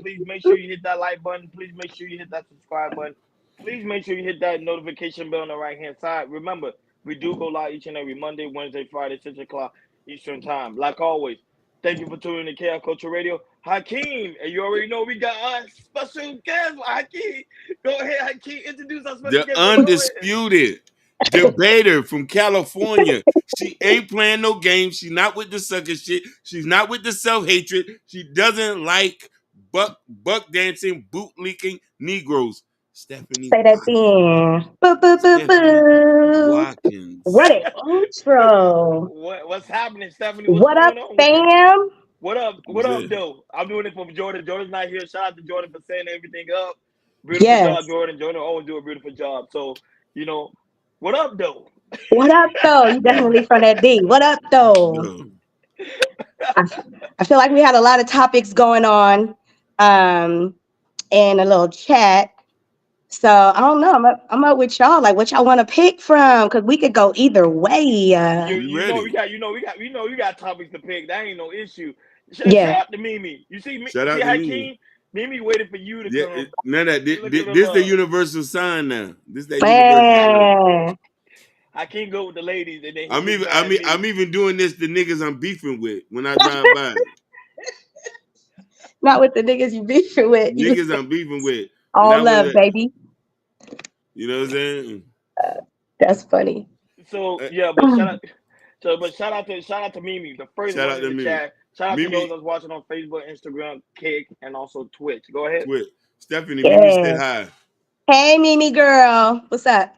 Please make sure you hit that like button. Please make sure you hit that subscribe button. Please make sure you hit that notification bell on the right hand side. Remember, we do go live each and every Monday, Wednesday, Friday, 6 o'clock Eastern Time. Like always, thank you for tuning in to Chaos Culture Radio. Hakeem, and you already know we got our special guest, Hakeem. Go ahead, Hakeem. Introduce our special The guest, bro. Go ahead. undisputed debater from California. She ain't playing no games. She's not with the sucker shit. She's not with the self-hatred. She doesn't like buck dancing, boot leaking Negroes. Stephanie Say that Watkins. then. Boo, boo, boo, Stephanie boo. What Watkins. an intro. What's happening, Stephanie? What's What up, going on with you? fam? What up? What What's up, it? though? I'm doing it for Jordan. Jordan's not here. Shout out to Jordan for setting everything up. Beautiful job, Yes. Jordan. Jordan always do a beautiful job. So, what up, though? What up, though? You definitely from that D. What up, though? Yo, I, I feel like we had a lot of topics going on in a little chat. So I don't know. I'm up with y'all. Like, what y'all want to pick from? Because we could go either way. You we you know ready. we got you got topics to pick. That ain't no issue. Shout Yeah. out to Mimi. You see me? Shout See out to me. Hakeem? Mimi waited for you to Yeah, come. none of that. Look at the This the love. universal sign now. This that universal sign. Man. I can't go with the ladies, and then he I'm gets even mad at me. I'm even doing this to niggas I'm beefing with when I drive by. Not with the niggas you beefing with. You Niggas I'm beefing with. all Not with love, it. baby. You know what I'm saying? That's funny. So Uh, yeah, but shout out. So, but shout out to Mimi, the first Shout one out in to the Mimi. chat. Shout out to those Mimi that's watching on Facebook, Instagram, Kick, and also Twitch. Go ahead. quit. Stephanie, Mimi said Yeah. hi. Hey, Mimi girl. What's up?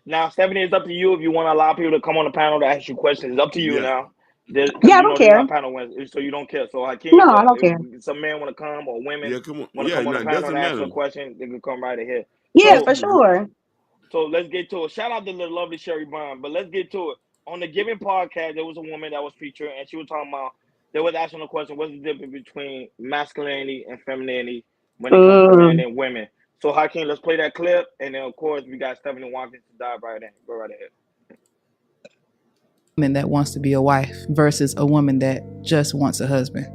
Now, Stephanie, it's up to you if you want to allow people to come on the panel to ask you questions. It's up to you Yeah. now, because Yeah, I don't there's care. not panel wins, so you don't care. So Hakeem, No, I don't care. if some men want to come or women Yeah, come on. want to Yeah, come on no, the it panel and doesn't ask you a matter. question, they can come right ahead. Yeah, Just So for sure. let's get to it. Shout out to the lovely Sherry Bond, but let's get to it. On the Given podcast, there was a woman that was featured, and she was talking about. They was asking the question: what's the difference between masculinity and femininity when it comes to men Mm. and women? So, Hakeem, let's play that clip, and then of course we got Stephanie Watkins to dive right in. Go right ahead. Woman that wants to be a wife versus a woman that just wants a husband.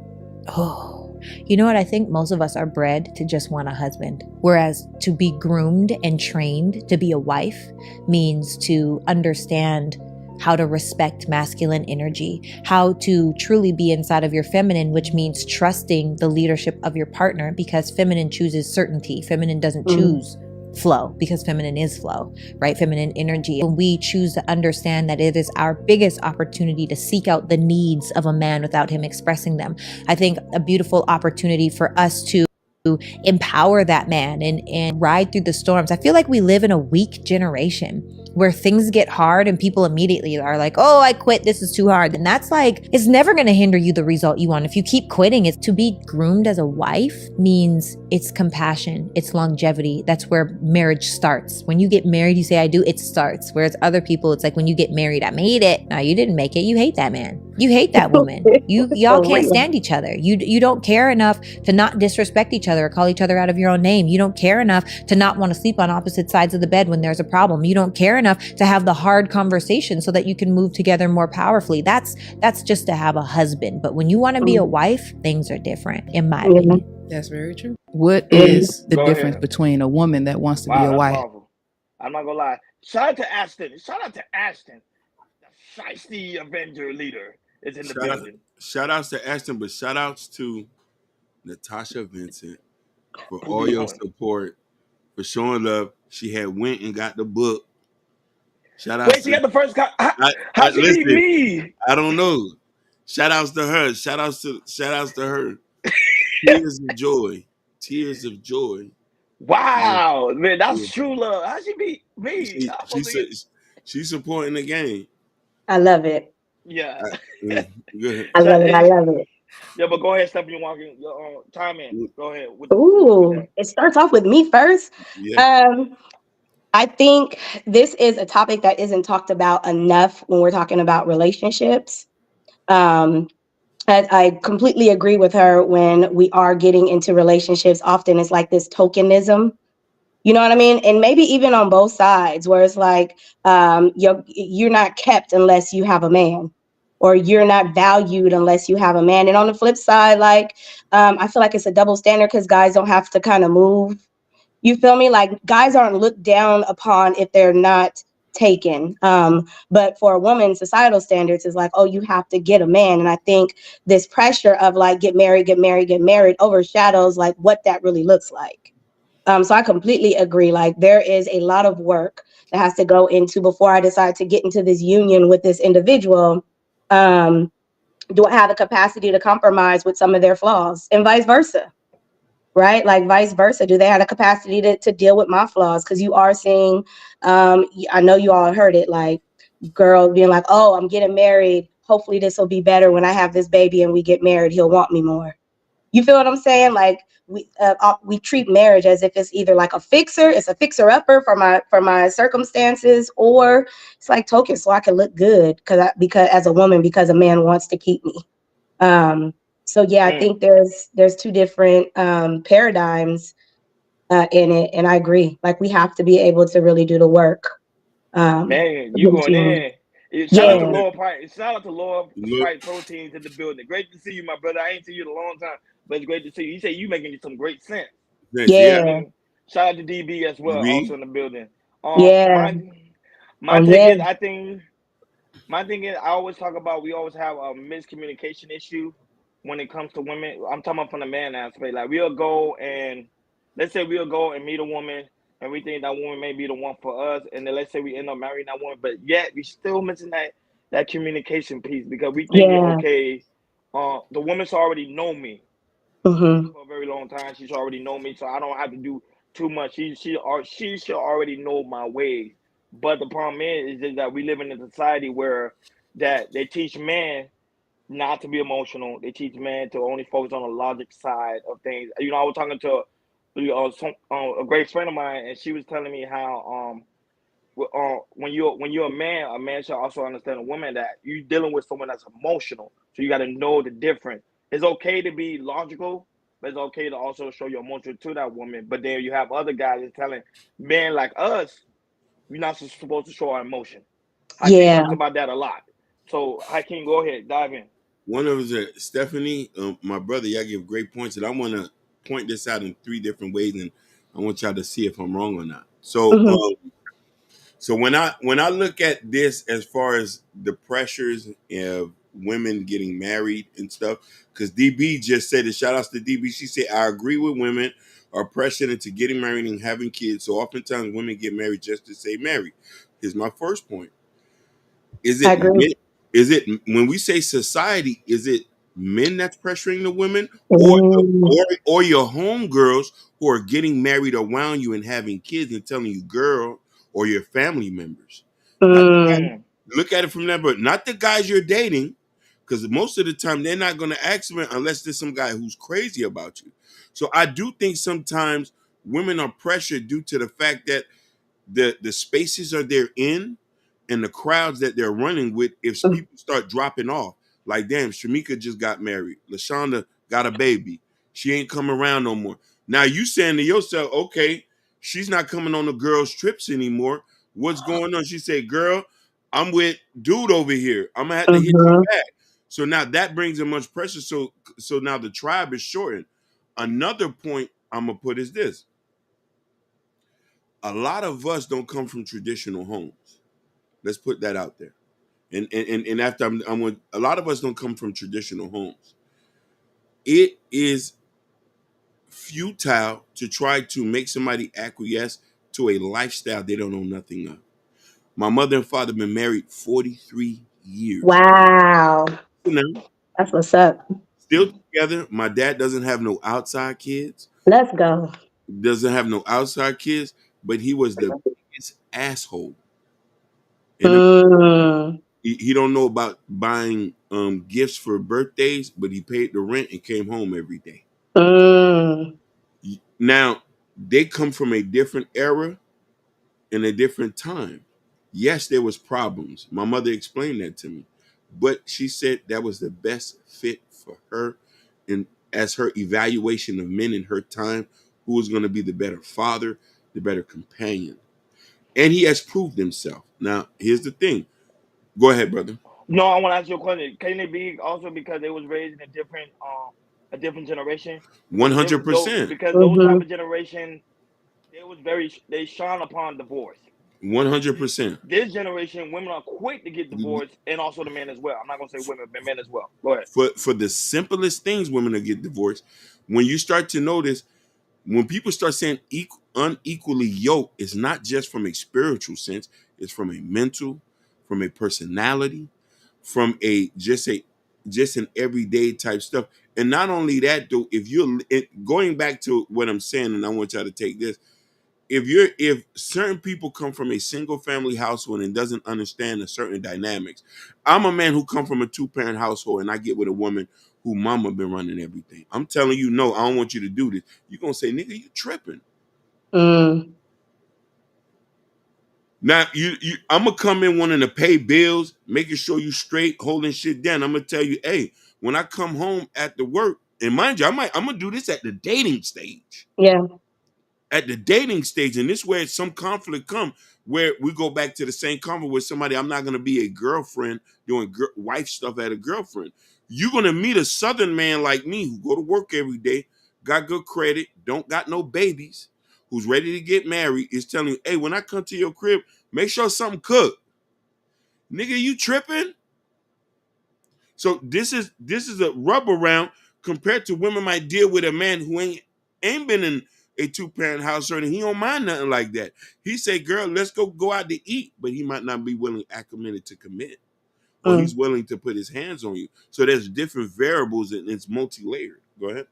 Oh, you know what? I think most of us are bred to just want a husband. Whereas to be groomed and trained to be a wife means to understand how to respect masculine energy, how to truly be inside of your feminine, which means trusting the leadership of your partner, because feminine chooses certainty. Feminine doesn't choose flow, because feminine is flow, right? Feminine energy. When we choose to understand that it is our biggest opportunity to seek out the needs of a man without him expressing them, I think a beautiful opportunity for us to empower that man and ride through the storms. I feel like we live in a weak generation where things get hard and people immediately are like, oh, I quit, this is too hard. And that's like, it's never going to hinder you the result you want. If you keep quitting, it's to be groomed as a wife means it's compassion, it's longevity. That's where marriage starts. When you get married, you say, I do, it starts. Whereas other people, it's like, when you get married, I made it. No, you didn't make it. You hate that man. You hate that woman. Y'all For can't real. stand each other. You don't care enough to not disrespect each other or call each other out of your own name. You don't care enough to not want to sleep on opposite sides of the bed when there's a problem. You don't care enough to have the hard conversation so that you can move together more powerfully. That's just to have a husband. But when you want to be a wife, things are different, in my Yeah. opinion. That's very true. What is the Go difference ahead. between a woman that wants to be Wow, a that's wife? powerful. I'm not gonna lie. Shout out to Ashton. Shout out to Ashton. The Shiesty Avenger leader is in the building. Shout outs to Ashton, but shout outs to Natasha Vincent for all your support, for showing love. She had went and got the book. Shout outs Wait, she to got the first cut. I, How she beat listen, me? I don't know. Shout outs to her. Shout outs to her. Tears of joy. Tears of joy. Yeah, Wow, man, yeah. that's true love. How she beat me? She I'm she supposed to said get, she's supporting the game. I love it. yeah. Go ahead. I love it. I love it. Yeah, but go ahead, Stephanie Walker. Time in. Go ahead with Ooh, that. it starts off with me first. Yeah. I think this is a topic that isn't talked about enough when we're talking about relationships. Um, I completely agree with her. When we are getting into relationships, often it's like this tokenism. You know what I mean? And maybe even on both sides, where it's like you're not kept unless you have a man. or you're not valued unless you have a man. And on the flip side, like, I feel like it's a double standard because guys don't have to kind of move. You feel me? Like, guys aren't looked down upon if they're not taken. But for a woman, societal standards is like, oh, you have to get a man. And I think this pressure of like, get married, get married, get married overshadows like what that really looks like. So I completely agree. Like, there is a lot of work that has to go into before I decide to get into this union with this individual. Do I have the capacity to compromise with some of their flaws, and vice versa? Right? Like, vice versa. Do they have the capacity to deal with my flaws? Because you are seeing, I know you all heard it, like, girl being like, oh, I'm getting married. Hopefully this will be better when I have this baby and we get married. He'll want me more. You feel what I'm saying? Like, we treat marriage as if it's either like it's a fixer upper for my circumstances, or it's like token so I can look good because as a woman, because a man wants to keep me. So yeah, I think there's two different paradigms in it, and I agree. Like, we have to be able to really do the work. Man, you going in. Shout out to Yeah. Lord Sprite. Shout out to Lord Sprite Proteins in the building. Great to see you, my brother. I ain't seen you in a long time, but it's great to see you. You say you making some great sense. Yeah. Shout out to DB as well, also in the building. Yeah. My thing is, I always talk about we always have a miscommunication issue when it comes to women. I'm talking about from the man aspect. Like, let's say we'll go and meet a woman, and we think that woman may be the one for us, and then let's say we end up marrying that woman, but yet we still missing that communication piece because we think, okay, the woman's already know me for a very long time. She's already known me, so I don't have to do too much. She should already know my ways. But the problem is that we live in a society where that they teach men not to be emotional. They teach men to only focus on the logic side of things. You know, I was talking to a great friend of mine, and she was telling me how when you're a man should also understand a woman that you're dealing with someone that's emotional. So you got to know the difference. It's okay to be logical, but it's okay to also show your emotion to that woman. But then you have other guys that's telling men like us, we're not supposed to show our emotion. Hakeem talks about that a lot. So Hakeem, go ahead, dive in. One of us, Stephanie, my brother, y'all give great points, and I want to point this out in three different ways, and I want y'all to see if I'm wrong or not. So, so when I look at this as far as the pressures of women getting married and stuff, because DB just said it. Shout outs to DB. She said, I agree with women are pressured into getting married and having kids. So oftentimes women get married just to say married. Here's my first point. Is it when we say society, is it men that's pressuring the women, or your homegirls who are getting married around you and having kids and telling you, girl, or your family members? Look at it from that, but not the guys you're dating, because most of the time they're not going to ask men unless there's some guy who's crazy about you. So I do think sometimes women are pressured due to the fact that the spaces are they're in and the crowds that they're running with. If people start dropping off, like, damn, Shamika just got married, LaShonda got a baby, she ain't coming around no more. Now you saying to yourself, okay, she's not coming on the girls' trips anymore. What's going on? She said, girl, I'm with dude over here. I'm gonna have to hit you back. So now that brings in much pressure. So now the tribe is shortened. Another point I'm gonna put is this. A lot of us don't come from traditional homes. Let's put that out there. And after I'm with, a lot of us don't come from traditional homes. It is futile to try to make somebody acquiesce to a lifestyle they don't know nothing of. My mother and father have been married 43 years. Wow. That's what's up. Still together. My dad doesn't have no outside kids. Let's go. Doesn't have no outside kids, but he was the biggest asshole. He don't know about buying gifts for birthdays, but he paid the rent and came home every day. Now, they come from a different era and a different time. Yes, there was problems. My mother explained that to me. But she said that was the best fit for her, and as her evaluation of men in her time, who was going to be the better father, the better companion. And he has proved himself. Now, here's the thing. Go ahead, brother. No, I want to ask you a question. Can it be also because they was raised in a different generation? Though 100%. because those type Mm-hmm. of generation, they was they shone upon divorce. This 100%. this generation, women are quick to get divorced, and also the men as well. I'm not gonna say women, but men as well. Go ahead. For the simplest things, women will get divorced. When you start to notice, when people start saying unequally yoked, it's not just from a spiritual sense, it's from a mental, from a personality, from just an everyday type stuff. And not only that, though, if you're going back to what I'm saying, and I want y'all to take this, if certain people come from a single family household and doesn't understand the certain dynamics. I'm a man who come from a 2-parent household, and I get with a woman who mama been running everything. I'm telling you, no, I don't want you to do this. You're gonna say, nigga, you tripping. Mm. Now you I'm gonna come in wanting to pay bills, making sure you straight, holding shit down. I'm gonna tell you, hey, when I come home after work, and mind you, I'm gonna do this at the dating stage. Yeah. At the dating stage, and this where some conflict come, where we go back to the same conflict with somebody. I'm not going to be a girlfriend doing wife stuff at a girlfriend. You're going to meet a southern man like me who go to work every day, got good credit, don't got no babies, who's ready to get married, is telling you, hey, when I come to your crib, make sure something cooked. Nigga, you tripping? So this is a rub around compared to women might deal with a man who ain't been in a 2-parent household, and he don't mind nothing like that. He say, girl, let's go out to eat, but he might not be willing acclimated to commit, or Mm. he's willing to put his hands on you. So there's different variables, and it's multi-layered. Go ahead.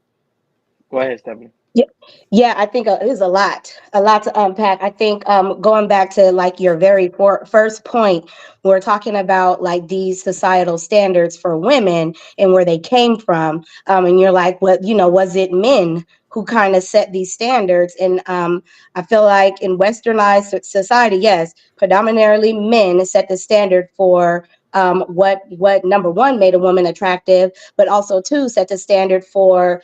Go ahead, Stephanie. Yeah, yeah, I think it is a lot to unpack. I think going back to like your very first point, we're talking about like these societal standards for women and where they came from. And you're like, what, was it men who kind of set these standards? And I feel like in westernized society, yes, predominantly men set the standard for what number one made a woman attractive, but also two set the standard for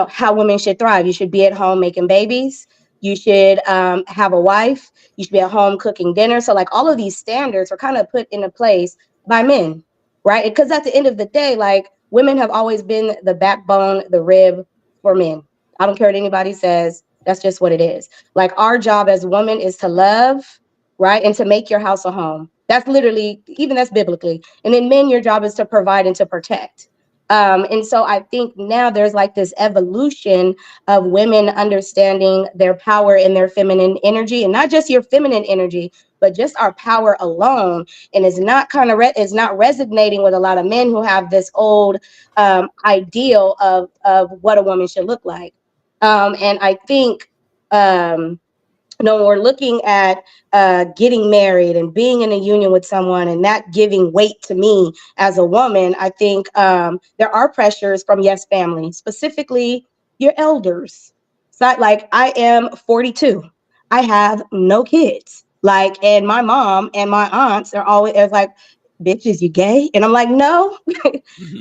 how women should thrive. You should be at home making babies. You should have a wife. You should be at home cooking dinner. So, like, all of these standards are kind of put into place by men, right? Because at the end of the day, like, women have always been the backbone, the rib for men. I don't care what anybody says. That's just what it is. Like, our job as women is to love, right? And to make your house a home. That's literally, even that's biblically. And then men, your job is to provide and to protect. And so I think now there's like this evolution of women understanding their power and their feminine energy, and not just your feminine energy, but just our power alone. And it's not is not resonating with a lot of men who have this old ideal of what a woman should look like. And I think when we're looking at getting married and being in a union with someone and that giving weight to me as a woman, I think there are pressures from yes family, specifically your elders. So like I am 42. I have no kids. Like, and my mom and my aunts are always like, bitches, you gay? And I'm like, no.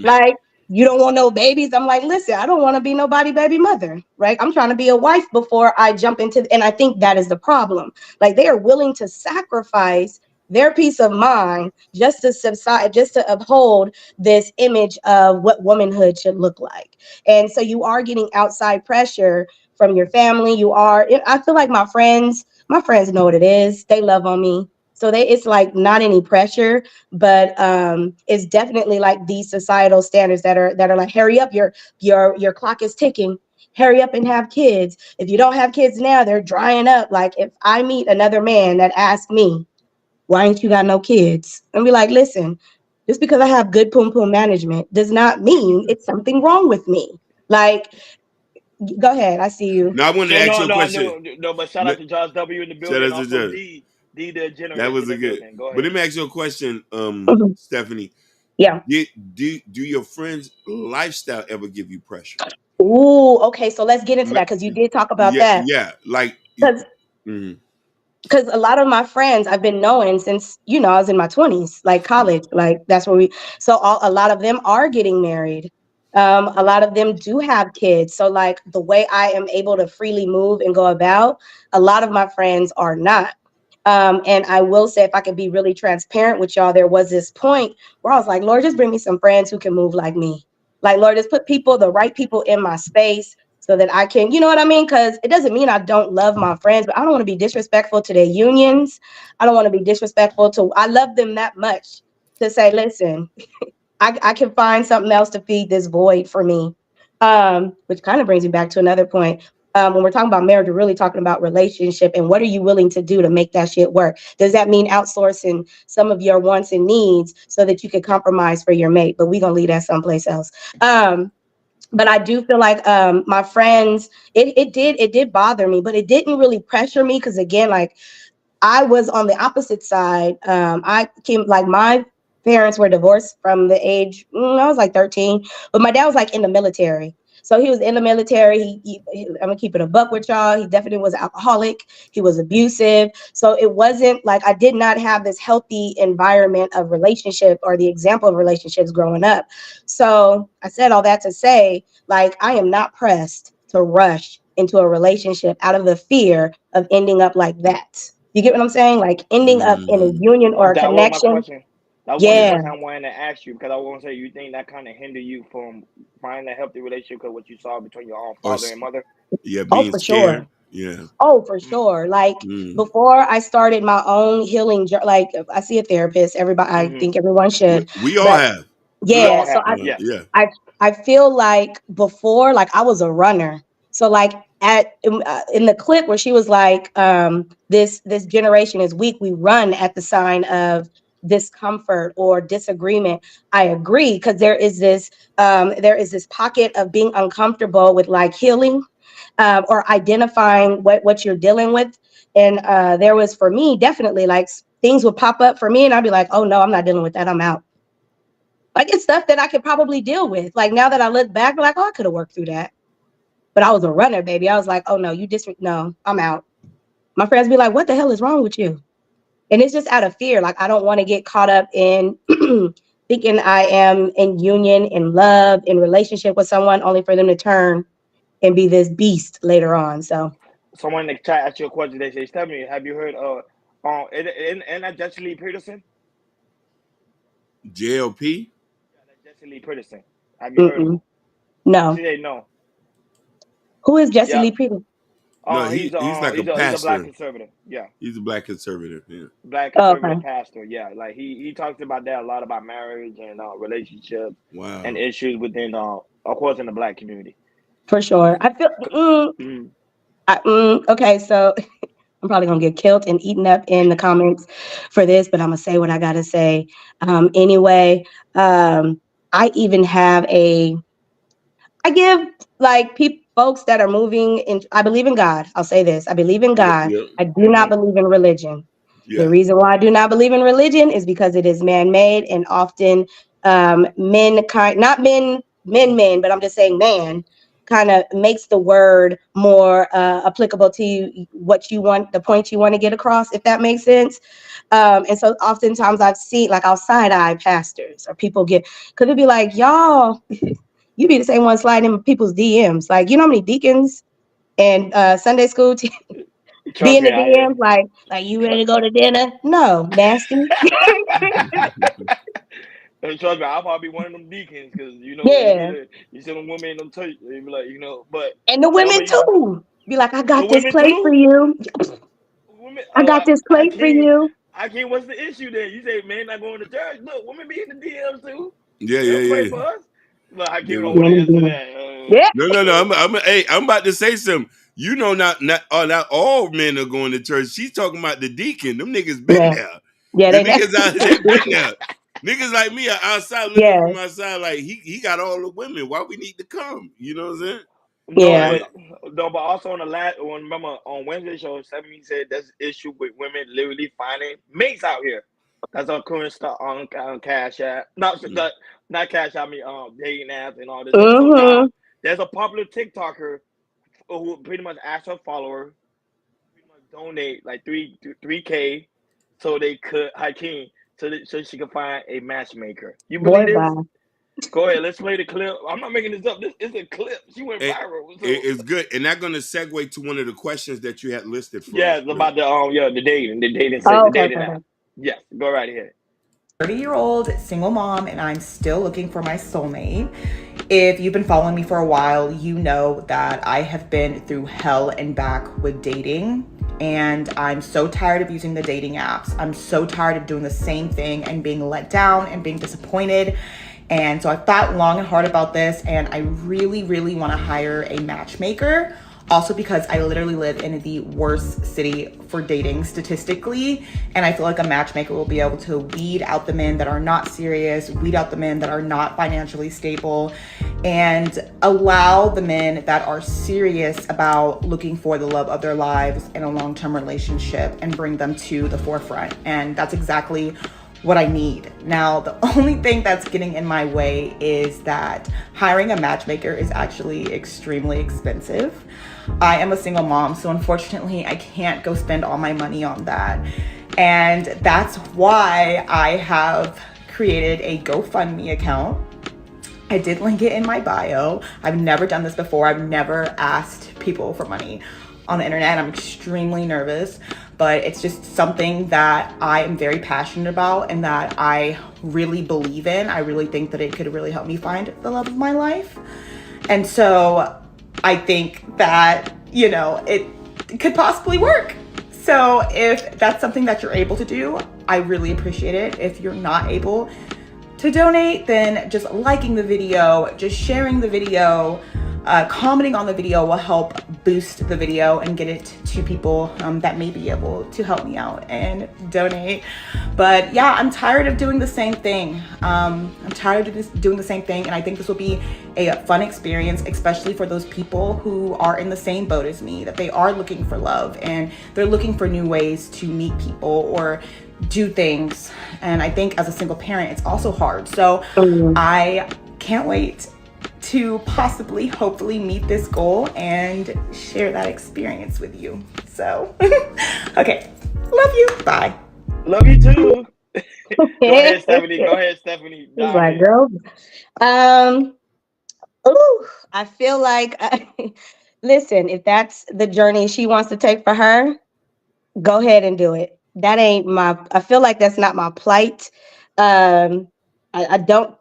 Like, you don't want no babies. I'm like, listen, I don't want to be nobody baby mother, right? I'm trying to be a wife before I jump into, and I think that is the problem. Like, they are willing to sacrifice their peace of mind just to subside, just to uphold this image of what womanhood should look like. And so you are getting outside pressure from your family. I feel like my friends know what it is. They love on me. So it's like not any pressure, but it's definitely like these societal standards that are like, hurry up, your clock is ticking, hurry up and have kids. If you don't have kids now, they're drying up. Like, if I meet another man that asks me, why ain't you got no kids, and be like, listen, just because I have good pum pum management does not mean it's something wrong with me. Like, go ahead, I see you. Now I wanted to No, ask no, you a no, I question. knew. No, but shout out Let- to Josh W in the Shout building. out to Also, Judge. D the That generous was in a the good. building. Go But ahead. let me ask you a question, Mhm. Stephanie. Yeah. Do your friends' lifestyle ever give you pressure? Ooh, okay, so let's get into Le- that because you did talk about Yeah, that. yeah. Like, Because mhm. a lot of my friends I've been knowing since, I was in my 20s, like college, like that's where a lot of them are getting married. A lot of them do have kids. So like the way I am able to freely move and go about, a lot of my friends are not. And I will say, if I could be really transparent with y'all, there was this point where I was like, Lord, just bring me some friends who can move like me. Like, Lord, just put the right people in my space so that I can, you know what I mean? Because it doesn't mean I don't love my friends, but I don't want to be disrespectful to their unions. I don't want to be disrespectful to, I love them that much to say, listen, I can find something else to feed this void for me. Which kind of brings me back to another point. When we're talking about marriage, we're really talking about relationship and what are you willing to do to make that shit work? Does that mean outsourcing some of your wants and needs so that you can compromise for your mate? But we're gonna leave that someplace else. But I do feel like my friends, it did bother me, but it didn't really pressure me because again, like I was on the opposite side. I came like my parents were divorced from the age I was like 13, but my dad was like in the military. So he was in the military. I'm gonna keep it a buck with y'all. He definitely was an alcoholic. He was abusive. So it wasn't like I did not have this healthy environment of relationship or the example of relationships growing up. So I said all that to say, like, I am not pressed to rush into a relationship out of the fear of ending up like that. You get what I'm saying? Like ending up in a Mhm. union or a That was my connection. question. That was one of the Yeah. questions I wanted to ask you because I want to say you think that kind of hinder you from finding a healthy relationship because what you saw between your own Or father and mother. yeah, Oh, being for sure. scared. Yeah. Oh, for Mm, sure. Like Mm. before I started my own healing, like I see a therapist. Everybody, I mm-hmm. think everyone should. We all But have. We yeah, all so have, yeah. Yeah. I I feel like before, like I was a runner. So like in the clip where she was like, this generation is weak. We run at the sign of discomfort or disagreement. I agree because there is this pocket of being uncomfortable with like healing, or identifying what you're dealing with. And there was for me definitely like things would pop up for me, and I'd be like, oh no, I'm not dealing with that. I'm out. Like it's stuff that I could probably deal with. Like now that I look back, I'm like, oh, I could have worked through that. But I was a runner, baby. I was like, oh no, no, I'm out. My friends be like, what the hell is wrong with you? And it's just out of fear. Like I don't want to get caught up in thinking I am in union, in love, in relationship with someone, only for them to turn and be this beast later on. So Someone in the chat asked you a question. They say, Stephanie, have you heard and that Jesse Lee Peterson? JLP? Yeah, that Jesse Lee Peterson. Have you heard of him? mm-mm, no. She said no. Who is Jesse Yeah. Lee Peterson? No, He's he's like a he's a black pastor. conservative. Yeah. He's a black conservative. Yeah. Black Oh, okay. conservative pastor. Yeah. Like he talks about that a lot about marriage and relationships and Wow. issues within of course in the black community. For sure. I feel Mm, okay, so I'm probably gonna get killed and eaten up in the comments for this, but I'm gonna say what I gotta say. Anyway, I even have I give like people folks that are moving in. I believe in God. I'll say this. I believe in Yep, God. yep. I do not mm-hmm. believe in religion. The Yeah. reason why I do not believe in religion is because it is man-made and often not men, but I'm just saying man kind of makes the word more applicable to you, what you want, the point you want to get across, if that makes sense. And so oftentimes I've seen like I'll side eye pastors or people could it be like, y'all, you be the same one sliding in people's DMs. Like, you know how many deacons and Sunday school be Trust in me, the DMs like you ready to go to dinner? No, nasty. trust me, I'll probably be one of them deacons because Yeah. you see them women in them church, they be like, but And the no, women but too. Be like, I the got this women plate for too. you. Women, I got this I plate for can't. you. I can't. What's the issue then? You say men not going to church. Look, women be in the DMs too. Yeah, They'll yeah, pray yeah. for us. But I can't. They Don't will. want to Yeah. answer that. Yeah. No. Hey, I'm about to say something. You know, not all men are going to church. She's talking about the deacon. Them niggas been Yeah. there. Yeah, The they niggas out there been there. Niggas like me are outside looking yeah. from outside like he got all the women. Why we need to come? You know what I'm saying? No, Yeah. Like, but also on the last one. Remember on Wednesday show, Stephanie said there's an issue with women literally finding mates out here. That's on current stuff on Cash App. Not Cash App. I mean, dating apps and all this stuff. So now Mm-hmm. there's a popular TikToker who pretty much asked her follower pretty much donate like 3K so they could Hakeem so she could find a matchmaker. You Boy, believe bye. this? Go ahead, let's play the clip. I'm not making this up. This is a clip. She went It, viral. So, it's good, and that's going to segue to one of the questions that you had listed for yeah, us. it's about the dating site, Oh, the okay, dating okay. app. Yes, go right ahead. 30-year-old single mom, and I'm still looking for my soulmate. If you've been following me for a while, you know that I have been through hell and back with dating, and I'm so tired of using the dating apps. I'm so tired of doing the same thing and being let down and being disappointed. And so I thought long and hard about this, and I really, really want to hire a matchmaker. Also because I literally live in the worst city for dating statistically, and I feel like a matchmaker will be able to weed out the men that are not serious, weed out the men that are not financially stable, and allow the men that are serious about looking for the love of their lives in a long-term relationship and bring them to the forefront. And that's exactly what I need. Now, the only thing that's getting in my way is that hiring a matchmaker is actually extremely expensive. I am a single mom, so unfortunately I can't go spend all my money on that. And that's why I have created a GoFundMe account. I did link it in my bio. I've never done this before. I've never asked people for money on the internet. I'm extremely nervous, but it's just something that I am very passionate about and that I really believe in. I really think that it could really help me find the love of my life. And so I think that, it could possibly work. So if that's something that you're able to do, I really appreciate it. If you're not able to donate, then just liking the video, just sharing the video, commenting on the video will help boost the video and get it to people that may be able to help me out and donate. But yeah, I'm tired of doing the same thing. I'm tired of doing the same thing, and I think this will be a fun experience, especially for those people who are in the same boat as me, that they are looking for love and they're looking for new ways to meet people or do things. And I think as a single parent, it's also hard. So I can't wait to possibly, hopefully meet this goal and share that experience with you. So, okay. Love you. Bye. Love you too. Go ahead, Stephanie. Go ahead, Stephanie. He's like, girl. I feel like, listen, if that's the journey she wants to take for her, go ahead and do it. That ain't I feel like that's not my plight. I don't,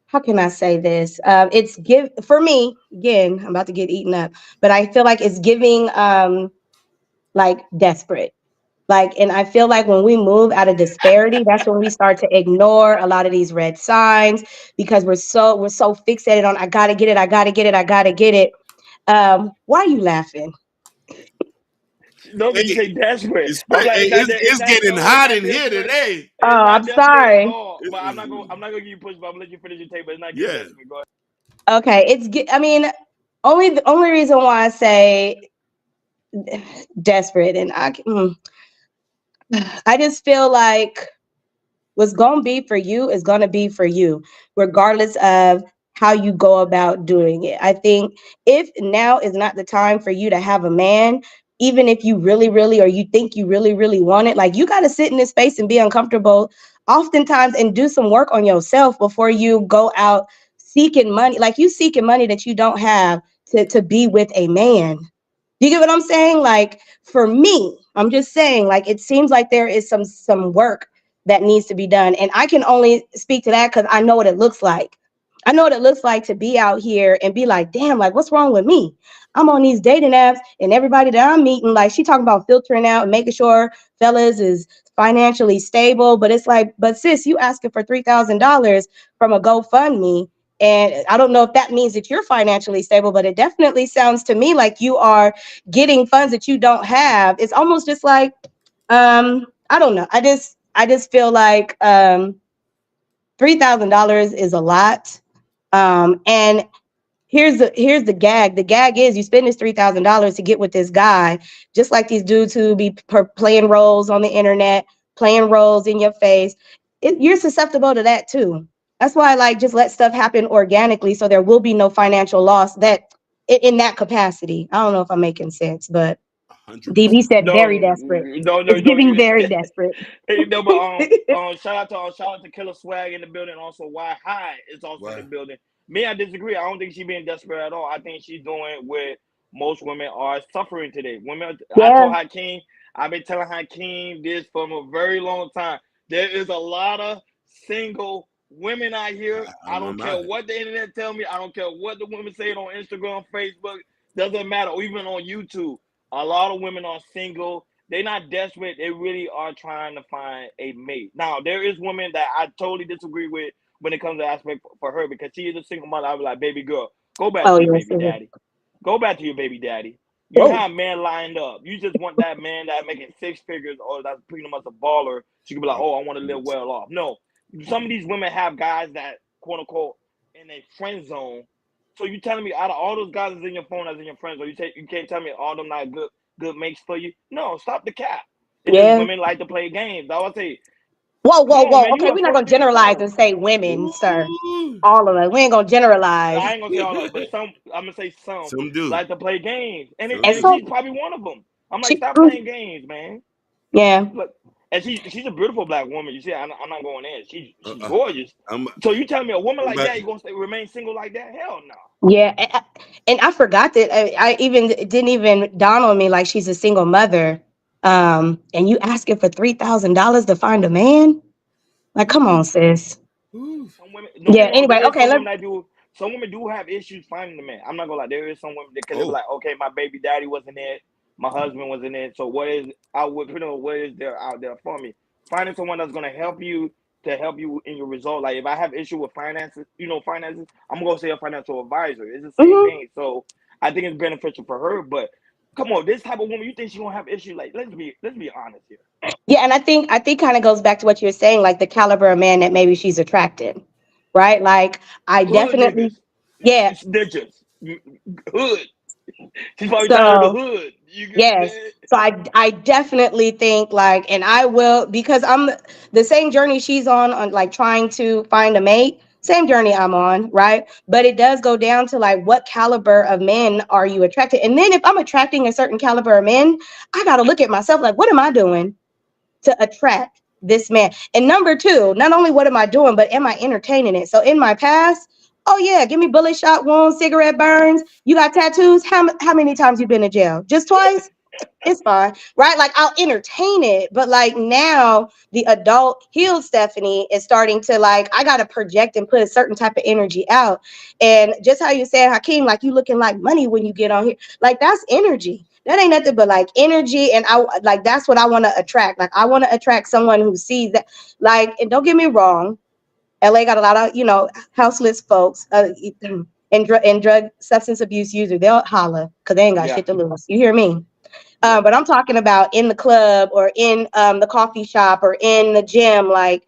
how can I say this? For me, again, I'm about to get eaten up, but I feel like it's giving, like desperate. And I feel like when we move out of disparity, that's when we start to ignore a lot of these red signs because we're so fixated on, I gotta get it. Why are you laughing? No, you say desperate. It's getting hot in here today. Oh, I'm sorry. But I'm not gonna give you push, but I'm gonna let you finish your tape. But it's not getting desperate. Go ahead. Okay, the only reason why I say desperate, and I just feel like what's gonna be for you is gonna be for you, regardless of how you go about doing it. I think if now is not the time for you to have a man, even if you really, really, or you think you really, really want it, like you got to sit in this space and be uncomfortable oftentimes and do some work on yourself before you go out seeking money. Like you seeking money that you don't have to be with a man. You get what I'm saying? Like for me, I'm just saying, like, it seems like there is some work that needs to be done. And I can only speak to that because I know what it looks like. I know what it looks like to be out here and be like, damn, like, what's wrong with me? I'm on these dating apps and everybody that I'm meeting, like, she talking about filtering out and making sure fellas is financially stable. But it's like, but sis, you asking for $3,000 from a GoFundMe. And I don't know if that means that you're financially stable, but it definitely sounds to me like you are getting funds that you don't have. It's almost just like, I don't know. I just feel like $3,000 is a lot. And here's the gag. The gag is you spend this $3,000 to get with this guy, just like these dudes who be playing roles on the internet, playing roles in your face. You're susceptible to that too. That's why I like just let stuff happen organically, so there will be no financial loss that in that capacity. I don't know if I'm making sense, but DB said very No, desperate. no, no, It's no. giving very desperate. Hey, no, but shout out to Killer Swag in the building. Also, Why High is also in the Wow. building. Me, I disagree. I don't think she's being desperate at all. I think she's doing what most women are suffering today. Women, I Yeah. told Hakeem, I've been telling Hakeem this for a very long time. There is a lot of single women out here. I don't care what the internet tell me. I don't care what the women say on Instagram, Facebook. Doesn't matter. Or even on YouTube. A lot of women are single. They're not desperate. They really are trying to find a mate. Now, there is women that I totally disagree with when it comes to aspect for her, because she is a single mother. I was like, baby girl, go back to your baby daddy. Go back to your baby daddy. You have men lined up. You just want that man that's making six figures or that's pretty much a baller. She could be like, oh, I want to live well off. No, some of these women have guys that, quote unquote, in a friend zone. So you telling me out of all those guys that's in your phone, that's in your friends, or you can't tell me all them not good mates for you? No, stop the cap. It's just women like to play games. I would say, whoa. Man, Okay, we're not gonna generalize and say women, sir. All of us. We ain't gonna generalize. I ain't gonna say all of us, but some. I'm gonna say some do like to play games, and And so she's probably one of them. I'm like, stop playing games, man. Yeah. Look, and she's a beautiful black woman. You see, I'm not going in. She's gorgeous. So you telling me a woman like that, you gonna remain single like that? Hell no. Yeah, and I forgot that I even didn't even dawn on me like she's a single mother. And you asking for $3,000 to find a man? Like, come on, sis. Some women, Anyway, okay. Some women do have issues finding a man. I'm not gonna lie. There is some women because they're like, okay, my baby daddy wasn't it, my husband wasn't it. So what is there out there for me? Finding someone that's gonna help you in your result. Like if I have issue with finances, I'm gonna say a financial advisor. It's the same thing. So I think it's beneficial for her. But come on, this type of woman, you think she gonna have issues? Like let's be honest here. Yeah, and I think kind of goes back to what you're saying, like the caliber of man that maybe she's attracted, right? Like I definitely, they're just hood. She's probably tired of the hood. Yes. So I definitely think like, and I will, because I'm the same journey she's on like trying to find a mate, same journey I'm on, right? But it does go down to like, what caliber of men are you attracted? And then if I'm attracting a certain caliber of men, I got to look at myself like, what am I doing to attract this man? And number two, not only what am I doing, but am I entertaining it? So in my past, oh yeah, give me bullet shot wounds, cigarette burns. You got tattoos? How many times you been to jail? Just twice? It's fine, right? Like I'll entertain it, but like now the adult healed Stephanie is starting to like, I gotta project and put a certain type of energy out. And just how you said, Hakeem, like you looking like money when you get on here, like that's energy. That ain't nothing but like energy. And I like, that's what I want to attract. Like I want to attract someone who sees that. Like, and don't get me wrong, LA got a lot of, houseless folks, and drug substance abuse user. They'll holler because they ain't got shit to lose. You hear me? But I'm talking about in the club or in the coffee shop or in the gym, like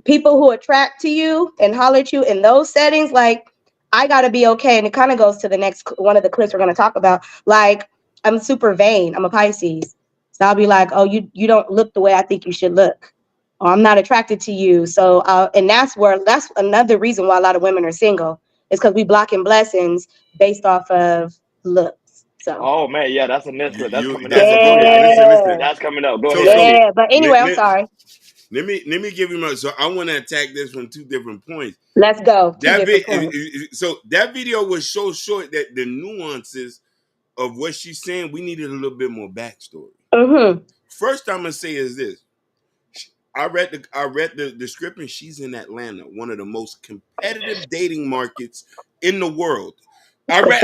people who attract to you and holler at you in those settings. Like I got to be okay. And it kind of goes to the next one of the clips we're going to talk about. Like I'm super vain. I'm a Pisces. So I'll be like, oh, you don't look the way I think you should look. Or I'm not attracted to you. So, and that's another reason why a lot of women are single, is because we blocking blessings based off of looks. So. Oh man, yeah, that's a next clip. That's coming up. Listen. That's coming up. Go ahead. But anyway, I'm sorry. Let me give you my. So I want to attack this from two different points. Let's go. So that video was so short that the nuances of what she's saying, we needed a little bit more backstory. First, I'm gonna say is this: I read the script, and she's in Atlanta, one of the most competitive dating markets in the world. I read.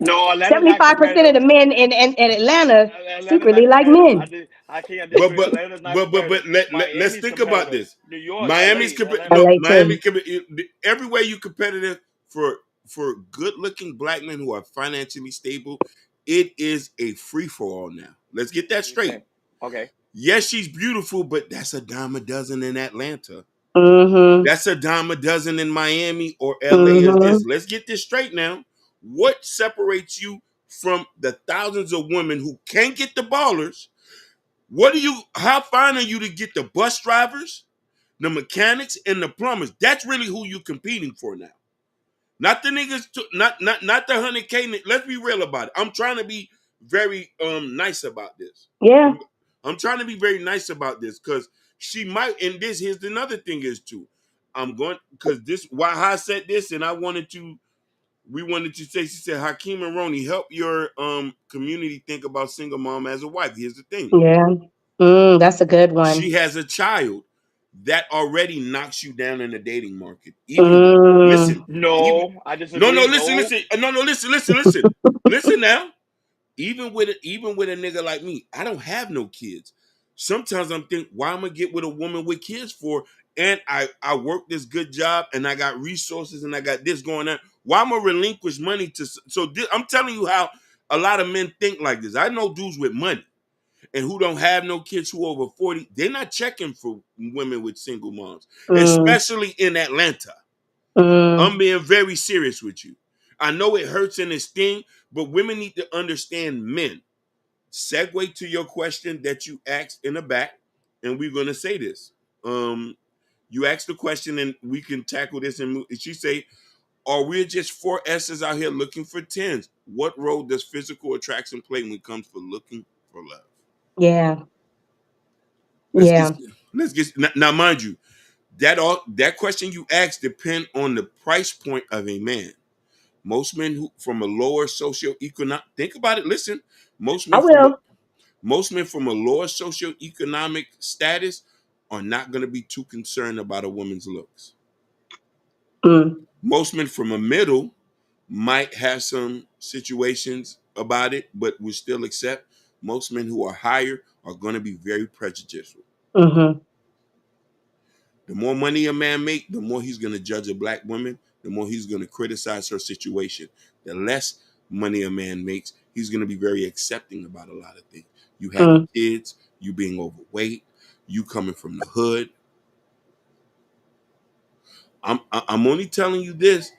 No, 75% of the men in Atlanta secretly like men. But let's think about this. Miami's everywhere you competitive for good-looking black men who are financially stable. It is a free-for-all now. Let's get that straight. Okay. Yes, she's beautiful, but that's a dime a dozen in Atlanta. That's a dime a dozen in Miami or LA. Let's get this straight now. What separates you from the thousands of women who can't get the ballers? How fine are you to get the bus drivers, the mechanics, and the plumbers? That's really who you're competing for now. Not the niggas, not the 100K. Let's be real about it. I'm trying to be very nice about this. Yeah. I'm trying to be very nice about this because she might. And this here's another thing is too. I'm going because this why I said this, and I wanted to. We wanted to say. She said, Hakeem and Roni, help your community think about single mom as a wife. Here's the thing. Yeah. That's a good one. She has a child that already knocks you down in the dating market. Even Mm. listen, No, even, I disagree. no, listen. Listen. Listen now. Even with a nigga like me, I don't have no kids. Sometimes I'm thinking, why am I gonna get with a woman with kids for? And I work this good job and I got resources and I got this going on. Why am I relinquish money to? So I'm telling you how a lot of men think like this. I know dudes with money and who don't have no kids who over 40. They're not checking for women with single moms, especially in Atlanta. I'm being very serious with you. I know it hurts and it stings, but women need to understand men. Segue to your question that you asked in the back, and we're gonna say this. You asked the question, and we can tackle this. And she say, "Are we just 4S's out here looking for 10s? What role does physical attraction play when it comes for looking for love?" Yeah. Let's get now, mind you, that question you asked depend on the price point of a man. Most men who from a lower socioeconomic think about it. Listen, most I men from a will. most men from a lower socioeconomic status are not going to be too concerned about a woman's looks. Most men from a middle might have some situations about it, but will still accept. Most men who are higher are going to be very prejudicial. Mm-hmm. The more money a man make, the more he's going to judge a black woman, the more he's going to criticize her situation. The less money a man makes, he's going to be very accepting about a lot of things. You having kids, you being overweight, you coming from the hood. I'm only telling you this,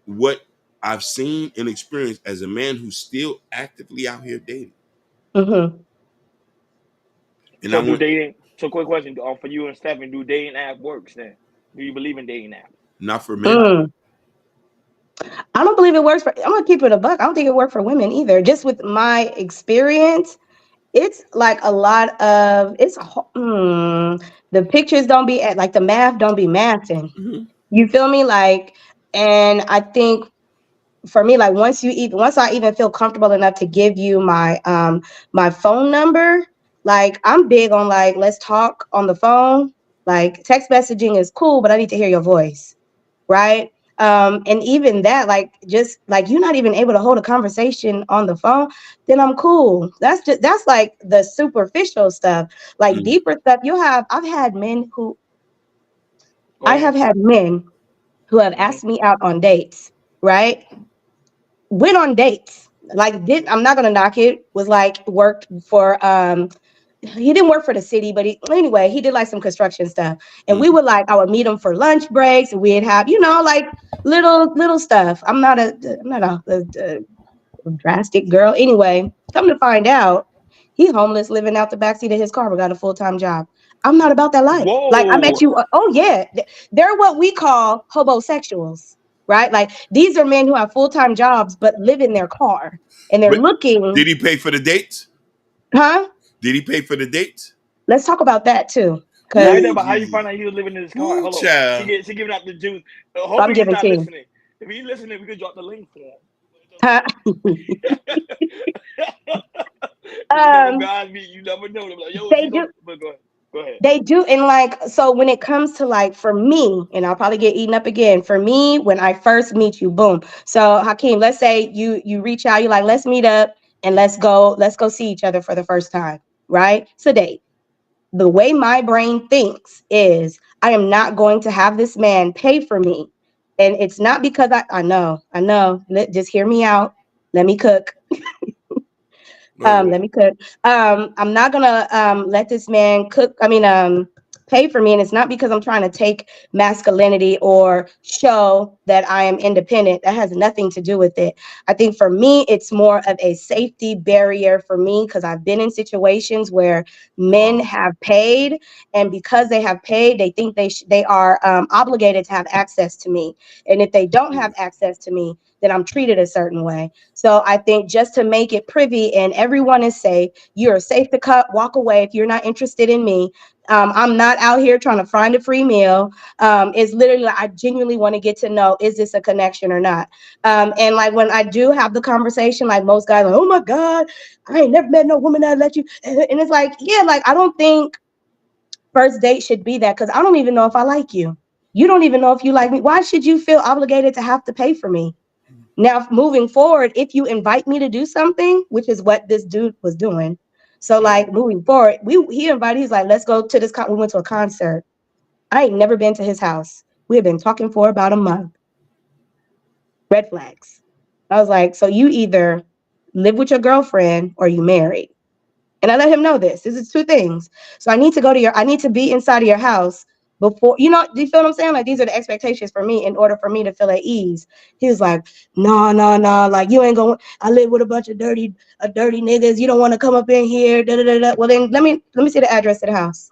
what I've seen and experienced as a man who's still actively out here dating. Mm-hmm. And So do dating? So quick question for you and Stephen: do dating app works? Then do you believe in dating apps? Not for men. I don't believe it works for. I'm gonna keep it a buck. I don't think it worked for women either. Just with my experience, it's like a lot of the pictures don't be at like the math don't be mathing. Mm-hmm. You feel me? Like, and I think for me, like once I even feel comfortable enough to give you my my phone number, like I'm big on like let's talk on the phone. Like text messaging is cool, but I need to hear your voice, right? And even that, like just like you're not even able to hold a conversation on the phone, then I'm cool. That's like the superficial stuff. Like deeper stuff, I've had men who have asked me out on dates, right? Went on dates. Like I'm not gonna knock it, was like worked for he didn't work for the city, but he did like some construction stuff. And we would I would meet him for lunch breaks, and we'd have, like little stuff. I'm not a drastic girl. Anyway, come to find out, he's homeless, living out the backseat of his car, but got a full-time job. I'm not about that life. Whoa. Like I bet you, oh yeah, they're what we call hobosexuals, right? Like these are men who have full-time jobs but live in their car, and they're looking. Did he pay for the dates? Huh? Did he pay for the dates? Let's talk about that too. Right there, but how you find out he was living in his car? Hold child. on. She giving out the juice. Hopefully he's not listening. If he's listening, we could drop the link for him. You never know. Like, yo, they do. But go ahead. They do, and like so when it comes to like for me, and I'll probably get eaten up again. For me, when I first meet you, boom. So Hakeem, let's say you reach out, you're like, let's meet up and let's go see each other for the first time, right? It's a date. The way my brain thinks is I am not going to have this man pay for me. And it's not because I know. Just hear me out. Let me cook. Let me cook. I'm not gonna let this man pay for me. And it's not because I'm trying to take masculinity or show that I am independent. That has nothing to do with it. I think for me, it's more of a safety barrier for me because I've been in situations where men have paid, and because they have paid, they think they are obligated to have access to me. And if they don't have access to me, then I'm treated a certain way. So I think just to make it privy and everyone is safe, you're safe to cut, walk away if you're not interested in me. I'm not out here trying to find a free meal. It's literally like, I genuinely want to get to know, is this a connection or not? And like when I do have the conversation, like most guys are like, oh my God, I ain't never met no woman that let you. And it's like, yeah, like I don't think first date should be that, because I don't even know if I like you. You don't even know if you like me. Why should you feel obligated to have to pay for me? Now, moving forward, if you invite me to do something, which is what this dude was doing. So like moving forward, he invited, he's like, let's go to this, we went to a concert. I ain't never been to his house. We have been talking for about a month. Red flags. I was like, so you either live with your girlfriend or you married. And I let him know this. This is two things. So I need to be inside of your house before, do you feel what I'm saying? Like, these are the expectations for me in order for me to feel at ease. He was like, no, like, you ain't going, I live with a bunch of dirty niggas. You don't want to come up in here. Da, da, da, da. Well, then let me see the address to the house.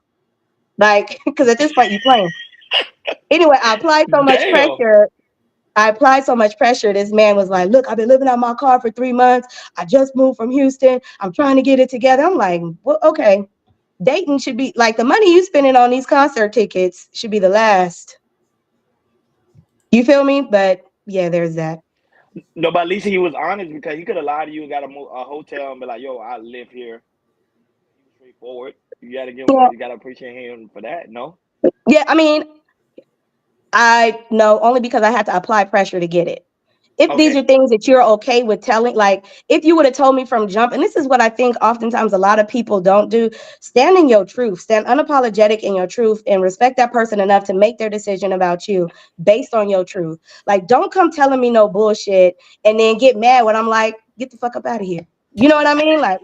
Like, because at this point you playing. Anyway, I applied so much pressure. This man was like, look, I've been living out my car for 3 months. I just moved from Houston. I'm trying to get it together. I'm like, well, okay. Dating should be like, the money you spending on these concert tickets should be the last. You feel me? But yeah, there's that. No, but at least he was honest, because he could have lied to you and got a hotel and be like, yo, I live here. He was straightforward. You gotta appreciate him for that, no? Yeah, I mean, I know only because I had to apply pressure to get it. If these are things that you're okay with telling, like if you would have told me from jump, and this is what I think oftentimes a lot of people don't do, stand in your truth, stand unapologetic in your truth, and respect that person enough to make their decision about you based on your truth. Like, don't come telling me no bullshit and then get mad when I'm like, get the fuck up out of here. You know what I mean? Like,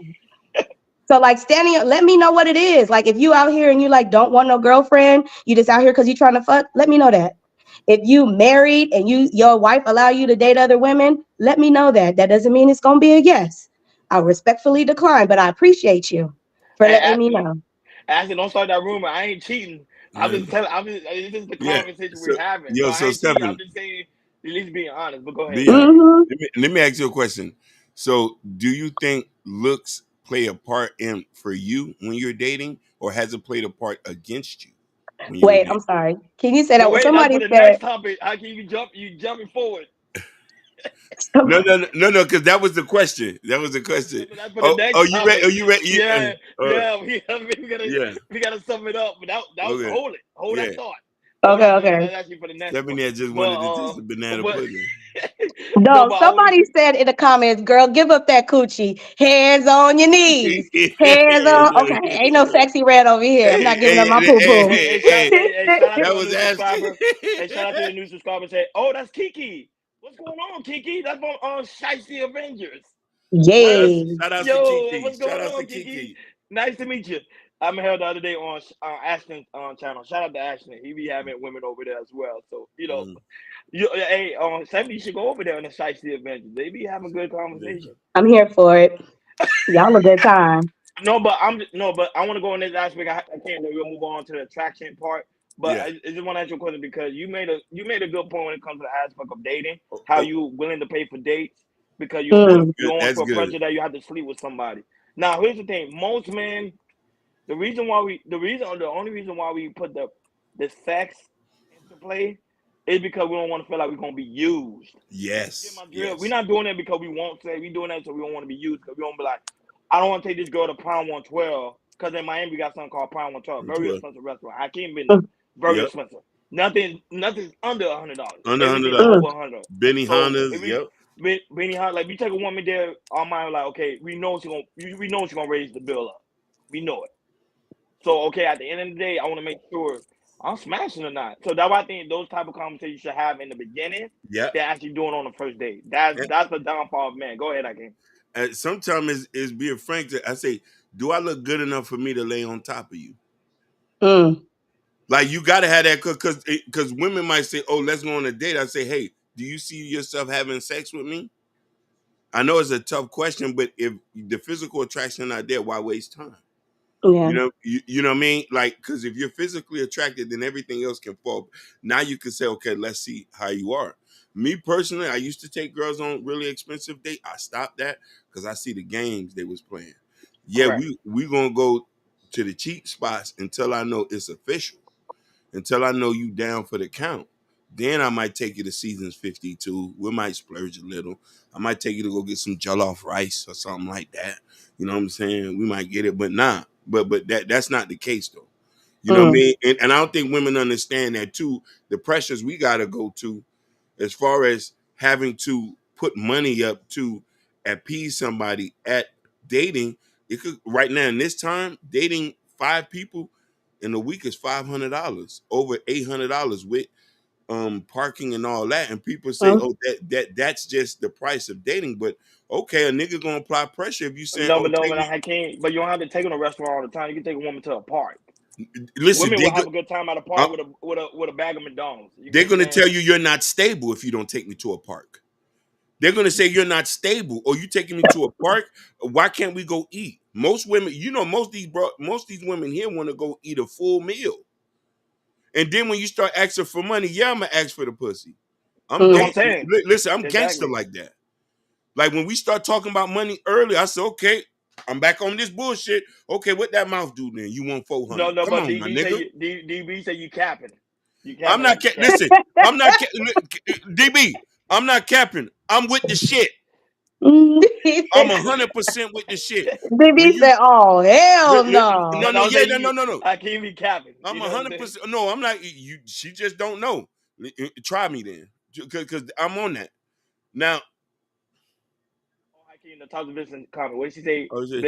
so like let me know what it is. Like, if you out here and you like don't want no girlfriend, you just out here because you trying to fuck, let me know that. If you married and your wife allow you to date other women, let me know that. That doesn't mean it's gonna be a yes. I respectfully decline, but I appreciate you for letting me know. Ashley, don't start that rumor. I ain't cheating. This is the conversation we're having. Yo, I so ain't cheating. I'm Stephanie, just saying, at least being honest. But go ahead. let me ask you a question. So, do you think looks play a part in for you when you're dating, or has it played a part against you when you're Wait, dating? I'm sorry. Can you say But that? wait, that's Somebody for the said. next topic. How can you jumping forward? No, because that was the question. That was the question. But that's for the next You ready? topic. Oh, you ready? Yeah. Yeah. We gotta sum it up. But that was Okay. hold Yeah. that thought. Okay. That's actually for the next one. Stephanie just wanted to taste the banana But pudding. No, but I want somebody said in the comments, girl, give up that coochie. Hands on your knees. Hands on. Okay, ain't no sexy red over here. I'm not giving up my poo-poo. Shout out That to a was new Ashley. subscriber. Hey, shout out to the new subscriber. Say, oh, that's Kiki. What's going on, Kiki? That's on Shiesty Avengers. Yay. Shout out to Yo, Kiki. what's going Shout out to on, Kiki? Kiki. Nice to meet you. I met her the other day on Ashton's channel. Shout out to Ashton. He be having women over there as well. So, hey, 70, you should go over there on the Shiesty Avengers. They be having good conversation. I'm here for it. Y'all a good time. No, but I want to go in this aspect. I can't. We'll move on to the attraction part. But I just want to ask you a question, because you made a good point when it comes to the aspect of dating. How you willing to pay for dates because you don't feel pressure that you have to sleep with somebody. Now, here's the thing: most men, the only reason why we put the sex into play is because we don't want to feel like we're gonna be used. Yes. We're not doing it because we want to. We're doing that so we don't want to be used, because we don't be like, I don't want to take this girl to Prime 112, because in Miami we got something called Prime 112, very expensive restaurant. Hakeem been there, very expensive. Nothing's under $100. Under Everything's $100. over $100. Benny Hanna's. Benny Hanna, like we take a woman there, our mind like, okay, we know she's gonna raise the bill up. We know it. So okay, at the end of the day, I want to make sure I'm smashing or not. So that's why I think those type of conversations you should have in the beginning. Yeah. They're actually doing on the first date. That's the downfall of men. Go ahead, Hakeem. Sometimes is being frank. I say, do I look good enough for me to lay on top of you? Like, you got to have that, because women might say, oh, let's go on a date. I say, hey, do you see yourself having sex with me? I know it's a tough question, but if the physical attraction not there, why waste time? Yeah. You know what I mean? Like, because if you're physically attracted, then everything else can fall. Now you can say, okay, let's see how you are. Me personally, I used to take girls on really expensive date. I stopped that because I see the games they was playing. Yeah, Correct. we gonna go to the cheap spots until I know it's official. Until I know you down for the count. Then I might take you to Seasons 52. We might splurge a little. I might take you to go get some jollof rice or something like that. You know what I'm saying? We might get it, but nah. But that's not the case though. You know what I Mm. mean? And I don't think women understand that too. The pressures we gotta go to as far as having to put money up to appease somebody at dating. It could right now in this time, dating 5 people in a week is $500, over $800 with parking and all that. And people say, Mm. oh, that's just the price of dating. But okay, a nigga gonna apply pressure if you saying, No, oh, but no, take but me. I can't. But you don't have to take them to a restaurant all the time. You can take a woman to a park. Listen, Women they will go, have a good time at a uh, park with a bag of McDonald's. You they're get what I'm gonna saying? tell you you're not stable if you don't take me to a park. They're gonna say you're not stable, or you taking me to a park. Why can't we go eat? Most women, most of these women here want to go eat a full meal, and then when you start asking for money, yeah, I'm gonna ask for the pussy. I'm That's what Mm. I'm gangster. saying. Listen, I'm gangster Exactly. like that. Like when we start talking about money early, I said, okay, I'm back on this bullshit. Okay, what that mouth do then? You want No, 400? no, Come but on, my nigga. DB say you capping. You I'm capping not. like you capping. Listen, I'm not. DB, I'm not capping. I'm with the shit. I'm 100% with the shit. When DB you said, "Oh hell no." no, But no, don't yeah, say no. I can't be capping. I'm You know what I'm saying? 100%. No, I'm not. You. She just don't know. Try me then, because I'm on that now. Oh, Hakeem, the top of this comment. What did she say? Oh, shit.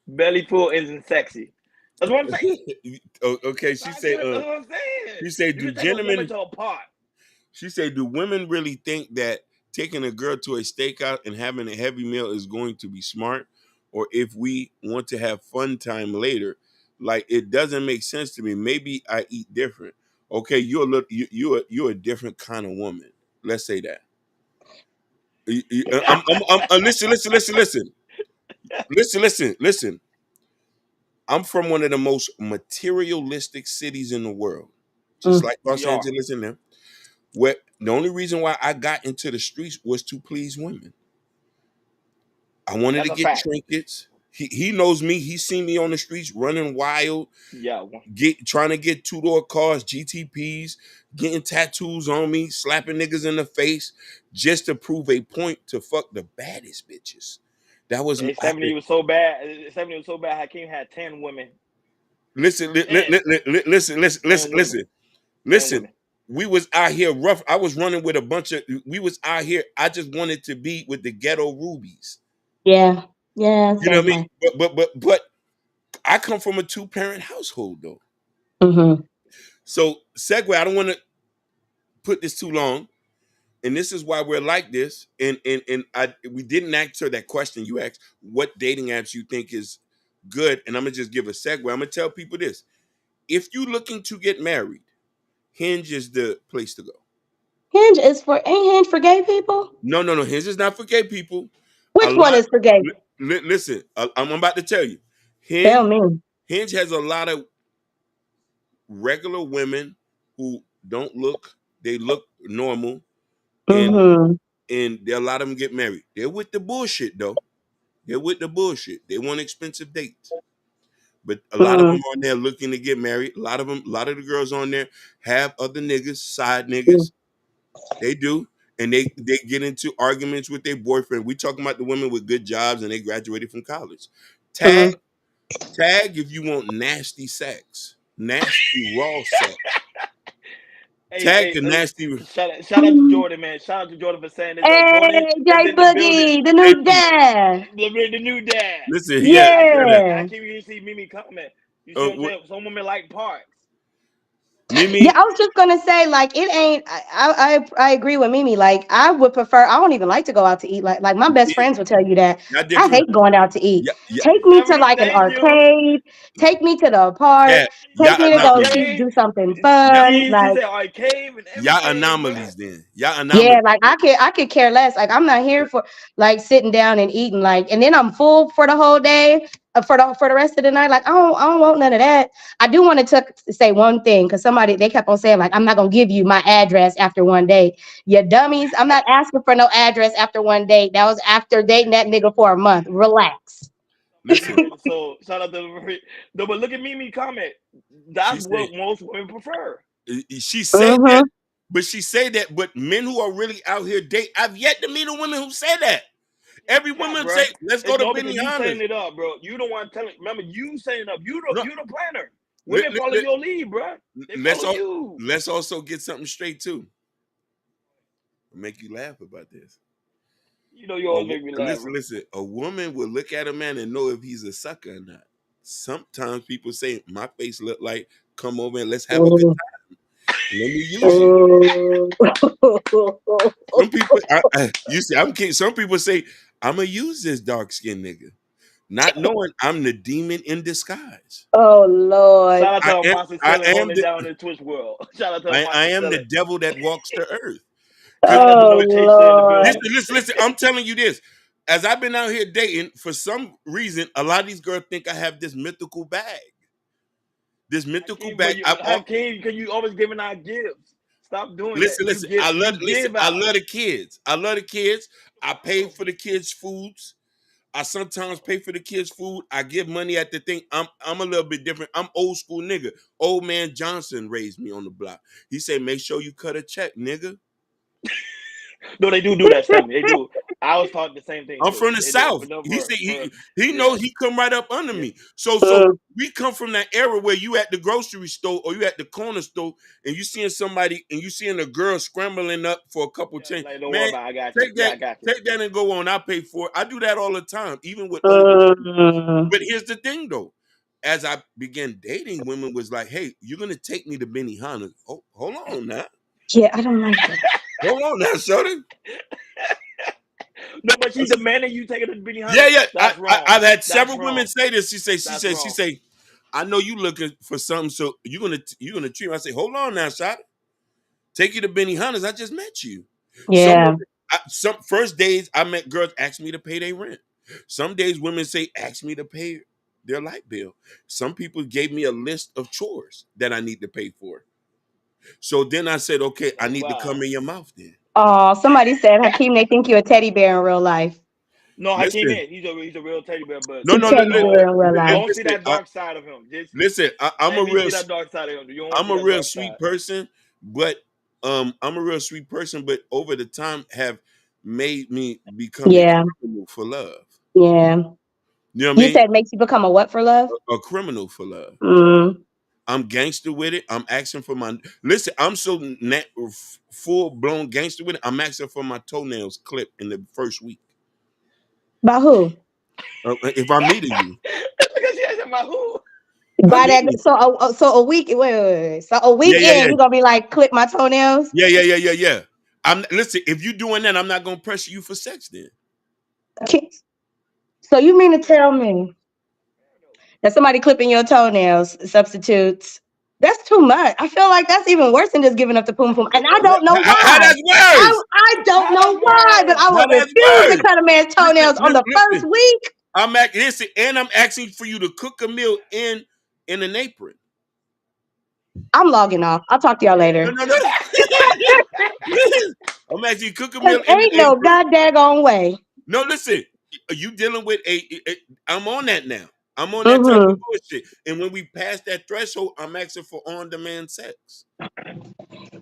Belly full isn't sexy. That's what I'm saying. Okay, That's what I'm saying. she said, You do can take a woman gentlemen? to a park. She said, do women really think that taking a girl to a stakeout and having a heavy meal is going to be smart? Or if we want to have fun time later, like it doesn't make sense to me. Maybe I eat different. Okay, you're a different kind of woman. Let's say that. Listen. I'm from one of the most materialistic cities in the world, just Mm. like We Los are. Angeles and them. Where the only reason why I got into the streets was to please women. I wanted That's to a get fact. trinkets. He knows me. He's seen me on the streets running wild, Yeah. trying to get 2-door cars, GTPs, getting tattoos on me, slapping niggas in the face, just to prove a point to fuck the baddest bitches. That was Hey, 70 was so bad. 70 was so bad. Hakeem had 10 women. listen, 10. 10 women. 10 listen. women. We was out here rough. I was running with a bunch of. We was out here. I just wanted to be with the ghetto rubies. Yeah, yeah, You know same what I here. mean? But I come from a 2-parent household though. Mm-hmm. So segue. I don't want to put this too long, and this is why we're like this. And we didn't answer that question you asked. What dating apps you think is good? And I'm gonna just give a segue. I'm gonna tell people this: if you looking to get married, Hinge is the place to go. Ain't Hinge for gay people? No. Hinge is not for gay people. A Which one lot. is for gay? Listen, I'm about to tell you. Tell Hinge me. Hinge has a lot of regular women who don't look. They look normal, and Mm-hmm. a lot of them get married. They're with the bullshit though. They're with the bullshit. They want expensive dates. But a lot of them Mm-hmm. on there looking to get married. A lot of the girls on there have other niggas, side niggas. They do. And they get into arguments with their boyfriend. We talking about the women with good jobs and they graduated from college. Mm-hmm. Tag if you want nasty sex. Nasty raw sex. Tag Hey, the nasty. shout out to Jordan, man. Shout out to Jordan for saying this. Jordan Hey, is Jay in the building. Boogie, the new dad. The new dad. Listen, Hey, yeah. Yeah. I can't even see Mimi comment. You see Uh, what I'm saying? Some women like parks. Yeah, Mimi, I was just gonna say, like, it ain't. I agree with Mimi. Like, I would prefer. I don't even like to go out to eat. Like my best friends will tell you that y'all I different. hate going out to eat. Yeah, Take me to 70, like an thank you. arcade. Take me to the park. yeah, Take y'all me to go anomalies. see, Arcade. do something Y'all, fun. She Like, said arcade and y'all everything, bro. anomalies then. Y'all yeah, anomalies. like I could care less. Like, I'm not here for like sitting down and eating. Like, and then I'm full for the whole day. for the rest of the night. Like, I don't want none of that. I do want to say one thing, because they kept on saying, like, I'm not gonna give you my address after one date. You dummies, I'm not asking for no address after one date. That was after dating that nigga for a month. Relax. Listen, So shout out to no, but look at Mimi comment. she That's said what most women prefer. she said that, but she said that. But men who are really out here date, I've yet to meet a woman who said that. Every Yeah, woman bro. say, "Let's go to No, because you Benihana's." setting it up, bro. You don't want to tell it. Remember, you setting it up. You No, the planner. let, Women follow your lead, bro. They let's follow you. let's also get something straight too. I'll make you laugh about this. You know you always make me laugh. Listen. A woman will look at a man and know if he's a sucker or not. Sometimes people say, "My face look like, come over and let's have a good time. Let me use you." Some people, you see, I'm kidding. Some people say, "I'm gonna use this dark skinned nigga," not knowing I'm the demon in disguise. Oh Lord. Shout out to I Apostle am Selling holding it down in the Twitch world. Shout out to Apostle I am the Selling. devil that walks the earth. Shout out to Oh Noah Chase in the Lord. building. Listen. I'm telling you this. As I've been out here dating, for some reason, a lot of these girls think I have this mythical bag. This mythical bag. Hakeem, because you always giving out gifts. Stop doing Listen. that. I love Out. the kids. I pay for the kids' foods. I sometimes pay for the kids' food. I give money at the thing. I'm a little bit different. I'm old school nigga. Old man Johnson raised me on the block. He said, "Make sure you cut a check, nigga." No, they do that, Stephanie. They do. I was taught the same thing. I'm Too. from the They South. do. He said Yeah. he knows he come right up under me. So we come from that era where you at the grocery store or you at the corner store and you seeing somebody and you seeing a girl scrambling up for a couple change. Like, don't worry Man, about it. I got you. I got you. take that and go on. I pay for it. I do that all the time, even with older. But here's the thing though. As I began dating, women was like, "Hey, you're gonna take me to Benihana." Oh, hold on now. Yeah, I don't like that. Hold on now, shorty. No, but she's demanding you take it to Benihana. Yeah. That's wrong. I've had several women say this. She say, "I know you looking for something, so you're gonna treat me." I say, "Hold on now, shot. Take you to Benihana's. I just met you." Yeah. Some first days I met girls ask me to pay their rent. Some days women say ask me to pay their light bill. Some people gave me a list of chores that I need to pay for. So then I said, "Okay, I need to come in your mouth then." Oh, somebody said, Hakeem, they think you're a teddy bear in real life. No, Hakeem Listen. he's a real teddy bear, but No, Teddy bear in real life. don't see that dark side of him. Just listen, I'm a real see that dark side of him. You don't I'm see a that real dark sweet side. person, but I'm a real sweet person, but over the time have made me become a criminal for love. Yeah. You know what I mean? You said makes you become a what for love? A criminal for love. Mm. I'm gangster with it. I'm asking for my listen. I'm so full blown gangster with it. I'm asking for my toenails clipped in the first week. By who? If I'm meeting you, Because she asked about who. By that, so a week. Wait. So a week in, you're gonna be like, clip my toenails. Yeah. Listen. If you doing that, I'm not gonna pressure you for sex then. Okay. So you mean to tell me that somebody clipping your toenails substitutes? That's too much. I feel like that's even worse than just giving up the poom poom. And I don't know why. How that's worse? I don't know why, but I would refuse to cut a man's toenails on the first week. I'm asking for you to cook a meal in an apron. I'm logging off. I'll talk to y'all later. No. I'm asking you to cook a meal in an ain't no goddamn way. No, listen. You dealing with I'm on that now. I'm on that type of bullshit. And when we pass that threshold, I'm asking for on-demand sex.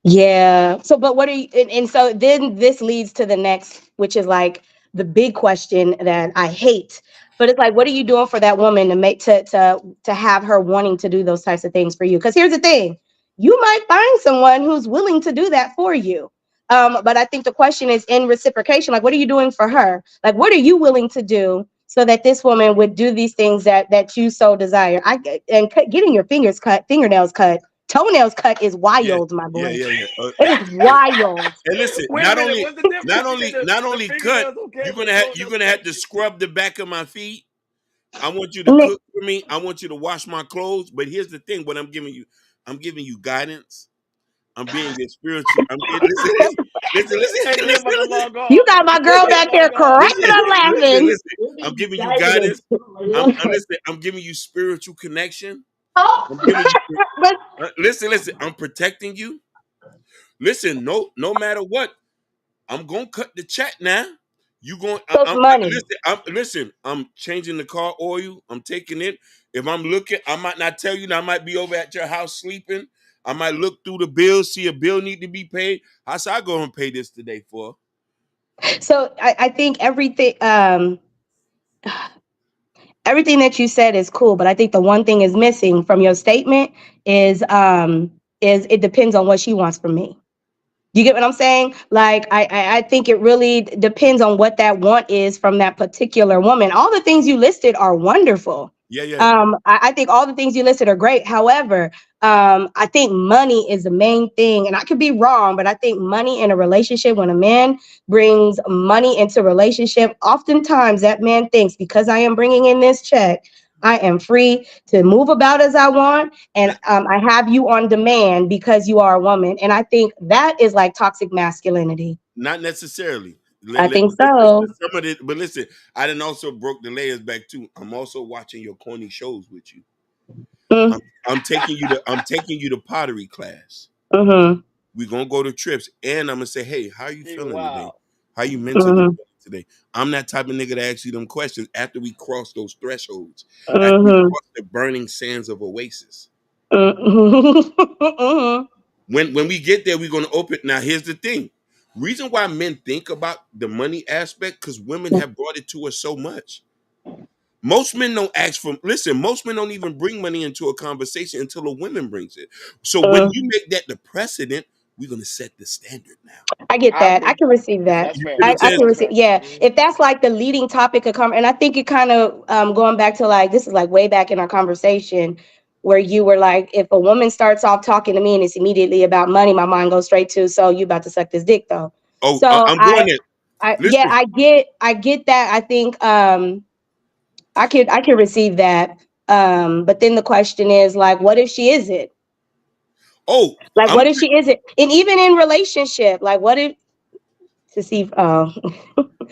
Yeah. So, but what are you? And so then this leads to the next, which is like the big question that I hate. But it's like, what are you doing for that woman to make to have her wanting to do those types of things for you? Because here's the thing, you might find someone who's willing to do that for you. But I think the question is in reciprocation. Like, what are you doing for her? Like, what are you willing to do so that this woman would do these things that you so desire? Getting your fingernails cut, toenails cut is wild, my boy. Yeah. It is wild. And listen, not only cut, you're gonna have to scrub the back of my feet. I want you to cook for me. I want you to wash my clothes. But here's the thing: what I'm giving you guidance. I'm being your spiritual. I'm being listen, listen, Hey, listen, Jay listen, about to listen, log You off. got my Jay girl about to back there log off. cracking listen, up listen, laughing. listen. I'm giving you guidance. Listen. I'm giving you spiritual connection. Oh, I'm giving you. but Listen. I'm protecting you. Listen, no matter what, I'm gonna cut the check now. You going? those money. Listen. I'm changing the car oil. I'm taking it. If I'm looking, I might not tell you. I might be over at your house sleeping. I might look through the bill, see a bill need to be paid. I said I go and pay this today for. So I think everything that you said is cool, but I think the one thing is missing from your statement is it depends on what she wants from me. You get what I'm saying? Like, I think it really depends on what that want is from that particular woman. All the things you listed are wonderful. Yeah. I think all the things you listed are great. However, I think money is the main thing, and I could be wrong, but I think money in a relationship, when a man brings money into a relationship, oftentimes that man thinks, because I am bringing in this check, I am free to move about as I want, and I have you on demand because you are a woman. And I think that is like toxic masculinity. Not necessarily. I think Listen, so. some of it, but listen, I didn't also broke the layers back too. I'm also watching your corny shows with you. Mm, I'm taking you to pottery class. mm-hmm, We're gonna go to trips, and I'm gonna say, hey, how are you He feeling today? wow. How you mentally mm-hmm, feeling today? I'm that type of nigga to ask you them questions after we cross those thresholds, after we mm-hmm, cross the burning sands of Oasis. mm-hmm. When we get there, we're gonna open. Now, here's the thing: reason why men think about the money aspect, because women have brought it to us so much. Most men don't ask for. Listen, most men don't even bring money into a conversation until a woman brings it. So when you make that the precedent, we're gonna set the standard now. I get I that. I agree. can receive that. That's You fair. see what I'm I saying? can That's receive. fair. Yeah, Mhm. if that's like the leading topic of and I think it kind of going back to like this is like way back in our conversation where you were like, if a woman starts off talking to me and it's immediately about money, my mind goes straight to, so you about to suck this dick though. Oh, So I'm going there. yeah, Listen. I get that. I think I can receive that. But then the question is like, what if she isn't? Oh, Like, I'm. what if she isn't? And even in relationship, like, what if to see?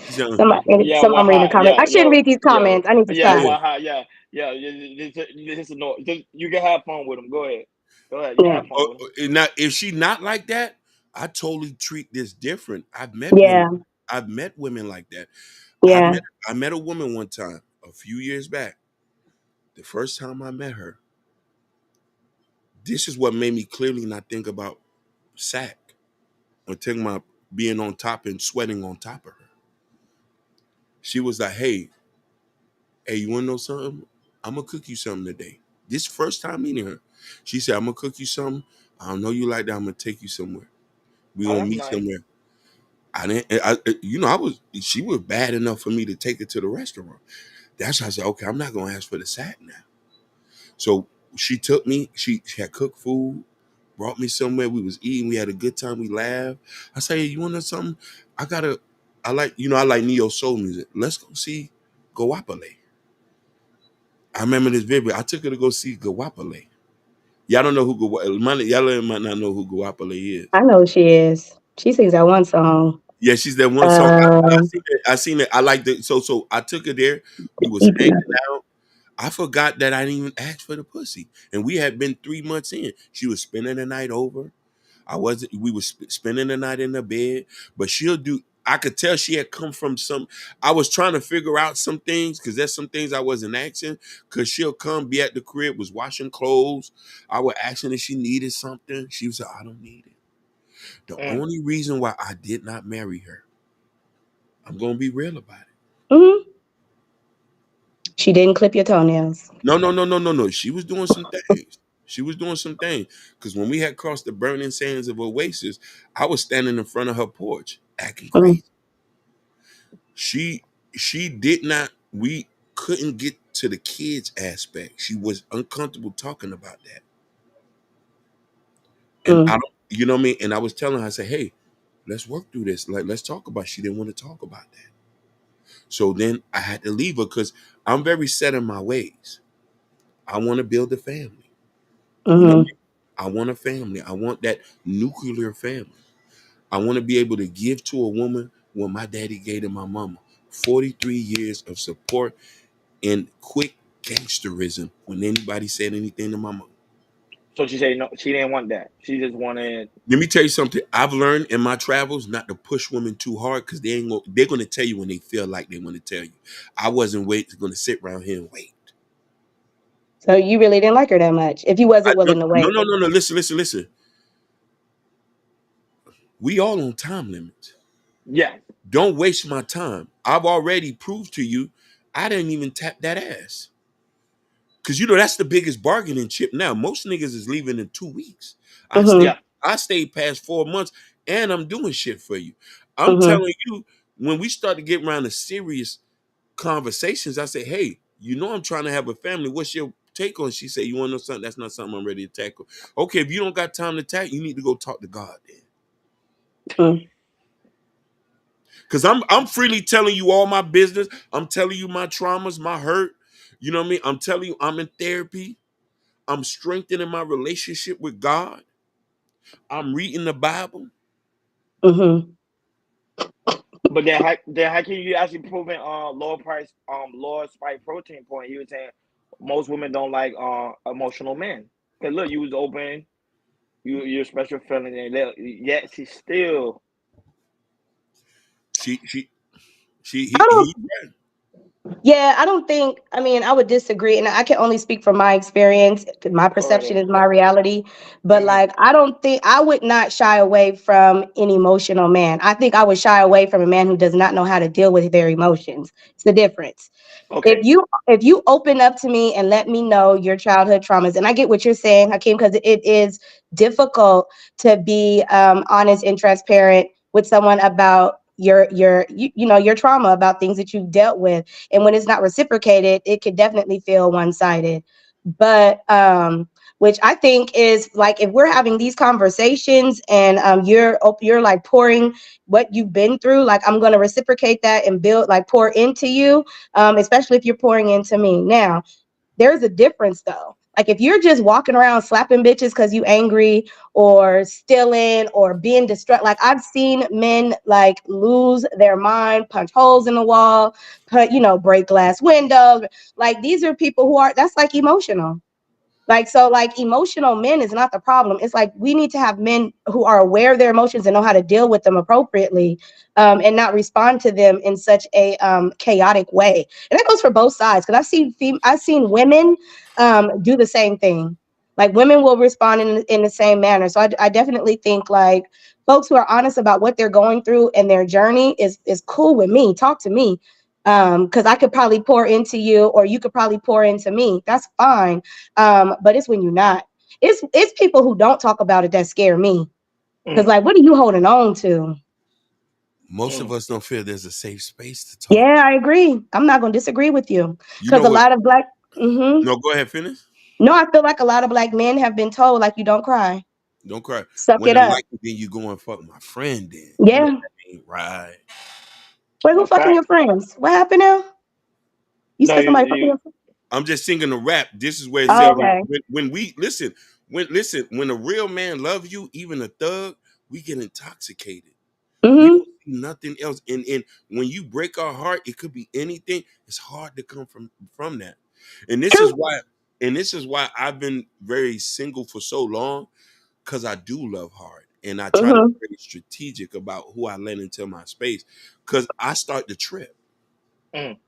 Yeah, Some I'm reading the Waha. comments. Yeah, I shouldn't yo, read these yeah, comments. I need to yeah, Yeah, stop. yeah. Waha. Yeah, yeah. This is no. You can have fun with him. Go ahead. Go ahead. You can Yeah, have fun Oh, with him. now, if she not like that, I totally treat this different. I've met women. yeah, I've met women like that. I yeah. met. I met a woman one time a few years back. The first time I met her, this is what made me clearly not think about sack or think about being on top and sweating on top of her. She was like, hey, you wanna know something? I'm gonna cook you something today. This first time meeting her, she said, I'm gonna cook you something. I don't know you like that. I'm gonna take you somewhere. We Oh, gonna that's meet nice. somewhere. I didn't, I was, she was bad enough for me to take her to the restaurant. That's why I said, okay, I'm not gonna ask for the sack now. So she took me. She had cooked food, brought me somewhere. We was eating. We had a good time. We laughed. I said, hey, you want to know something? I like neo soul music. Let's go see Guapale. I remember this vivid. I took her to go see Guapale. Y'all don't know who y'all might not know who Guapale is. I know who she is. She sings that one song. Yeah, she's that one song. I Um, seen it. I seen it. I liked it. So I took her there. We was hanging EP. out. I forgot that I didn't even ask for the pussy, and we had been 3 months in. She was spending the night over. I wasn't. We was spending the night in the bed, but she'll do. I could tell she had come from some. I was trying to figure out some things because there's some things I wasn't asking. Because she'll come, be at the crib, was washing clothes. I was asking if she needed something. She was like, I don't need it. The Mm. only reason why I did not marry her, I'm gonna be real about it. Mhm. She didn't clip your toenails. No. She was doing some things. She was doing some things. Because when we had crossed the burning sands of Oasis, I was standing in front of her porch acting Mm, crazy. She she did not, we couldn't get to the kids aspect. She was uncomfortable talking about that. And I mm, don't, you know what I mean? And I was telling her, I said, hey, let's work through this. Like, let's talk about it. She didn't want to talk about that. So then I had to leave her because I'm very set in my ways. I want to build a family. You know what I mhm, mean? I want a family. I want that nuclear family. I want to be able to give to a woman what my daddy gave to my mama. 43 years of support and quick gangsterism when anybody said anything to my mama. So she said no, she didn't want that. She just wanted. Let me tell you something. I've learned in my travels not to push women too hard because they're going to tell you when they feel like they want to tell you. I wasn't going to sit around here and wait. So you really didn't like her that much if you wasn't willing to wait. No. Listen. We all on time limits. Yeah. Don't waste my time. I've already proved to you I didn't even tap that ass. Because that's the biggest bargaining chip now. Most niggas is leaving in 2 weeks. Mm-hmm. Yeah. I stayed past 4 months and I'm doing shit for you. I'm Mm-hmm. telling you, when we start to get around to serious conversations, I say, hey, I'm trying to have a family. What's your take on it? She said, you want to know something? That's not something I'm ready to tackle. Okay, if you don't got time to tackle, you need to go talk to God then. Mm. Because I'm freely telling you all my business. I'm telling you my traumas, my hurt. You know what I mean? I'm telling you I'm in therapy. I'm strengthening my relationship with God. I'm reading the Bible. Mm-hmm. But then how can you actually prove in lower spike protein point? You were saying most women don't like emotional men. Cause look, you was open, you're special feeling, and yet she still. She I don't. he Yeah, I don't think. I mean, I would disagree, and I can only speak from my experience. My Go right perception ahead. is my reality, but Mm-hmm. like, I don't think I would not shy away from an emotional man. I think I would shy away from a man who does not know how to deal with their emotions. It's the difference. Okay. If you open up to me and let me know your childhood traumas, and I get what you're saying, Hakeem, because it is difficult to be honest and transparent with someone about your trauma, about things that you've dealt with, and when it's not reciprocated, it could definitely feel one-sided. But which I think is like, if we're having these conversations and you're like pouring what you've been through, like, I'm going to reciprocate that and pour into you, especially if you're pouring into me. Now, there's a difference though. Like, if you're just walking around slapping bitches because you angry, or stealing, or being distraught, like, I've seen men like lose their mind, punch holes in the wall, break glass windows. Like, these are people that's like emotional. Like, so like, emotional men is not the problem. It's like, we need to have men who are aware of their emotions and know how to deal with them appropriately, and not respond to them in such a chaotic way. And that goes for both sides, because I've seen women do the same thing. Like, women will respond in the same manner. So I definitely think, like, folks who are honest about what they're going through and their journey is cool with me. Talk to me, because I could probably pour into you, or you could probably pour into me. That's fine. But it's when you're not. It's people who don't talk about it that scare me. Because, like, what are you holding on to? most of us don't feel there's a safe space to talk. Yeah, I agree. I'm not going to disagree with you. You Because know a what? lot of black. Mm-hmm. No, go ahead, finish. No, I feel like a lot of black men have been told, like, you don't cry. Don't cry. Suck When it I up. like it, then you go and fuck my friend. Then Yeah. that ain't right. Wait, who A fucking your fact. friends? What happened now? You No, said somebody fucking you your friends? I'm just singing a rap. This is where it Oh, said right. okay. when we listen. When a real man loves you, even a thug, we get intoxicated. We Mm-hmm. don't see nothing else. And when you break our heart, it could be anything. It's hard to come from that. And this is True. why. And this is why I've been very single for so long, because I do love hard, and I try to Mm-hmm. be very strategic about who I let into my space, because I start to trip. Mm.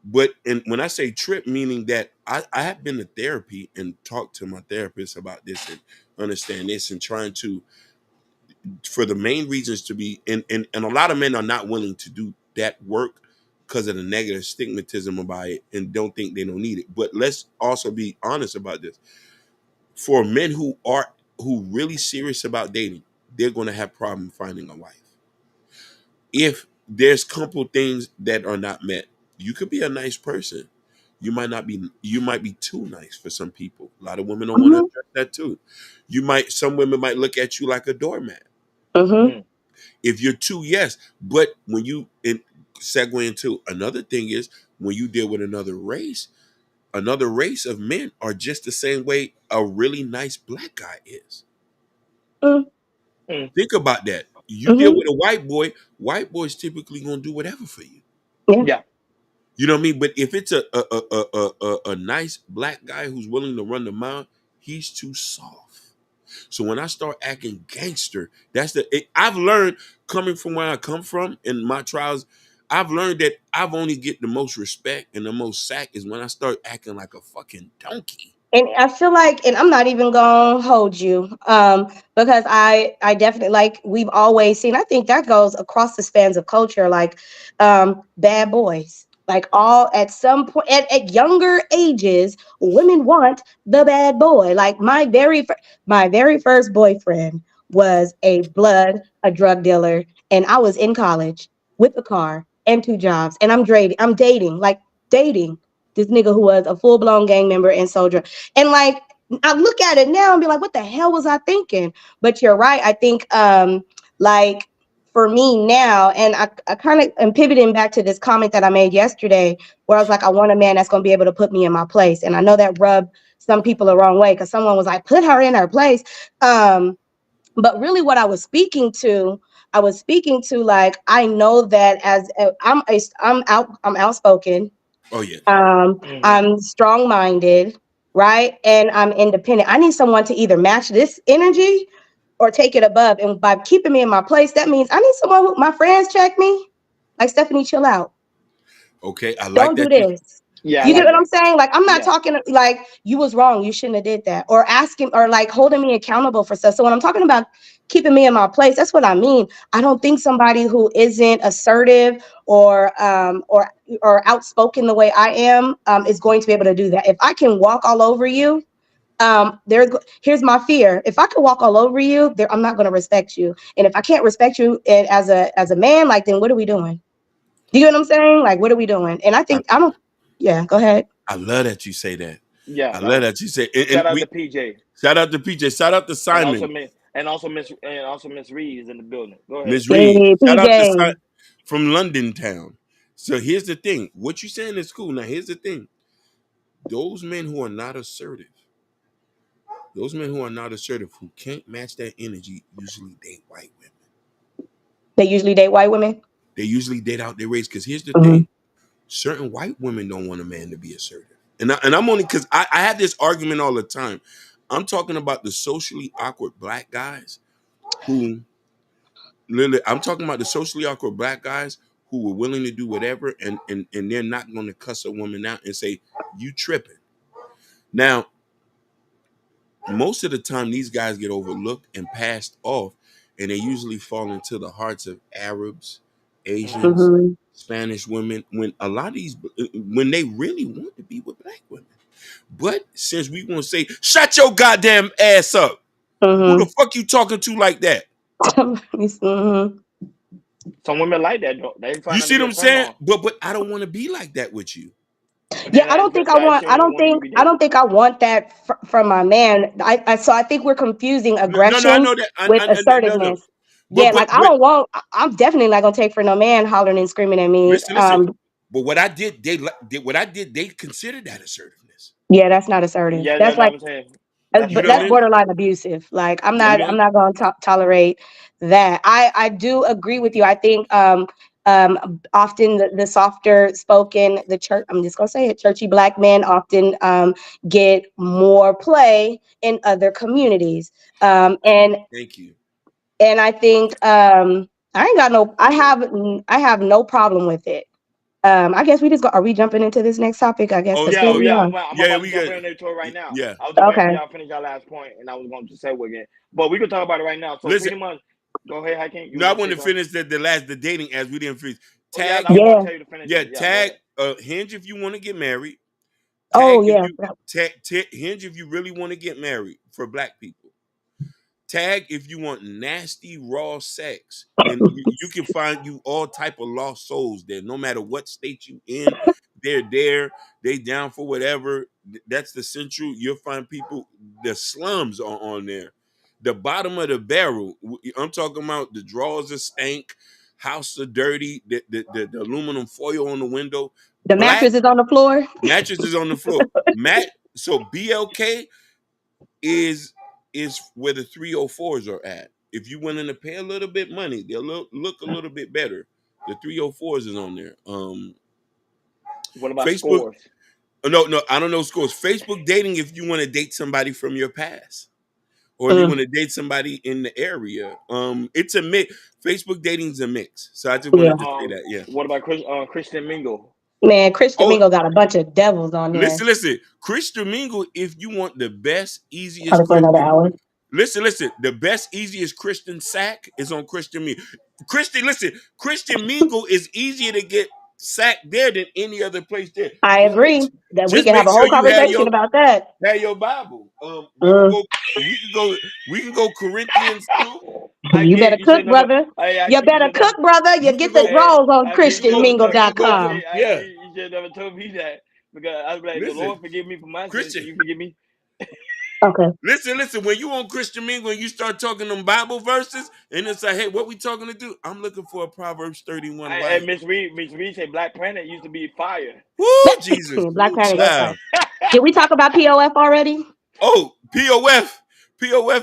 But and when I say trip, meaning that I have been to therapy and talked to my therapist about this and understand this, and trying to, for the main reasons to be, and a lot of men are not willing to do that work because of the negative stigmatism about it and don't think they don't need it. But let's also be honest about this. For men who really serious about dating, they're going to have problem finding a wife. If there's couple things that are not met, you could be a nice person. You might be too nice for some people. A lot of women don't want to Mm-hmm. address that too. Some women might look at you like a doormat. Mm-hmm. Mm. If you're too, yes. But when you segue into another thing is when you deal with another race, another race of men are just the same way a really nice black guy is. Mm, Mm. Think about that. You deal mhm, with a white boy's typically gonna do whatever for you. yeah. Yeah. You know what I mean? But if it's a nice black guy who's willing to run the mile, he's too soft. So when I start acting gangster, I've learned coming from where I come from in my trials. I've learned that I've only get the most respect and the most sack is when I start acting like a fucking donkey. And I feel like, and I'm not even gonna hold you, because I definitely, like, we've always seen. I think that goes across the spans of culture, like bad boys. Like, all at some point at younger ages, women want the bad boy. Like, my very first boyfriend was a drug dealer, and I was in college with a car and 2 jobs, and I'm dating this nigga who was a full blown gang member and soldier. And like, I look at it now and be like, what the hell was I thinking? But you're right. I think like for me now, and I kind of am pivoting back to this comment that I made yesterday, where I was like, I want a man that's gonna be able to put me in my place. And I know that rubbed some people the wrong way, because someone was like, put her in her place. But really what I was speaking to, like, I know that I'm outspoken, Oh yeah. Mm-hmm. I'm strong minded, right? And I'm independent. I need someone to either match this energy or take it above. And by keeping me in my place, that means I need someone who my friends check me. Like, Stephanie, chill out. Okay. I like Don't do that you this. Yeah, I You get like what I'm that. saying? Like, I'm not Yeah. talking like you was wrong. You shouldn't have did that. Or asking, or like holding me accountable for stuff. So when I'm talking about keeping me in my place, that's what I mean. I don't think somebody who isn't assertive or outspoken the way I am is going to be able to do that. If I can walk all over you, here's my fear. If I can walk all over you, I'm not going to respect you. And if I can't respect you as a man, like, then what are we doing? Do you get what I'm saying? Like, what are we doing? And I I, think I don't. Yeah, go ahead. I love that you say that. Yeah. I love that you say and Shout out we to PJ shout out to PJ, shout out to and also Simon, Miss Reed is in the building. Go ahead. Miss Reed. Hey, Shout out to PJ. from London town. So here's the thing. What you saying is cool. Now here's the thing. Those men who are not assertive, who can't match that energy, usually date white women. They usually date white women. They usually date out their race. Because here's the Mm-hmm. thing. Certain white women don't want a man to be assertive. And I'm only because I have this argument all the time. I'm talking about the socially awkward black guys who literally, I'm talking about the socially awkward black guys who were willing to do whatever and they're not going to cuss a woman out and say, you tripping. Now, most of the time these guys get overlooked and passed off, and they usually fall into the hearts of Arabs, Asians, Mm-hmm. Spanish women, when a lot of these when they really want to be with black women. But since we want to say, shut your goddamn ass up. Who the Mm-hmm. fuck you talking to like that? Mm-hmm. Some women like that though. They You find that to see be what a I'm turn saying? on. But I don't want to be like that with you. But Yeah, then I don't think I that want. showing the women you be I dating. don't think I want that from my man. So I think we're confusing No, I aggression know that. with No. assertiveness. Yeah, like, I But don't want. I'm definitely not gonna take for no man hollering and screaming at me. listen. But what I did, they considered that assertiveness. Yeah, that's not assertive. Yeah, That's that's what like, I'm saying. That's You but know what I that's wrong. mean? borderline abusive. Like, You I'm know? not going to tolerate that. I do agree with you. I think often the softer spoken, the church, I'm just gonna say it, churchy black men often get more play in other communities. And Thank you. I think I have no problem with it. I guess we just go. Are we jumping into this next topic? I guess, Oh, because Yeah, here oh we yeah, are. I'm yeah, about to we jump got. into it right now. Yeah. I was just waiting for Okay. y'all to finish your last point, and I was going to segue again. But we can talk about it right now. So Listen, pretty much, go ahead, Hakeem. You no, I want to want say to something? finish the dating as we didn't finish. Oh yeah, Tag I was you. going to Yeah. tell you to finish Yeah, it. Yeah, go tag ahead. Hinge if you want to get married. Oh Tag if yeah. you Hinge if you really want to get married for black people. Tag if you want nasty raw sex, and you can find you all type of lost souls there. No matter what state you in, they're there. They down for whatever. That's the central. You'll find people. The slums are on there. The bottom of the barrel. I'm talking about the drawers are stank, house are dirty, the aluminum foil on the window. The Black mattress is on the floor. mattress is on the floor. So BLK is where the 304s are at. If you willing to pay a little bit money, they'll look a little bit better. The 304s is on there. What about Facebook. scores? No, I don't know scores. Facebook dating if you want to date somebody from your past. Or if you want to date somebody in the area. It's a mix. Facebook dating is a mix. So I just wanted to say that, yeah. What about Christian Mingle? Man, Christian Mingle got a bunch of devils on there. Listen. Christian Mingle, if you want the best, easiest Probably for another hour. Listen. The best, easiest Christian sack is on Christian Mingle. Christian Mingle is easier to get sacked there than any other place there. I agree that we can have a whole conversation about that. Have your Bible. We can go Corinthians too. You better cook, brother. You better cook, brother. You get the rolls on ChristianMingle.com. Yeah. You should have never told me that, because I was like, the Lord forgive me for my sins. You forgive me. Okay. Listen. When you on Christian Mingle and you start talking them Bible verses, and it's like, hey, what we talking to do? I'm looking for a Proverbs 31. And Miss Reed said Black Planet used to be fire. Woo, Jesus. Black Planet. Did we talk about POF already? Oh, POF.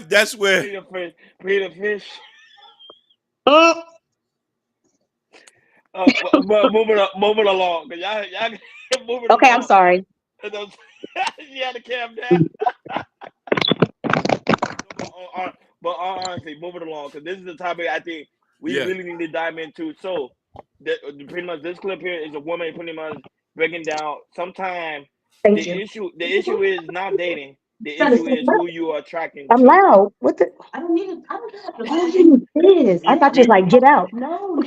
That's where Peter Fish. But moving along, cause y'all moving. Okay, along. I'm sorry. You had to calm down. But honestly, moving along, because this is the topic I think we really need to dive into. So, pretty much this clip here is a woman pretty much breaking down. Sometimes the issue is not dating. The issue is who you are attracting. I'm loud. What the? I don't need it. I don't know. I thought you was like, get out. No.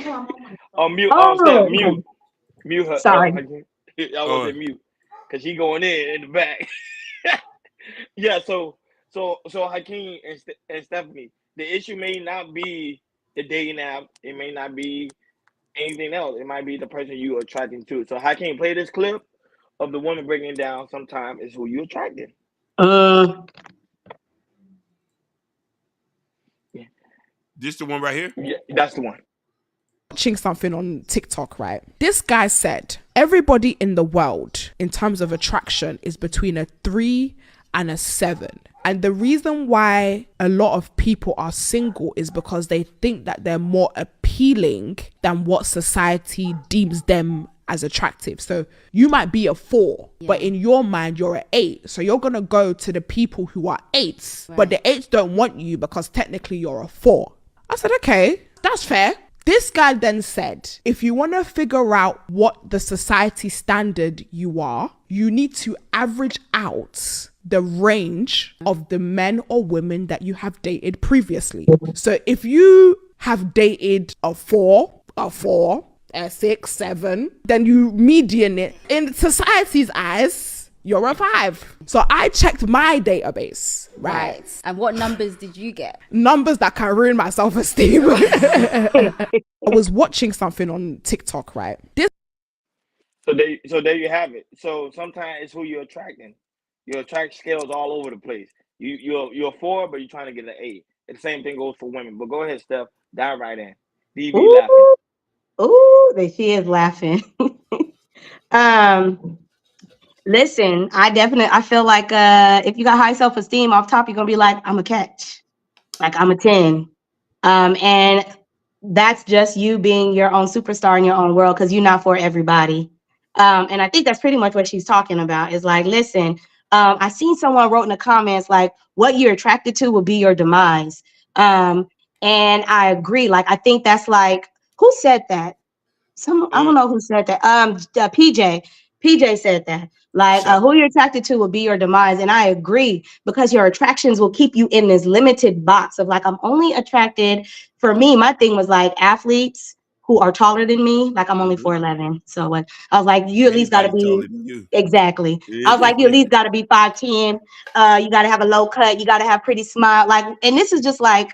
Mute. Mute her. Sorry. I was in mute because she going in the back. Yeah. So Hakeem and Stephanie, the issue may not be the dating app. It may not be anything else. It might be the person you are attracting to. So Hakeem, play this clip of the woman breaking down. Sometimes is who you attracted. This the one right here? Yeah, that's the one. Watching something on TikTok, right? This guy said everybody in the world, in terms of attraction, is between a 3 and a 7. And the reason why a lot of people are single is because they think that they're more appealing than what society deems them as attractive. So you might be a 4, but in your mind you're an 8. So you're gonna go to the people who are 8s, but the 8s don't want you because technically you're a 4. I said, okay, that's fair. This guy then said, if you want to figure out what the society standard you are, you need to average out the range of the men or women that you have dated previously. So if you have dated a 4, a 6, 7, then you median it. In society's eyes, you're a 5. So I checked my database, right? And what numbers did you get? Numbers that can ruin my self-esteem. I was watching something on TikTok, right? So there you have it. So sometimes it's who you're attracting. You attract scales all over the place. You're a 4, but you're trying to get an 8. The same thing goes for women. But go ahead, Steph. Dive right in. DV laughing. Ooh, she is laughing. Listen, I feel like if you got high self-esteem off top, you're gonna be like, I'm a catch. Like I'm a 10. And that's just you being your own superstar in your own world, because you're not for everybody. And I think that's pretty much what she's talking about, is like, listen, I seen someone wrote in the comments, like, what you're attracted to will be your demise. And I agree. Like, I think that's like, who said that? I don't know who said that. PJ said that. Like, who you're attracted to will be your demise. And I agree, because your attractions will keep you in this limited box of like, I'm only attracted, for me, my thing was like athletes who are taller than me. Like I'm only 4'11". So I was like, you at least got to be, exactly. I was like, you at least got to be 5'10". You got to have a low cut. You got to have pretty smile. Like, and this is just like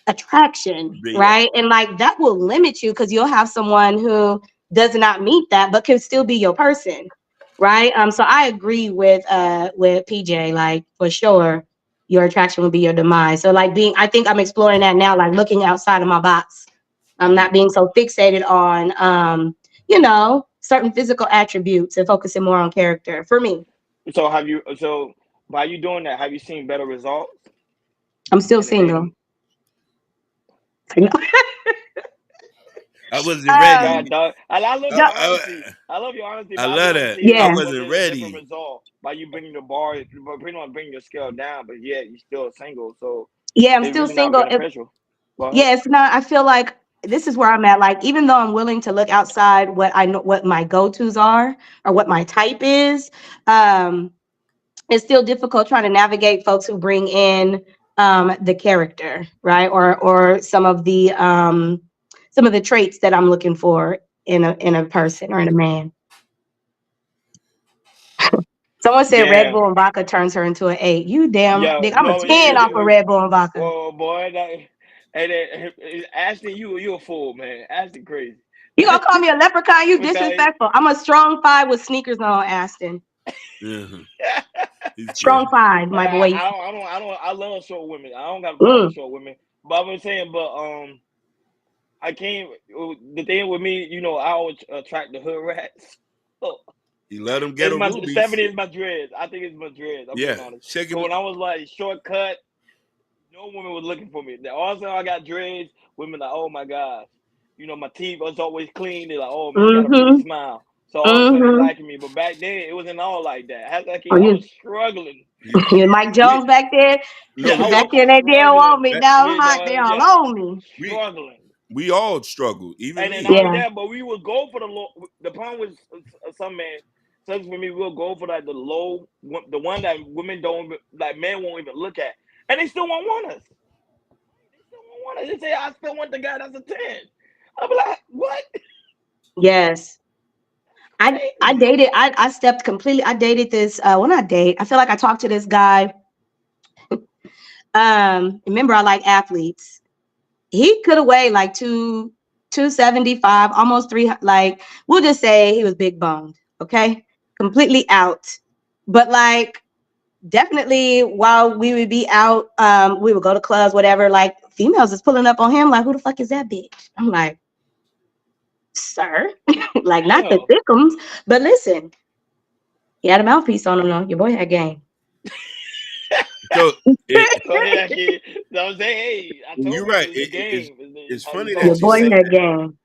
attraction, right? And like, that will limit you, because you'll have someone who does not meet that, but can still be your person. Right. So I agree with PJ, like, for sure, your attraction will be your demise. So like I think I'm exploring that now, like looking outside of my box. I'm not being so fixated on, certain physical attributes and focusing more on character for me. So by you doing that, have you seen better results I'm still in the dating? single. I wasn't ready. God, dog. I love I, your no, honesty. I, I love your honesty, I but I be love want to that. see I yeah, but wasn't there's a different ready. result by you bringing the bar, but pretty much bringing your scale down. But yet you still single, so yeah, I'm it's still really not single. beneficial. Go ahead. Yeah, it's not. I feel like this is where I'm at. Like, even though I'm willing to look outside what I know, what my go-tos are, or what my type is, um, it's still difficult trying to navigate folks who bring in the character, right, or some of the traits that I'm looking for in a person or in a man. Someone said Red Damn. Bull and vodka turns her into an 8. You damn, Yo, nigga, I'm a no, 10 off of Red Bull and vodka. well, boy, Ashton, you a fool, man. Ashton crazy. You gonna call me a leprechaun? You I'm telling you. disrespectful. I'm a strong 5 with sneakers on, Aston. Mhm. He's Strong crazy. 5, my boy. I love short women. I don't got a problem Mm. with short women. But I've been saying, I can't. The thing with me, I always attract the hood rats. So, He let them it's ghetto my rubies. 70 is my dreads. I think it's my dreads. I'm Yeah, being honest. shake So it. when I was like shortcut, no woman was looking for me. Then also I got dreads. Women like, oh my gosh, my teeth was always clean. They're like, oh man, you got a pretty Mm-hmm. smile. So all of a sudden they Mm-hmm. liking me. But back then it wasn't all like that. I Oh, was struggling. you Mike Jones back there? No, I Back was there, they don't want struggling. me. that, Now Yeah, hot, they all yeah, on me. we struggling. we all struggle, even And then me. not only Yeah. that, but we would go for the low. The problem with some men, such for me, we'll go for like the low, the one that women don't, like men won't even look at, and they still won't want us. They still won't want us. They say, "I still want the guy that's a 10." I'll be like, "What?" Yes. Crazy. I stepped completely. I dated this well, not date. I feel like I talked to this guy. Remember I like athletes. He could have weighed like 275, almost 3, like we'll just say he was big boned, okay? Completely out. But like definitely while we would be out, we would go to clubs, whatever, like females is pulling up on him like, who the fuck is that bitch? I'm like, sir, like not the Damn. thickums, but listen, he had a mouthpiece on him though. Your boy had game. So So yeah, kid. So I'm saying, hey, I told you're you right. it's the game. It's How you funny Your that talk. you boy say had that. game.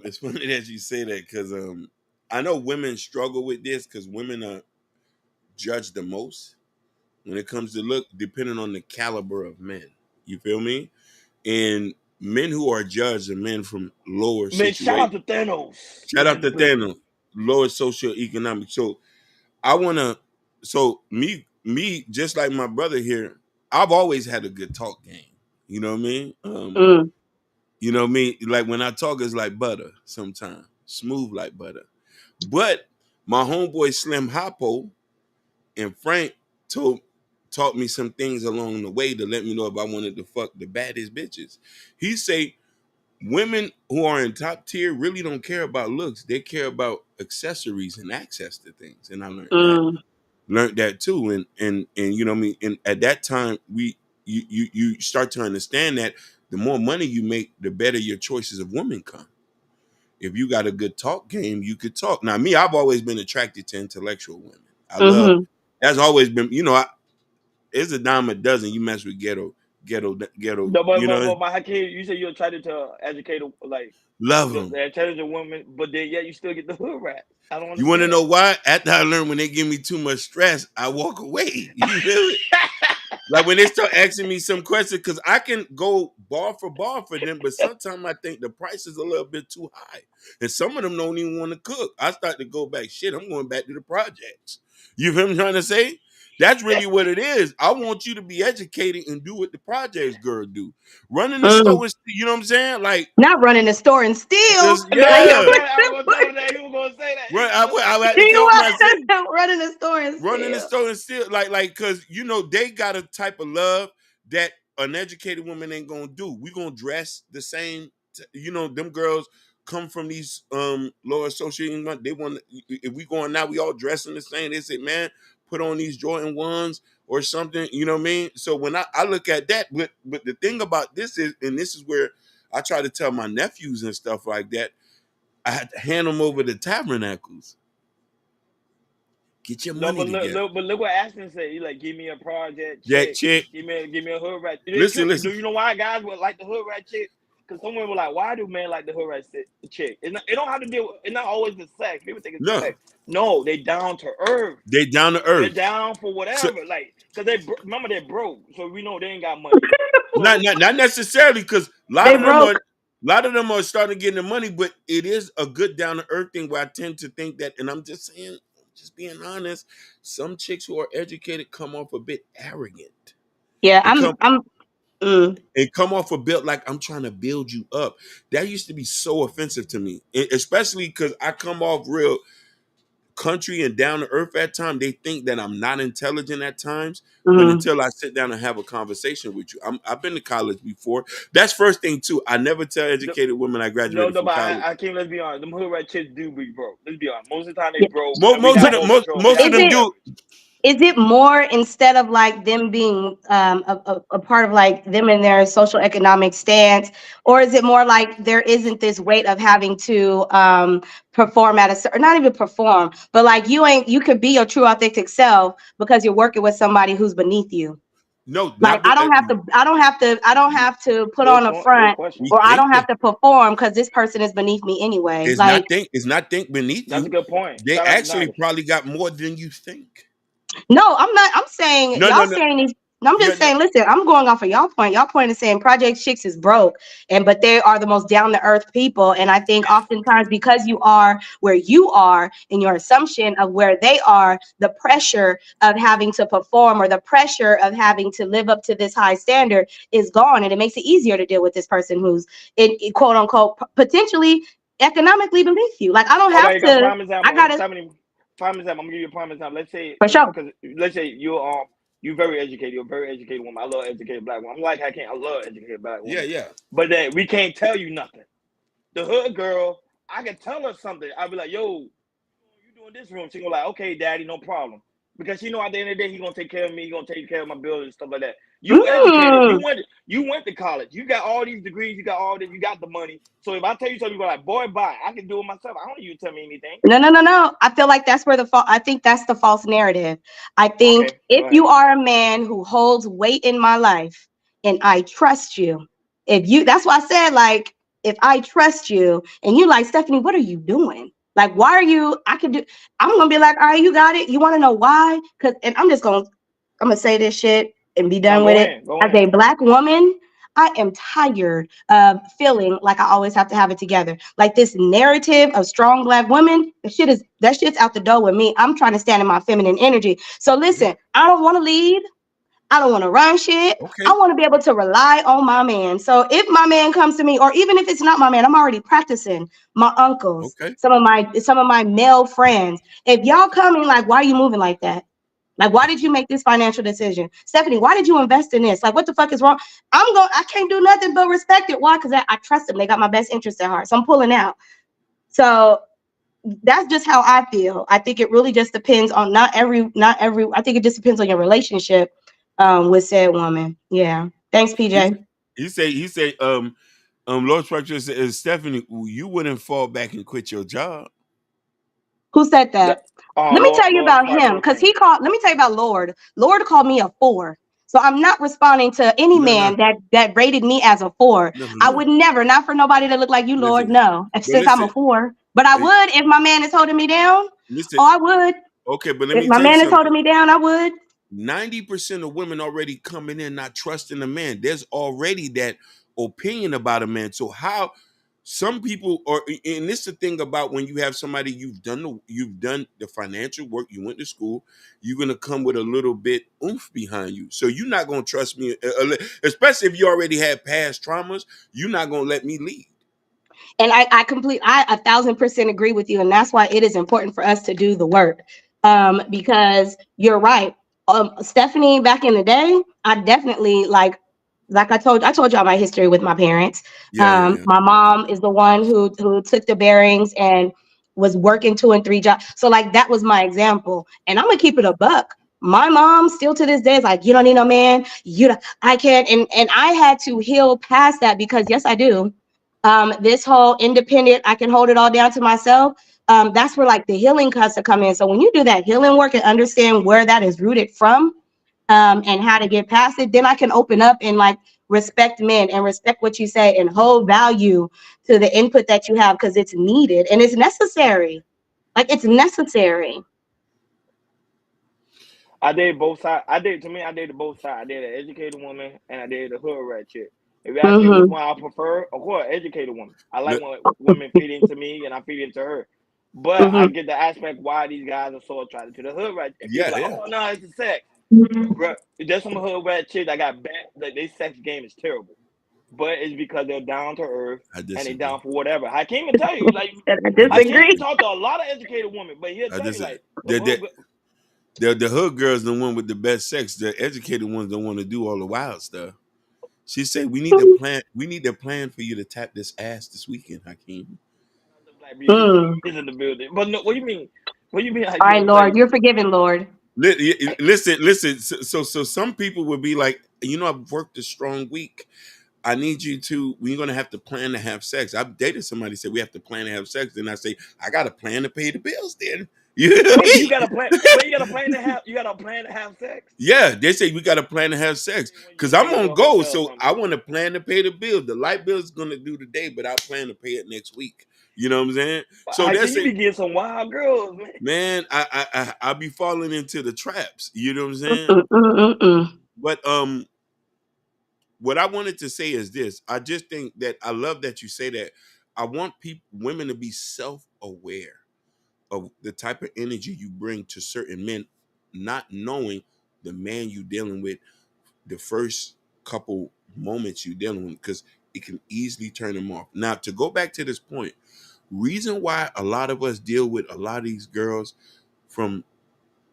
It's funny that you say that because I know women struggle with this because women are judged the most when it comes to look, depending on the caliber of men. You feel me? And men who are judged are men from lower Man, shout out situations. to Thanos. Shout That's out in the to building. Thanos, lower socioeconomic. So I wanna. So me, just like my brother here, I've always had a good talk game. You know what I mean? Mm. You know what I mean? Like when I talk, it's like butter sometimes, smooth like butter. But my homeboy Slim Hoppo and Frank taught me some things along the way to let me know if I wanted to fuck the baddest bitches. He say women who are in top tier really don't care about looks. They care about accessories and access to things. And I Mm. learned that too. And you know what I mean? And at that time you start to understand that the more money you make, the better your choices of women come. If you got a good talk game, you could talk. Now, me, I've always been attracted to intellectual women. I love. Mm-hmm. That's always been. It's a dime a dozen. You mess with ghetto. No, You know, but Hakeem, you say you're trying to educate like love the them. intelligent woman, but then you still get the hood rat. I don't You want to understand. know why? After I learned when they give me too much stress, I walk away. You feel it? Like when they start asking me some questions, because I can go bar for them, but sometimes I think the price is a little bit too high. And some of them don't even want to cook. I start to go back, shit, I'm going back to the projects. You feel what I'm trying to say? That's really what it is. I want you to be educated and do what the projects girl do. Running the Mm. store, you know what I'm saying? Like, Not running the store and steal. just, No, Like I yeah. was gonna tell him that. He was gonna say that. He Run, was gonna say I that. had to you tell myself, what? Running the store and running the steal. store and still like because they got a type of love that an educated woman ain't gonna do. We gonna dress the same. Them girls come from these lower socioeconomic. They want, if we going now, we all dressing the same. They say, man, put on these Jordan 1s or something. You know what I mean? So when I look at that, but the thing about this is, and this is where I try to tell my nephews and stuff like that, I had to hand them over to Tabernacles. Get your No, money together. but look what Ashton said. He like, give me a project That chick. chick. Give me a hood rat. Listen. Do you know why guys would like the hood rat chick? Because someone was like, why do men like the hood rat chick? It don't have to deal with, it's not always the sex. People think it's the No. sex. No, they down to earth. They down to They're earth. down for whatever. So- Like, because remember they're broke. So we know they ain't got money. So, Not necessarily, because a lot of them are starting to get the money, but it is a good down to earth thing where I tend to think that, and I'm just saying, just being honest, some chicks who are educated come off a bit arrogant. Yeah, And come off a bit like I'm trying to build you up. That used to be so offensive to me, especially because I come off real country and down to earth at times. They think that I'm not intelligent at times, but until I sit down and have a conversation with you, I've been to college before. That's first thing too. I never tell educated women I graduated from college. I can't. Let's be honest. Them hood rat chicks do be broke. Let's be honest. Most of the time they broke. Most of them do. Is it more, instead of like them being a part of like them and their social economic stance, or is it more like there isn't this weight of having to perform at or not even perform, but like you could be your true authentic self because you're working with somebody who's beneath you? No, like I don't have to put on a front, or I don't have to perform because this person is beneath me anyway. It's not think beneath you. That's a good point. They actually probably got more than you think. No, I'm not. I'm saying saying these. I'm just saying. Listen, I'm going off of y'all point. Y'all point is saying Project Chicks is broke, but they are the most down to earth people. And I think oftentimes because you are where you are in your assumption of where they are, the pressure of having to perform or the pressure of having to live up to this high standard is gone, and it makes it easier to deal with this person who's in quote unquote potentially economically beneath you. Like I don't have to. I gotta. Prime example, I'm gonna give you a prime example. Let's say, for sure. Let's say you're very educated. You're a very educated woman. I love educated black women. I'm like, I love educated black women. Yeah. But then we can't tell you nothing. The hood girl, I can tell her something. I'll be like, yo, you doing this room? She gonna like, okay, daddy, no problem. Because she know at the end of the day, he gonna take care of me. He gonna take care of my bills and stuff like that. You educated. You went to college. You got all these degrees. You got all this. You got the money. So if I tell you something, you go like, boy, bye. I can do it myself. I don't need you to tell me anything. No. I feel like that's where I think that's the false narrative. I think if you are a man who holds weight in my life and I trust you, that's why I said, like, if I trust you and you like, Stephanie, what are you doing? Like, why are you? I'm gonna be like, all right, you got it. You want to know why? And I'm gonna say this shit and be done with it. As a black woman, I am tired of feeling like I always have to have it together. Like this narrative of strong black women, that shit's out the door with me. I'm trying to stand in my feminine energy. So listen, I don't want to lead. I don't want to run shit. Okay. I want to be able to rely on my man. So if my man comes to me, or even if it's not my man, I'm already practicing my uncles, some of my male friends. If y'all coming like, why are you moving like that? Like, why did you make this financial decision? Stephanie, why did you invest in this? Like, what the fuck is wrong? I can't do nothing but respect it. Why? Because I trust them. They got my best interest at heart. So I'm pulling out. So that's just how I feel. I think it really just depends on I think it just depends on your relationship with said woman. Yeah. Thanks, PJ. You say, Lord Structure says, Stephanie, you wouldn't fall back and quit your job. Who said that? Let me tell you about him, because let me tell you about Lord. Lord called me a 4. So I'm not responding to any man that rated me as a 4. No. I would never, not for nobody to look like you, Lord. No, since I'm a 4. But I would if my man is holding me down. I would. Okay, but let me if my man is holding me down, I would. 90% of women already coming in not trusting a man. There's already that opinion about a man. So how some people are, and this is the thing about when you have somebody you've done the financial work, you went to school, you're gonna come with a little bit oomph behind you. So you're not gonna trust me, especially if you already had past traumas. You're not gonna let me lead. And I 1,000% agree with you, and that's why it is important for us to do the work. Because you're right. Stephanie, back in the day, I definitely like I told y'all my history with my parents. My mom is the one who took the bearings and was working 2 and 3 jobs. So like that was my example. And I'm gonna keep it a buck. My mom still to this day is like, you don't need no man. I can't. And I had to heal past that because yes, I do. This whole independent, I can hold it all down to myself. That's where like the healing has to come in. So when you do that healing work and understand where that is rooted from, and how to get past it, then I can open up and like respect men and respect what you say and hold value to the input that you have, because it's needed and it's necessary. Like it's necessary. I did both sides. I did both sides. I did an educated woman and I did a hood rat chick. If you ask me which one I prefer, of course, educated woman. I like when women feed into me and I feed into her. But I get the aspect why these guys are so attracted to the hood rat chick. Yeah, Like, yeah. oh no, it's the sex. Bro, there's some hood rat chicks that got bad. Like, their sex game is terrible. But it's because they're down to earth and they down for whatever. I can't even tell you, like, I can't talk to a lot of educated women, but he'll tell you, like, the hood girl's the one with the best sex. The educated ones don't want to do all the wild stuff. She said, "We need a plan. We need a plan for you to tap this ass this weekend, Hakeem." Black beauty is in the building. But no, what do you mean? What do you mean? All right, Lord, you're forgiven, Lord. Listen. So some people would be like, I've worked a strong week. I need you to. We're gonna have to plan to have sex. I've dated somebody said we have to plan to have sex. Then I say I got to plan to pay the bills. Then you got to plan. You got to plan to have. You got to plan to have sex. Yeah, they say we got to plan to have sex because I'm on go. So I want to plan to pay the bill. The light bill is gonna do today, but I plan to pay it next week. You know what I'm saying? So that's you be getting some wild girls, man. Man, I be falling into the traps. You know what I'm saying? But what I wanted to say is this. I just think that I love that you say that. I want women to be self-aware of the type of energy you bring to certain men, not knowing the man you're dealing with the first couple moments you're dealing with, because it can easily turn them off. Now, to go back to this point, reason why a lot of us deal with a lot of these girls from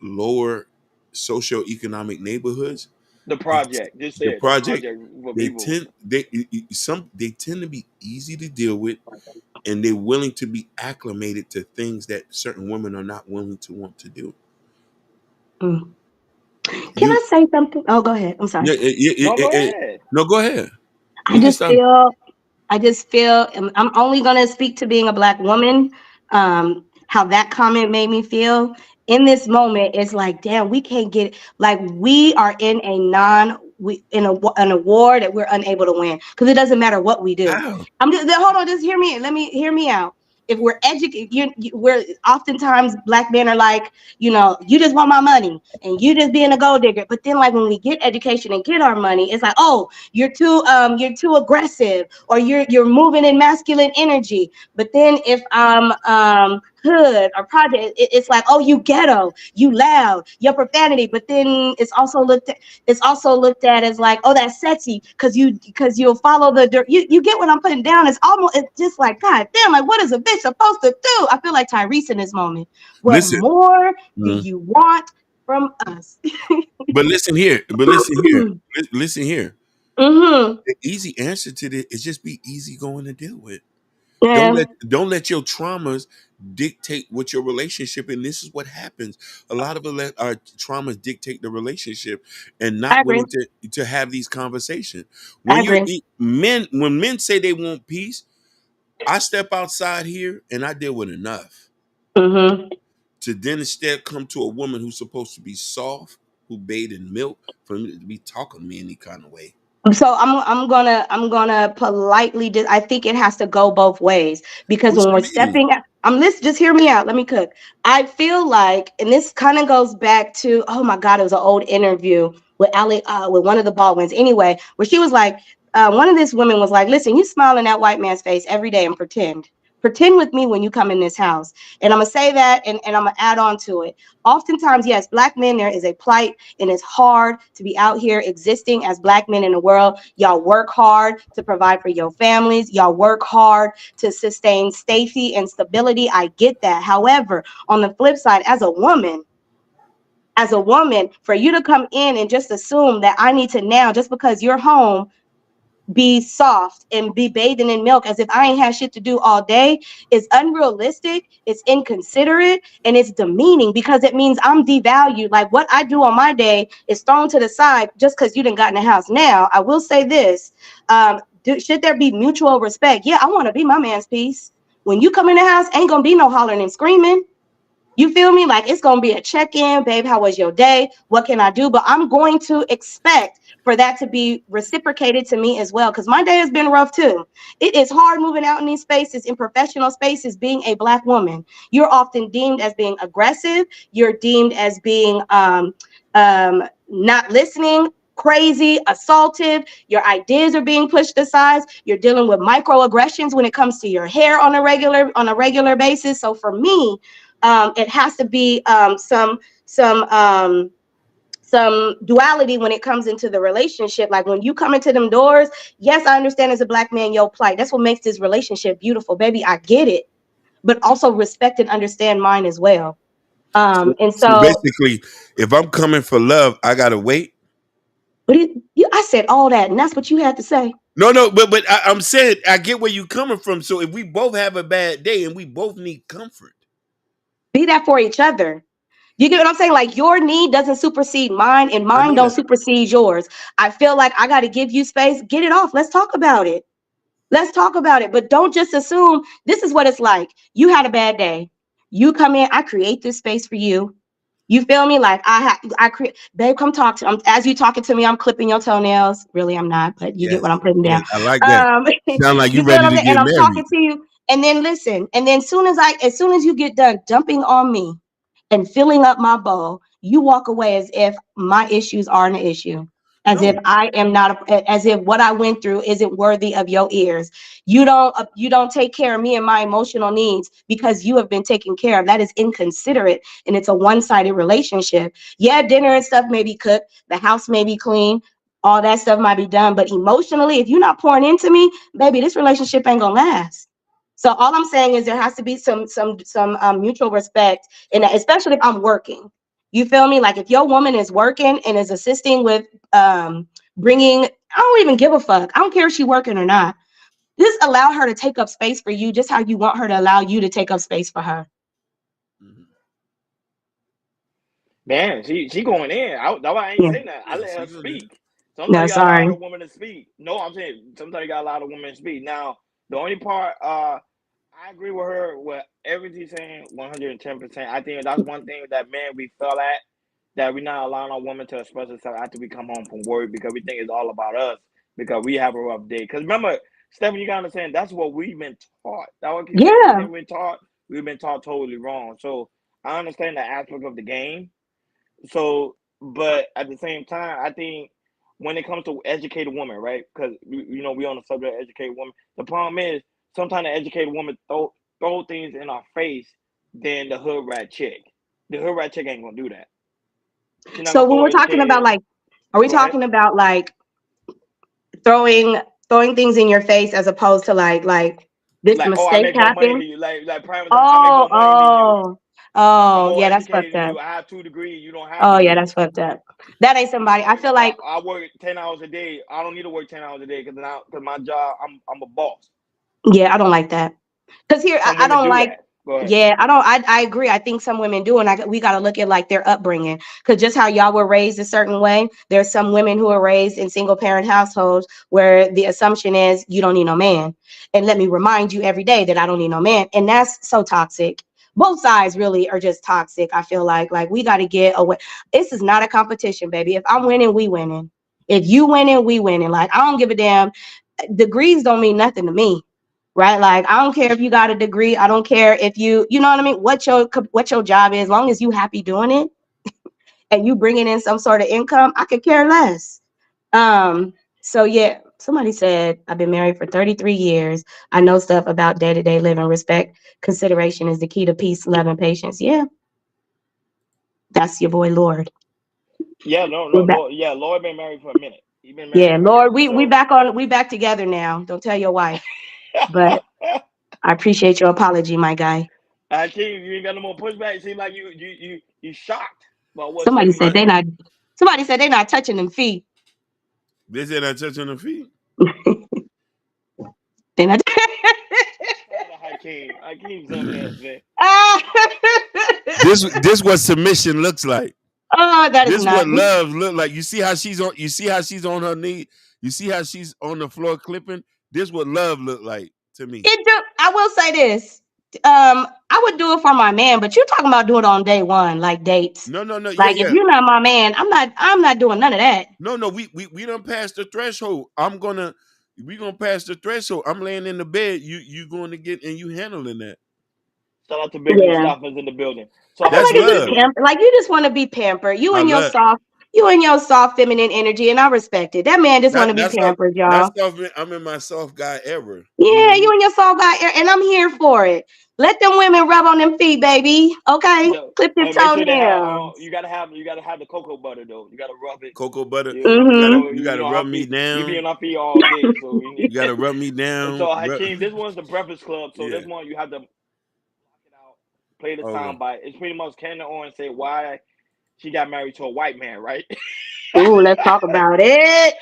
lower socioeconomic neighborhoods, they tend to be easy to deal with, and they're willing to be acclimated to things that certain women are not willing to want to do. Can I say something? Oh, go ahead. I'm sorry. Go ahead. No, go ahead. I just feel, I'm only going to speak to being a Black woman, how that comment made me feel. In this moment, it's like, damn, we can't get, like, we are in an award that we're unable to win, because it doesn't matter what we do. Wow. Hold on, just hear me out. If we're educated, we're oftentimes Black men are like, you just want my money and you just being a gold digger. But then, like, when we get education and get our money, it's like, oh, you're too aggressive, or you're moving in masculine energy. But then if I'm hood or project, it's like, oh, you ghetto, you loud, your profanity. But then it's also looked at as like, oh, that's sexy because you'll follow the dirt. You get what I'm putting down? It's just like, God damn, like, what is a bitch supposed to do? I feel like Tyrese in this moment. What more do you want from us? But listen here. Listen here. The easy answer to this is just be easy going to deal with. Yeah. Don't let your traumas dictate what your relationship. And this is what happens. A lot of our traumas dictate the relationship, and not willing to have these conversations. When men say they want peace, I step outside here and I deal with enough to then instead come to a woman who's supposed to be soft, who bathed in milk, for me to be talking to me any kind of way. So I'm gonna politely. I think it has to go both ways, because when we're stepping, just hear me out. Let me cook. I feel like, and this kind of goes back to, oh my God, it was an old interview with with one of the Baldwins. Anyway, where she was like, one of these women was like, listen, you smile in that white man's face every day and pretend with me when you come in this house. And I'm gonna say that, and I'm gonna add on to it. Oftentimes, yes, Black men, there is a plight, and it's hard to be out here existing as Black men in the world. Y'all work hard to provide for your families. Y'all work hard to sustain safety and stability. I get that. However, on the flip side, as a woman, for you to come in and just assume that I need to now, just because you're home, be soft and be bathing in milk as if I ain't had shit to do all day, is unrealistic, it's inconsiderate, and it's demeaning, because it means I'm devalued. Like, what I do on my day is thrown to the side just because you didn't got in the house. Now, I will say this, should there be mutual respect? Yeah, I want to be my man's piece. When you come in the house, ain't gonna be no hollering and screaming. You feel me? Like, it's gonna be a check-in, babe. How was your day? What can I do? But I'm going to expect for that to be reciprocated to me as well, because my day has been rough too. It is hard moving out in these spaces, in professional spaces, being a Black woman. You're often deemed as being aggressive. You're deemed as being not listening, crazy, assaultive. Your ideas are being pushed aside. You're dealing with microaggressions when it comes to your hair on a regular basis. So for me, it has to be some duality when it comes into the relationship. Like, when you come into them doors, yes, I understand as a Black man your plight. That's what makes this relationship beautiful, baby. I get it, but also respect and understand mine as well. And So basically, if I'm coming for love, I gotta wait. But I said all that, and that's what you had to say. No, but I'm saying I get where you're coming from. So if we both have a bad day and we both need comfort, be that for each other. You get what I'm saying? Like, your need doesn't supersede mine, and mine don't supersede yours. I feel like I got to give you space. Get it off. Let's talk about it. But don't just assume this is what it's like. You had a bad day. You come in. I create this space for you. You feel me? Like, I create, babe, come talk to me. As you talking to me, I'm clipping your toenails. Really, I'm not, but you get what I'm putting down. I like that. Sound like you ready to get and I'm married. talking to you. And then listen. And then as soon as you get done dumping on me and filling up my bowl, you walk away as if my issues aren't an issue. As if I am not, as if what I went through isn't worthy of your ears. You don't take care of me and my emotional needs because you have been taken care of. That is inconsiderate, and it's a one-sided relationship. Yeah, dinner and stuff may be cooked, the house may be clean, all that stuff might be done, but emotionally, if you're not pouring into me, baby, this relationship ain't gonna last. So all I'm saying is there has to be some mutual respect, and especially if I'm working. You feel me? Like, if your woman is working and is assisting with bringing, I don't even give a fuck. I don't care if she's working or not. Just allow her to take up space for you, just how you want her to allow you to take up space for her. Man, she going in. That's why I ain't saying that. I let her speak. No, Sometimes you got sorry. a lot of women to speak. No, I'm saying sometimes you got a lot of women to speak. Now, the only part, I agree with her with everything she's saying 110%. I think that's one thing that, man, we fell at, that we're not allowing our woman to express herself after we come home from work, because we think it's all about us because we have a rough day. Because remember, Stephanie, you got to understand, that's what we've been taught. We've been taught totally wrong. So I understand the aspect of the game. So, but at the same time, I think when it comes to educated women, right? Because we on the subject of educated women. The problem is sometimes the educated woman throw things in our face than the hood rat chick. The hood rat chick ain't gonna do that. So when we're talking about, like, are we talking about like throwing things in your face as opposed to like this mistake happened? Yeah, that's fucked up. I have 2 degrees. You don't have. Oh yeah, that's fucked up. That ain't somebody. I feel like I work 10 hours a day. I don't need to work 10 hours a day because my job, I'm a boss. Yeah, I don't like that. Because here, I don't like. Yeah, I agree. I think some women do, and we got to look at like their upbringing, because just how y'all were raised a certain way, there's some women who are raised in single parent households where the assumption is you don't need no man. And let me remind you every day that I don't need no man, and that's so toxic. Both sides really are just toxic. I feel like we got to get away. This is not a competition, baby. If I'm winning, we winning. If you winning, we winning. Like, I don't give a damn. Degrees don't mean nothing to me. Right? Like, I don't care if you got a degree. I don't care if you know what I mean? What your job is, as long as you happy doing it and you bringing in some sort of income, I could care less. So yeah, somebody said, I've been married for 33 years. I know stuff about day-to-day living. Respect, consideration is the key to peace, love, and patience. Yeah. That's your boy, Lord. Yeah, no. Lord, Lord been married for a minute. Yeah, Lord, we back together now. Don't tell your wife. But I appreciate your apology, my guy. Akeem, you ain't got no more pushback. It seems like you shocked about what somebody said they not touching them feet. They said not touching them feet. They not. Akeem's on there, man. This what submission looks like. Oh, that this is not. What love look like. You see how she's on. You see how she's on her knee. You see how she's on the floor clipping. This what love look like to me. I will say this. I would do it for my man, but you're talking about doing it on day one, like dates. No. Like if you're not my man, I'm not doing none of that. No, we done passed the threshold. We gonna pass the threshold. I'm laying in the bed. You going to get and you handling that. Shout out to Big Mustafa's in the building. So That's love. Like you just want to be pampered. You and your soft feminine energy, and I respect it. That man just want to be pampered, y'all. I'm in my soft guy era. Yeah, you and your soft guy era, and I'm here for it. Let them women rub on them feet, baby. Okay, clip your toenails. You gotta have the cocoa butter though. You gotta rub it. Cocoa butter. Mm-hmm. You gotta rub me down. You be on our feet all day, so you gotta rub me down. So Hakeem, this one's the Breakfast Club. So this one you have to block it out, play the soundbite. It's pretty much Candace Owens say why she got married to a white man, right? Ooh, let's talk about it.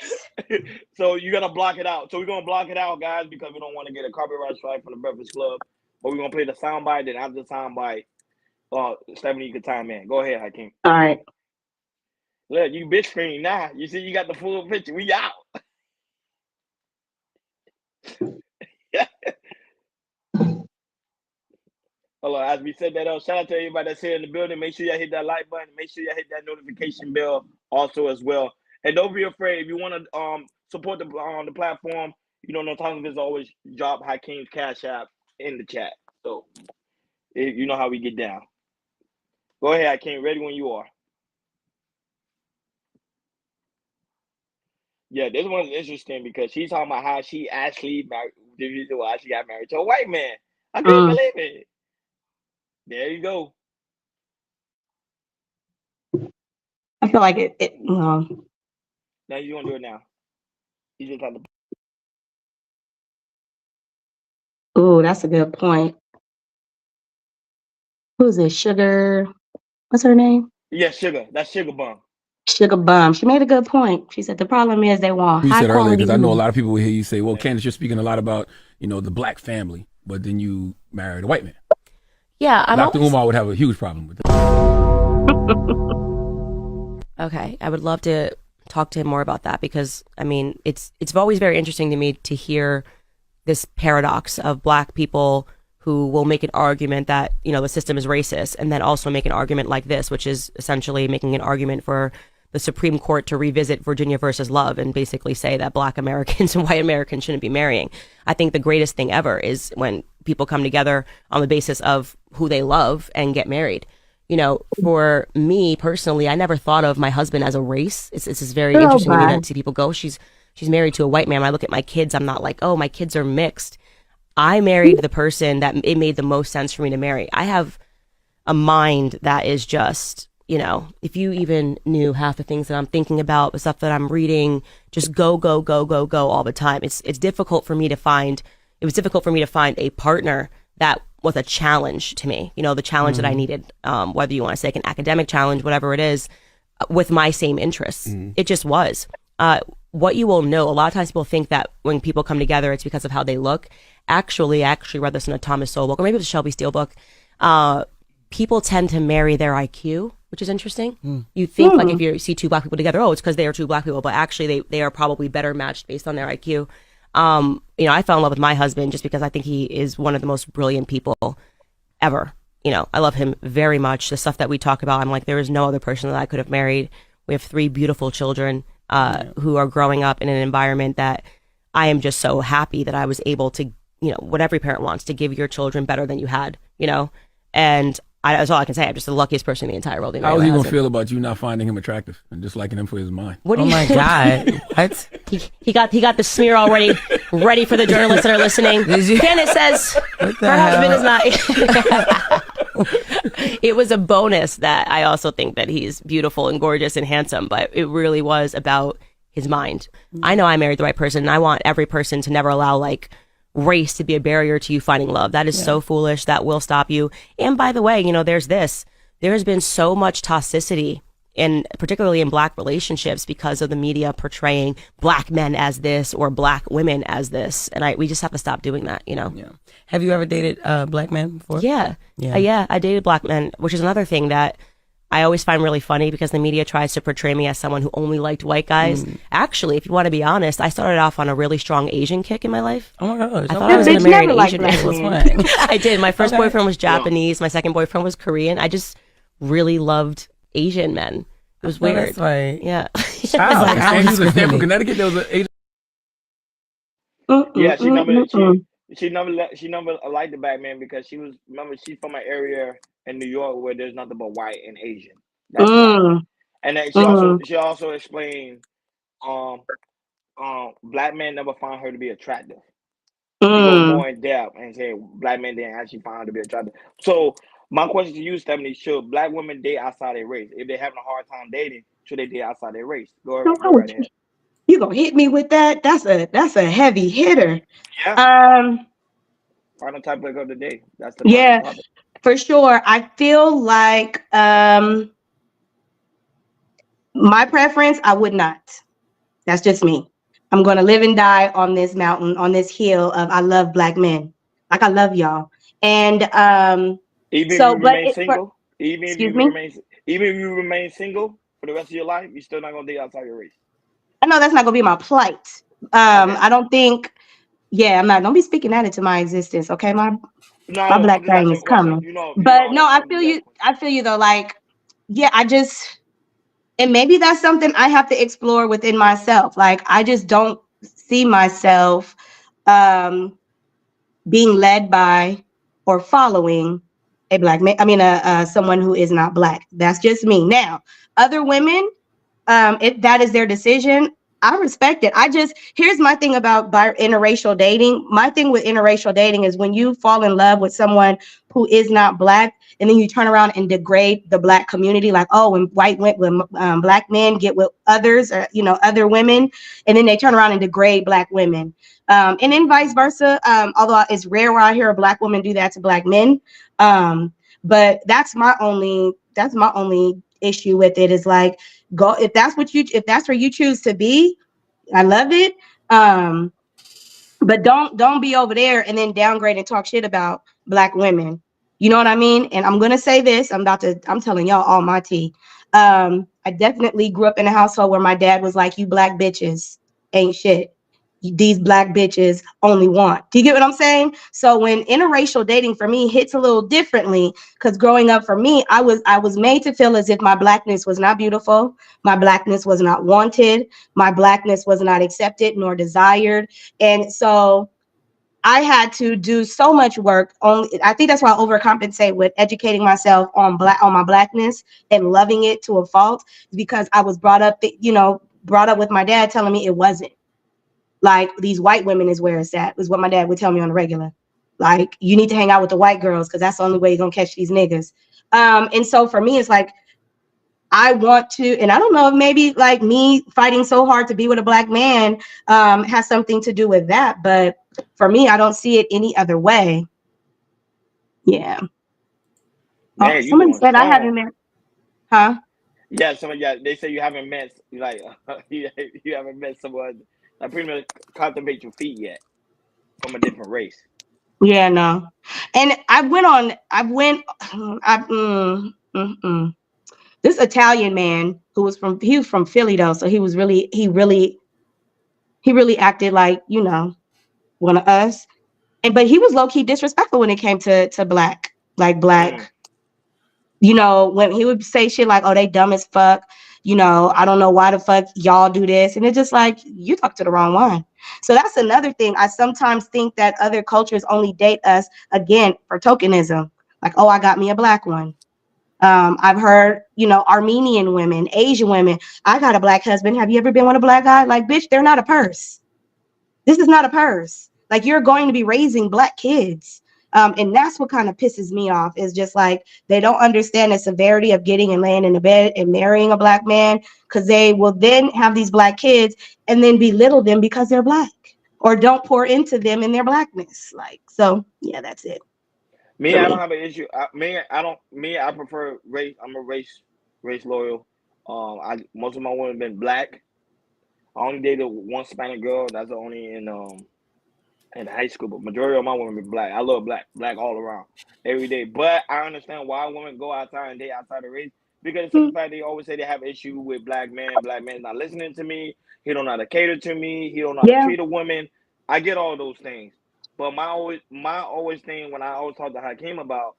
So you gotta block it out. So we're gonna block it out, guys, because we don't want to get a copyright strike from the Breakfast Club. But we're gonna play the soundbite. Then after the soundbite, Stephanie, you can time in. Go ahead, Hakeem. All right. Look, you bitch screen now. You see, you got the full picture. We out. Hold on, as we said that, shout out to everybody that's here in the building. Make sure y'all hit that like button. Make sure y'all hit that notification bell also as well. And don't be afraid if you want to support the platform. You know, no time is always drop Hakeem's Cash App in the chat. So you know how we get down. Go ahead, Hakeem. Ready when you are. Yeah, this one's interesting because she's talking about how she actually married. The reason why she got married to a white man. I couldn't believe it. There you go. I feel like it. Now you want to do it now. You just have to. Ooh, that's a good point. Who's this? Sugar? What's her name? Yeah, Sugar. That's Sugar Bum. Sugar Bum. She made a good point. She said the problem is they want. You high said earlier because I know a quality- lot of people will hear you say, "Well, Candace, you're speaking a lot about the black family, but then you married a white man." Yeah, Dr. Umar would have a huge problem with that. Okay, I would love to talk to him more about that because I mean, it's always very interesting to me to hear this paradox of black people who will make an argument that the system is racist, and then also make an argument like this, which is essentially making an argument for the Supreme Court to revisit Virginia versus Love and basically say that black Americans and white Americans shouldn't be marrying. I think the greatest thing ever is when people come together on the basis of who they love and get married. For me personally, I never thought of my husband as a race. It's just very interesting to me to see people go, she's married to a white man. When I look at my kids, I'm not like, oh, my kids are mixed. I married the person that it made the most sense for me to marry. I have a mind that is just, if you even knew half the things that I'm thinking about, the stuff that I'm reading, just go all the time. It was difficult for me to find a partner that was a challenge to me, the challenge that I needed, whether you want to say like an academic challenge, whatever it is, with my same interests. It just was. What you will know, a lot of times people think that when people come together, it's because of how they look. Actually read this in a Thomas Sowell book, or maybe it was a Shelby Steele book. People tend to marry their IQ, which is interesting. You think like if you see two black people together, it's because they are two black people, but actually they are probably better matched based on their IQ. I fell in love with my husband just because I think he is one of the most brilliant people ever. I love him very much. The stuff that we talk about, I'm like, there is no other person that I could have married. We have 3 beautiful children who are growing up in an environment that I am just so happy that I was able to, what every parent wants, to give your children better than you had, and that's all I can say. I'm just the luckiest person in the entire world. How is he going to feel about you not finding him attractive and just liking him for his mind? Oh my God. What? He got the smear already ready for the journalists that are listening. Candace says her husband is not. It was a bonus that I also think that he's beautiful and gorgeous and handsome, but it really was about his mind. I know I married the right person, and I want every person to never allow race to be a barrier to you finding love. That is so foolish. That will stop you. And by the way, there's this. There has been so much toxicity, particularly in black relationships, because of the media portraying black men as this or black women as this. And we just have to stop doing that, Yeah. Have you ever dated black men before? Yeah. I dated black men, which is another thing that I always find really funny because the media tries to portray me as someone who only liked white guys. Actually, if you want to be honest, I started off on a really strong Asian kick in my life. Oh my gosh. I thought I was going to marry an Asian man. fun. I did. My first boyfriend was Japanese. My second boyfriend was Korean. I just really loved Asian men. It was weird. That's right. Yeah. Wow. And you was from Connecticut. There was an Asian. Yeah, she never liked the black man because she's from an area in New York where there's nothing but white and Asian. That's why. And then she also explained black men never found her to be attractive. She goes more in depth and say black men didn't actually find her to be attractive. So my question to you, Stephanie, should black women date outside their race? If they're having a hard time dating, should they date outside their race? Go right ahead. You gonna hit me with that? That's a heavy hitter. Yeah. Final topic of the day. That's the topic. For sure. I feel like my preference, I would not. That's just me. I'm gonna live and die on this mountain, on this hill of I love black men. Like I love y'all. And even if you remain single for the rest of your life, you're still not gonna date outside your race. I know that's not gonna be my plight. I don't think. Yeah, I'm not. Don't be speaking that into my existence, okay? My black thing is coming. But no, I feel you. I feel you though. Like, yeah, and maybe that's something I have to explore within myself. Like, I just don't see myself being led by or following a black man. I mean, someone who is not black. That's just me. Now, other women. If that is their decision, I respect it. Here's my thing about interracial dating. My thing with interracial dating is when you fall in love with someone who is not black, and then you turn around and degrade the black community, like, oh, when black men get with others, or other women, and then they turn around and degrade black women, and then vice versa. Although it's rare where I hear a black woman do that to black men, but that's my only issue with it. Is like, go if that's where you choose to be. I love it. But don't be over there and then downgrade and talk shit about black women. You know what I mean? And I'm gonna say this. I'm telling y'all all my tea. I definitely grew up in a household where my dad was like, "You black bitches ain't shit. These black bitches only want." Do you get what I'm saying? So when interracial dating for me hits a little differently, because growing up for me, I was made to feel as if my blackness was not beautiful, my blackness was not wanted, my blackness was not accepted nor desired. And so I had to do so much work. I think that's why I overcompensate with educating myself on my blackness and loving it to a fault, because I was brought up with my dad telling me it wasn't. Like, these white women is where it's at, is what my dad would tell me on the regular. Like, you need to hang out with the white girls because that's the only way you're gonna catch these niggas. And so for me, it's like, I want to, and I don't know if maybe like me fighting so hard to be with a black man has something to do with that. But for me, I don't see it any other way. Yeah. Man, somebody said I haven't met. Huh? Yeah, they say you haven't met, like, you haven't met someone that pretty much cultivate your feet yet from a different race. Yeah, no. And this Italian man he was from Philly though, so he really acted like, one of us. But he was low-key disrespectful when it came to black. When he would say shit like, "Oh, they dumb as fuck. I don't know why the fuck y'all do this." And it's just like, you talk to the wrong one. So that's another thing. I sometimes think that other cultures only date us, again, for tokenism. Like, oh, I got me a black one. I've heard, Armenian women, Asian women, I got a black husband. Have you ever been with a black guy? Like, bitch, they're not a purse. This is not a purse. Like, you're going to be raising black kids. And that's what kind of pisses me off, is just like, they don't understand the severity of getting and laying in the bed and marrying a black man, because they will then have these black kids and then belittle them because they're black, or don't pour into them in their blackness. Like, so yeah, that's it. Me, I don't have an issue. I prefer race. I'm a race loyal. Most of my women have been black. I only dated one Hispanic girl. That's only in high school, but majority of my women be black. I love black all around, every day. But I understand why women go outside and date outside the race, because of the fact they always say they have issue with black men. Black men not listening to me. He don't know how to cater to me. He don't know how to Yeah. treat a woman. I get all those things, but my always thing when I always talk to Hakeem about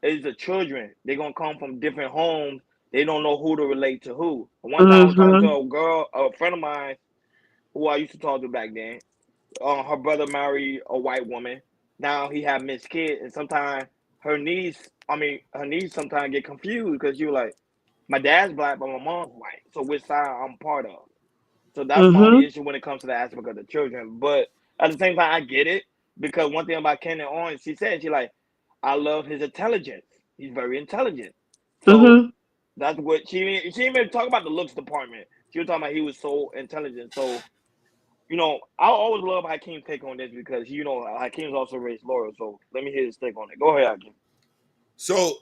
is the children. They're gonna come from different homes. They don't know who to relate to who. One time I was talking to a girl, a friend of mine, who I used to talk to back then. Her brother married a white woman. Now he have mixed kids, and sometimes her niece sometimes get confused because you like, my dad's black, but my mom's white. So which side I'm part of? So that's my only issue when it comes to the aspect of the children. But at the same time, I get it because one thing about Kenan Orange, she said she like, I love his intelligence. He's very intelligent. So that's what she didn't even talk about the looks department. She was talking about he was so intelligent. So, you know, I always love Hakeem's take on this because, you know, Hakeem's also raised Laura. So let me hear his take on it. Go ahead, Hakeem. So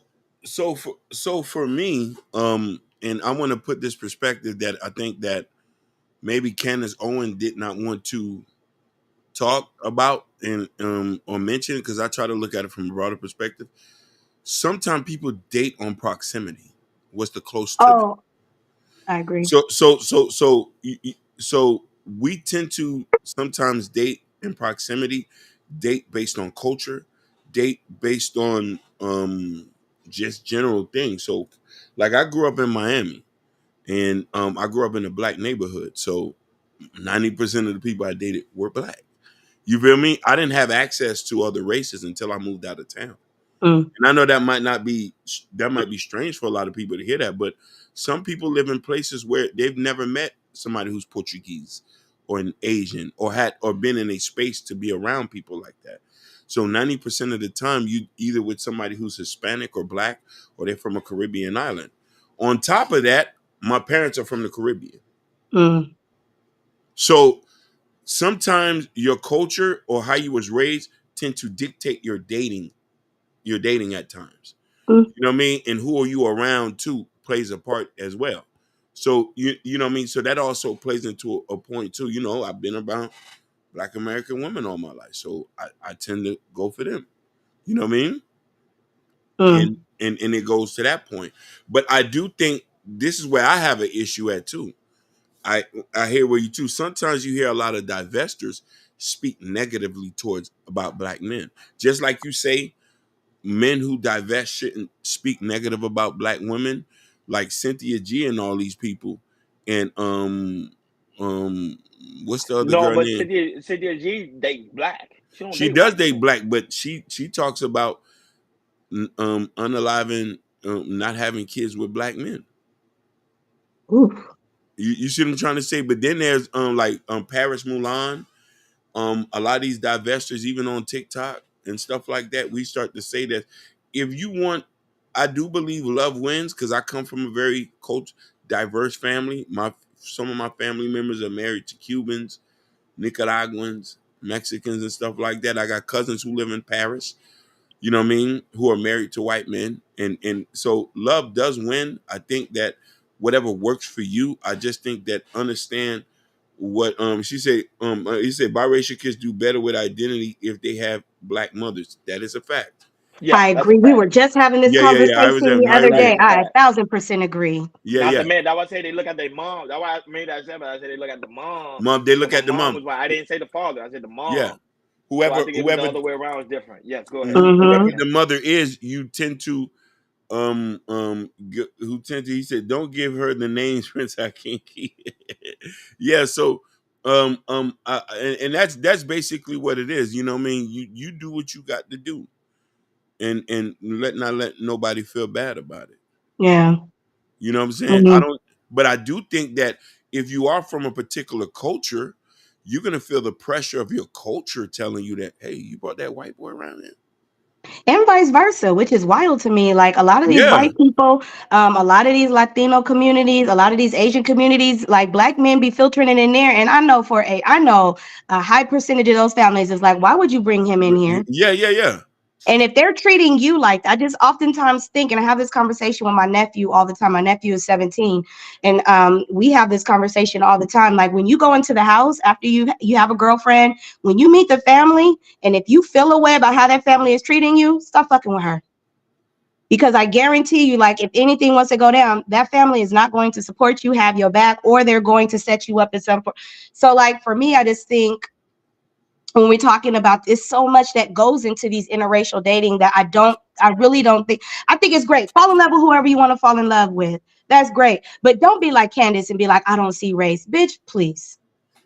for me, and I want to put this perspective that I think that maybe Candace Owen did not want to talk about and or mention, because I try to look at it from a broader perspective. Sometimes people date on proximity. What's the close to? Oh, I agree. So we tend to sometimes date in proximity, date based on culture, date based on just general things. So like I grew up in Miami, and I grew up in a black neighborhood. So 90% of the people I dated were black. You feel me? I didn't have access to other races until I moved out of town. And I know that might be strange for a lot of people to hear that, but some people live in places where they've never met somebody who's Portuguese or an Asian or been in a space to be around people like that. So 90% of the time, you either with somebody who's Hispanic or black, or they're from a Caribbean island. On top of that, my parents are from the Caribbean. So sometimes your culture or how you was raised tend to dictate your dating at times. You know what I mean? And who are you around too plays a part as well. So you know what I mean? So that also plays into a point too. You know, I've been around Black American women all my life. So I tend to go for them. You know what I mean? And it goes to that point. But I do think this is where I have an issue at too. I hear where you too. Sometimes you hear a lot of divestors speak negatively about black men. Just like you say, men who divest shouldn't speak negative about black women, like Cynthia G and all these people. And what's the other girl name? Cynthia G date black. She does date black, but she talks about unaliving, not having kids with black men. You see what I'm trying to say? But then there's Paris Mulan, a lot of these divestors, even on TikTok and stuff like that, we start to say that if you want, I do believe love wins, because I come from a very diverse family. Some of my family members are married to Cubans, Nicaraguans, Mexicans, and stuff like that. I got cousins who live in Paris, you know what I mean, who are married to white men. And so love does win. I think that whatever works for you, I just think that understand what she said. He said biracial kids do better with identity if they have black mothers. That is a fact. Yeah, I agree. We were just having this conversation the other day. I 1,000% agree. The man. That's why I say they look at their mom. That's why I made that statement. I said they look at the mom. They look at the mom. Was why I didn't say the father. I said the mom. Yeah. Whoever the other way around is different. Yes, go ahead. Whoever the mother is, you tend to he said, don't give her the names Prince Hakeem. Yeah, so and that's basically what it is. You know what I mean? You do what you got to do, and not let nobody feel bad about it. Yeah. You know what I'm saying? But I do think that if you are from a particular culture, you're gonna feel the pressure of your culture telling you that, hey, you brought that white boy around here. And vice versa, which is wild to me. Like a lot of these white people, a lot of these Latino communities, a lot of these Asian communities, like black men be filtering it in there. And I know a high percentage of those families is like, why would you bring him in here? Yeah. And if they're treating you like that, I just oftentimes think, and I have this conversation with my nephew all the time. My nephew is 17, and we have this conversation all the time. Like when you go into the house after you have a girlfriend, when you meet the family, and if you feel a way about how that family is treating you, stop fucking with her. Because I guarantee you, like, if anything wants to go down, that family is not going to support you, have your back, or they're going to set you up at some point. So, like, for me, I just think when we're talking about this, so much that goes into these interracial dating that I really don't think, I think it's great. Fall in love with whoever you want to fall in love with. That's great. But don't be like Candace and be like, I don't see race. Bitch, please.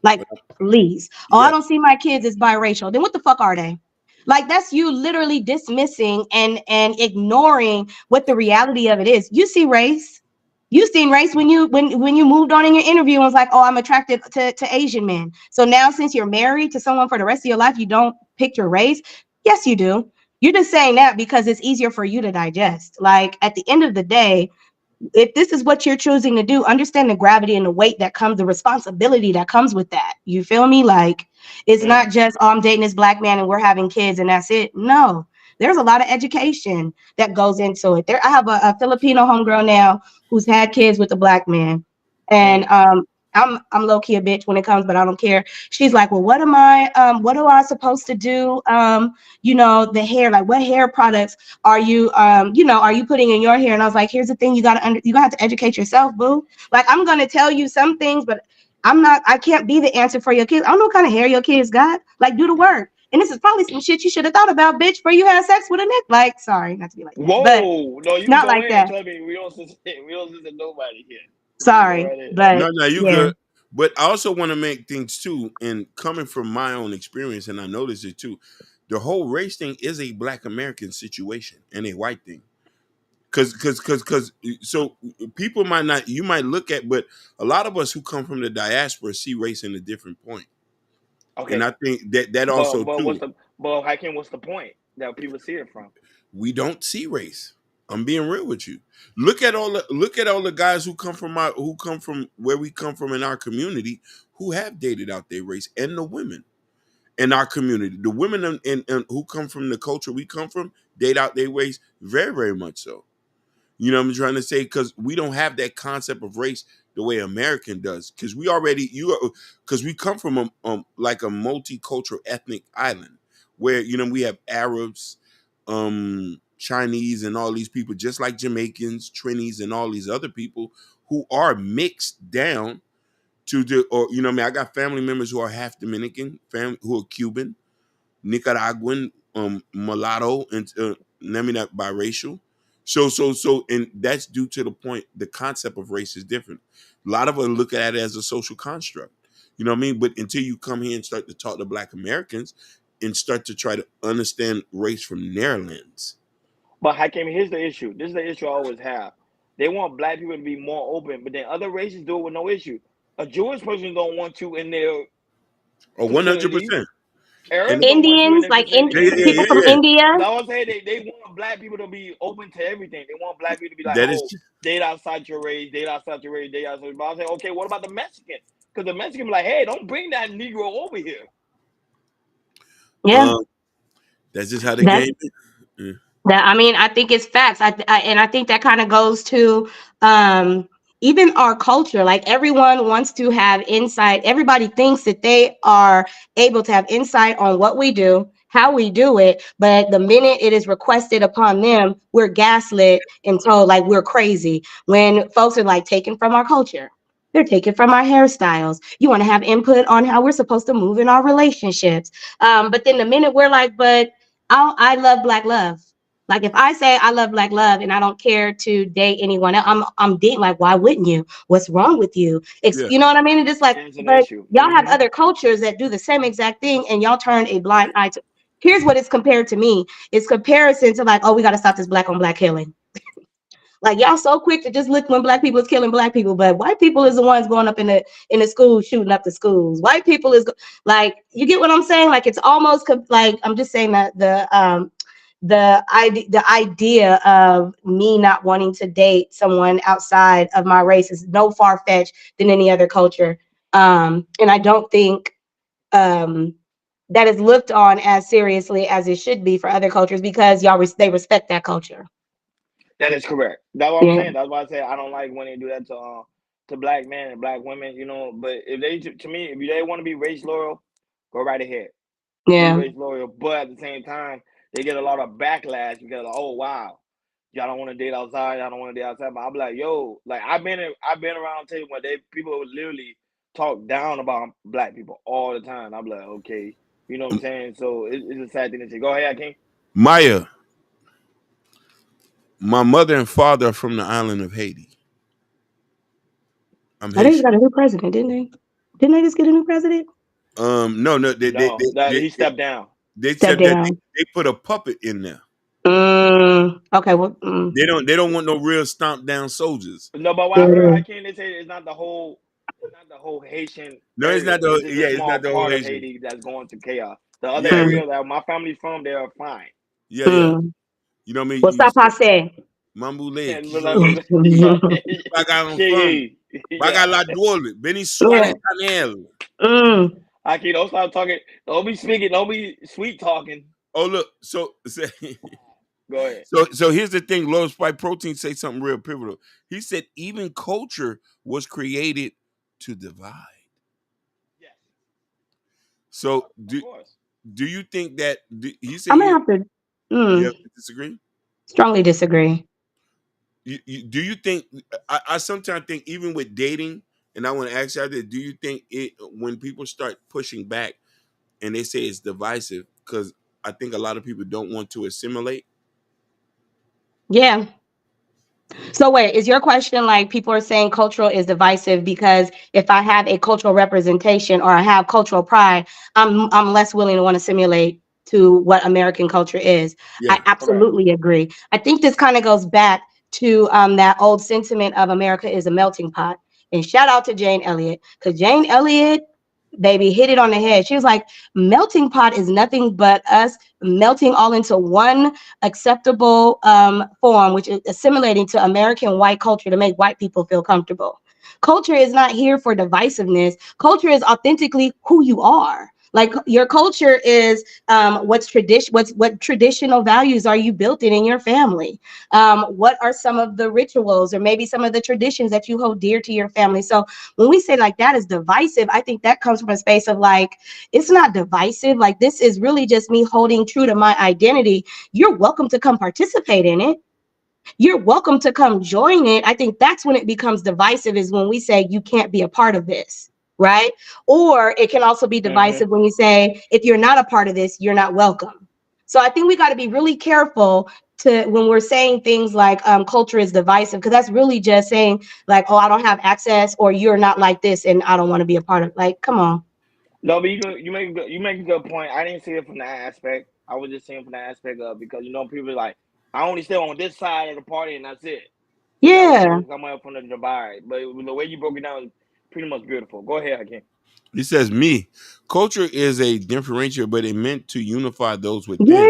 Like, please. Oh, I Yeah. don't see my kids as biracial. Then what the fuck are they? Like, that's you literally dismissing and ignoring what the reality of it is. You see race. You seen race when you moved on in your interview and was like, oh, I'm attracted to Asian men. So now since you're married to someone for the rest of your life, you don't pick your race? Yes, you do. You're just saying that because it's easier for you to digest. Like, at the end of the day, if this is what you're choosing to do, understand the gravity and the weight that comes, the responsibility that comes with that. You feel me? Like, it's not just, oh, I'm dating this black man and we're having kids and that's it. No, there's a lot of education that goes into it. I have a Filipino homegirl now who's had kids with a black man. And I'm low-key a bitch when it comes, but I don't care. She's like, well, what am I supposed to do? The hair, like, what hair products are you putting in your hair? And I was like, here's the thing, you gotta have to educate yourself, boo. Like, I'm gonna tell you some things, but I can't be the answer for your kids. I don't know what kind of hair your kids got. Like, do the work. And this is probably some shit you should have thought about, bitch, before you had sex with a nigga. Like, sorry, not to be like that. Whoa, but no, you not go like in, that. Clemmy. We don't listen to nobody here. Sorry, but No, you yeah. good. But I also want to make things too, and coming from my own experience, and I noticed it too. The whole race thing is a Black American situation and a white thing. Because so people might not, you might look at, but a lot of us who come from the diaspora see race in a different point. Okay. And I think that also too. Hakeem, what's the point that people see it from? We don't see race. I'm being real with you. Look at all the guys who come from where we come from in our community who have dated out their race, and the women in our community. The women and who come from the culture we come from date out their race very, very much so. You know what I'm trying to say? Because we don't have that concept of race the way American does. Because we come from like a multicultural ethnic island where we have Arabs, Chinese, and all these people, just like Jamaicans, Trinis, and all these other people who are mixed down to I got family members who are half Dominican, who are Cuban, Nicaraguan, mulatto, and not biracial. So, and that's due to the point. The concept of race is different. A lot of us look at it as a social construct. You know what I mean? But until you come here and start to talk to Black Americans and start to try to understand race from their lens. But Hakeem, here's the issue. This is the issue I always have. They want Black people to be more open, but then other races do it with no issue. A Jewish person don't want you in their 100%. Indians, like people from India. I was saying they want Black people to be open to everything. They want Black people to be like, date outside your race, date outside your race, date outside. But I was like, okay, what about the Mexican? Because the Mexican be like, hey, don't bring that Negro over here. Yeah, that's just how the game is. Yeah. I think it's facts. I think that kind of goes to even our culture. Like, everyone wants to have insight. Everybody thinks that they are able to have insight on what we do, how we do it. But the minute it is requested upon them, we're gaslit and told like we're crazy. When folks are like taken from our culture, they're taken from our hairstyles. You want to have input on how we're supposed to move in our relationships. But then the minute we're like, but I love Black love. Like, if I say I love Black love and I don't care to date anyone else, I'm dating. Like, why wouldn't you? What's wrong with you? You know what I mean? And just like, but y'all have other cultures that do the same exact thing, and y'all turn a blind eye to. Here's what it's compared to me. It's comparison to like, oh, we got to stop this Black on Black killing. Like, y'all so quick to just look when Black people is killing Black people, but white people is the ones going up in the schools, shooting up the schools. White people is like, you get what I'm saying? Like, it's almost like, I'm just saying that the idea of me not wanting to date someone outside of my race is no far-fetched than any other culture. And I don't think that is looked on as seriously as it should be for other cultures, because they respect that culture. That is correct. That's what I'm saying. That's why I say I don't like when they do that to Black men and Black women, But if they want to be race loyal, go right ahead. Yeah. Be race loyal, but at the same time, they get a lot of backlash because, oh wow, y'all don't want to date outside. Y'all don't want to date outside. But I'm like, yo, like I've been around table where people would literally talk down about black people all the time. I'm like, okay, you know what I'm saying? So it's a sad thing to say. Go ahead, King. Maya, my mother and father are from the island of Haiti. I'm I think they got Haitian. a new president, didn't they? Didn't they just get a new president? No, That he stepped down. they Step said that down. they put a puppet in there. Okay, well, They don't want no real stomp down soldiers. No, but what I heard, I can't say it's not the whole Haitian. No, it's area. not the It's just a it's small not the whole part of Haitian. Haiti that's going to chaos. The other Yeah, area that my family's from, they are fine. yeah. You know what I mean? What's that passe? Mamboulé. Yeah. Baga Baga la Douole. Benny Soirée Tanel. I can't. Don't stop talking. Don't be speaking. Don't be sweet talking. Oh look, so Go ahead. So here's the thing. Low Spike Protein say something real pivotal. He said even culture was created to divide. Yes. So do you think that he said? I'm gonna have to. You have to disagree. Strongly disagree. Do you think? I sometimes think even with dating, and I want to ask you out there. Do you think when people start pushing back and they say it's divisive? Because I think a lot of people don't want to assimilate. Yeah. So wait, is your question like people are saying cultural is divisive because if I have a cultural representation or I have cultural pride, I'm less willing to want to assimilate to what American culture is. Yeah, I absolutely agree. I think this kind of goes back to that old sentiment of America is a melting pot. And shout out to Jane Elliott, because Jane Elliott, baby, hit it on the head. She was like, melting pot is nothing but us melting all into one acceptable form, which is assimilating to American white culture to make white people feel comfortable. Culture is not here for divisiveness. Culture is authentically who you are. Like your culture is what traditional values are you built in your family? What are some of the rituals or maybe some of the traditions that you hold dear to your family? So when we say like that is divisive, I think that comes from a space of like, it's not divisive. Like this is really just me holding true to my identity. You're welcome to come participate in it. You're welcome to come join it. I think that's when it becomes divisive, is when we say you can't be a part of this. Right? Or it can also be divisive when you say, if you're not a part of this, you're not welcome. So I think we got to be really careful when we're saying things like culture is divisive, because that's really just saying like, oh, I don't have access, or you're not like this and I don't want to be a part of. Like, come on. No, but you make a good point. I didn't see it from that aspect. I was just saying from that aspect of, because people are like, I only stay on this side of the party and that's it. Yeah. I'm up from the divide, but the way you broke it down is pretty much beautiful. Go ahead, Hakeem. He says, culture is a differentiator, but it meant to unify those within.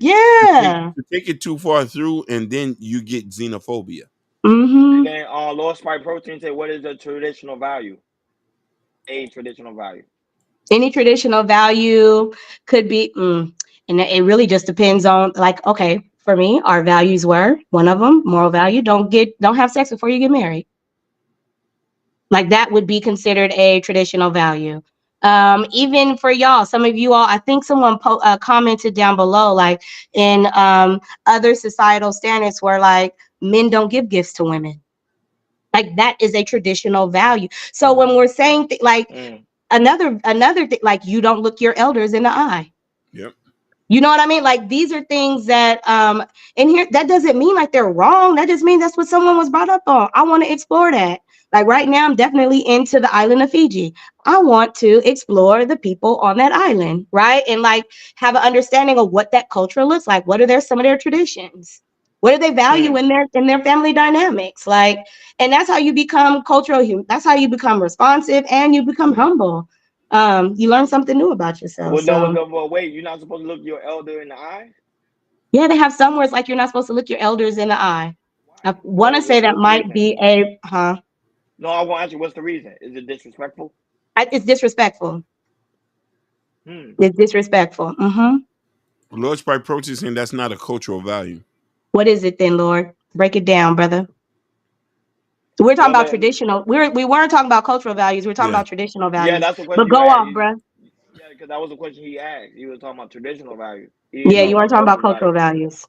Yeah. To take it too far through, and then you get xenophobia. And then Low Spike Protein said, what is a traditional value? A traditional value. Any traditional value could be, and it really just depends on, like, okay, for me, our values were one of them, moral value, don't have sex before you get married. Like that would be considered a traditional value. Even for y'all, some of you all, I think someone commented down below, like in other societal standards where like men don't give gifts to women. Like that is a traditional value. So when we're saying another thing, like you don't look your elders in the eye. Yep. You know what I mean? Like these are things that in here, that doesn't mean like they're wrong. That just means that's what someone was brought up on. I want to explore that. Like right now, I'm definitely into the island of Fiji. I want to explore the people on that island, right? And like have an understanding of what that culture looks like. What are some of their traditions? What do they value in their family dynamics? Like, and that's how you become cultural. That's how you become responsive and you become humble. You learn something new about yourself. Well, wait, you're not supposed to look your elder in the eye? Yeah, they have some words like you're not supposed to look your elders in the eye. I want to say that might be No, I want to ask you, what's the reason? Is it disrespectful? It's disrespectful. It's disrespectful. Lord Sprite Protein saying that's not a cultural value. What is it then, Lord? Break it down, brother. We're talking about traditional. We weren't talking about cultural values. We're talking about traditional values. Yeah, that's the question. But go off, bro. Yeah, because that was the question he asked. He was talking about traditional values. Yeah, you weren't talking about cultural values.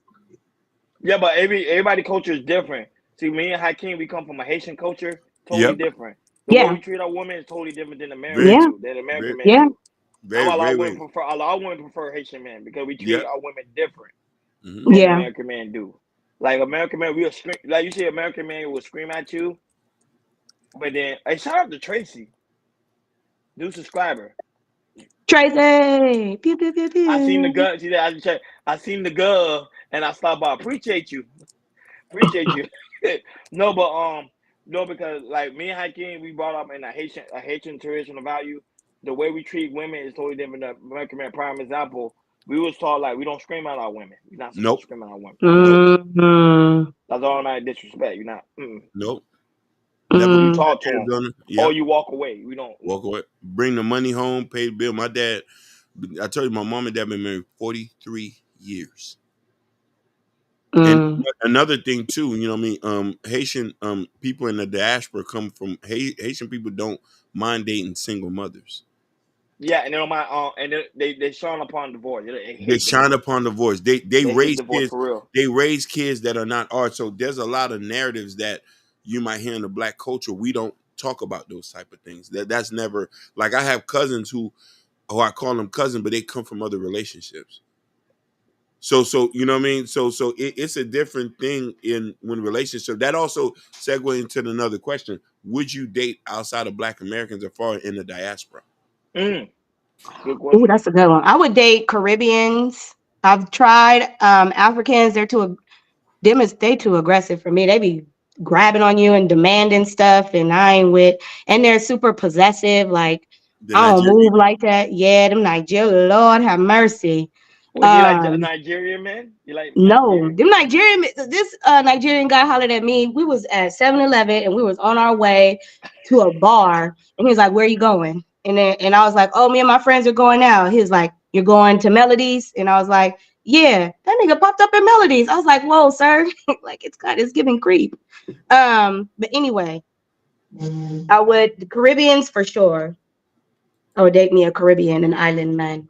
Yeah, but everybody culture is different. See, me and Hakeem, we come from a Haitian culture, totally Yep. different. The way Yeah, we treat our women is totally different than Very yeah, true. American Very, men yeah. do. That's why very. a lot of women prefer Haitian men because we treat Yep. our women different Hmm. than Yeah. American men do. Like American men, we'll scream like you see American men will scream at you, but then hey, shout out to Tracy, new subscriber. Tracy. Pew pew pew I seen the pew. girl. See that I seen the girl and I stopped by. Appreciate you. Appreciate you. no, but no, because like me and Hakeem, we brought up in a Haitian traditional value. The way we treat women is totally different than American men. Prime example, we was taught like we don't scream at our women. You're not supposed to Nope. scream at our women. Nope. Mm-hmm. That's automatic disrespect. You're not. Nope. Never We put Mm. my talk to hands them, on her. or Yep. you walk away. We don't. Walk away. Bring the money home. Pay the bill. My dad. I told you, my mom and dad been married 43 years. And Mm. another thing too, you know what I mean? Haitian people in the diaspora come from Haitian people don't mind dating single mothers. Yeah, and they don't mind. And they shine upon divorce. They They hate shine divorce. upon divorce. They They hate raise divorce kids. for real. They raise kids that are not ours. So there's a lot of narratives that you might hear in the black culture. We don't talk about those type of things. That's never like I have cousins who I call them cousin, but they come from other relationships. So you know what I mean. So it's a different thing in when relationship. That also segue into another question: would you date outside of Black Americans or far in the diaspora? Good Ooh, question. that's a good one. I would date Caribbeans. I've tried Africans. They too aggressive for me. They be grabbing on you and demanding stuff, and I ain't with. And they're super possessive. Like The I don't Nigerian move like that. Yeah, them Nigerian. Lord have mercy. Well, do you like Um, Nigerian men? You like no, Nigerian? them Nigerian. This Nigerian guy hollered at me. We was at 7-Eleven and we was on our way to a bar, and he was like, "Where are you going?" And I was like, "Oh, me and my friends are going out." He was like, "You're going to Melodies?" And I was like, "Yeah." That nigga popped up in Melodies. I was like, "Whoa, sir!" Like it's giving creep. But anyway, I would the Caribbeans for sure. I would date me a Caribbean, an island man.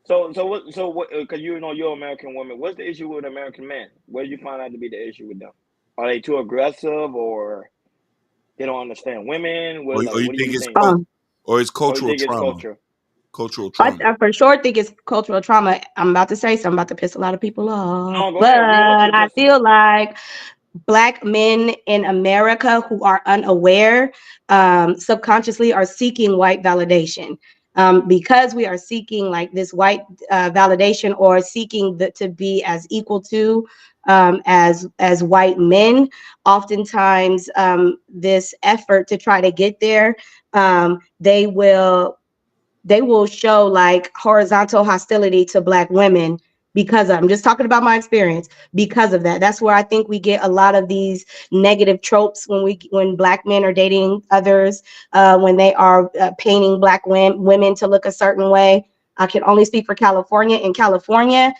So what? Because you know you're American woman. What's the issue with American men? What do you find out to be the issue with them? Are they too aggressive, or they don't understand women? What or like? you What do think you it's think? or it's Or you cultural think it's trauma? culture? Cultural I, trauma. I for sure think it's cultural trauma. I'm about to say something about to piss a lot of people off, No, go but ahead. We want you to I piss them feel off. like Black men in America who are unaware subconsciously are seeking white validation. Because we are seeking like this white validation or seeking to be as equal to as white men. Oftentimes, this effort to try to get there, they will show like horizontal hostility to Black women because I'm just talking about my experience. Because of that, that's where I think we get a lot of these negative tropes when Black men are dating others, when they are painting Black women to look a certain way. I can only speak for California. In California,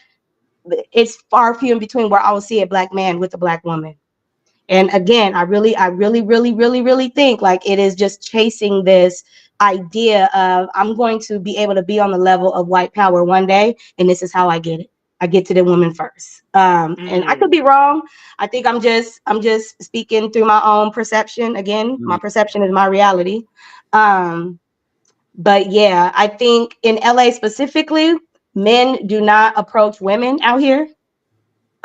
it's far few in between where I will see a Black man with a Black woman. And again, I really think like it is just chasing this idea of I'm going to be able to be on the level of white power one day, and this is how I get it. I get to the woman first. And I could Mm. be wrong. I think I'm just speaking through my own perception. Again, my Mm. perception is my reality. Um, but yeah, I think in LA specifically, men do not approach women out here.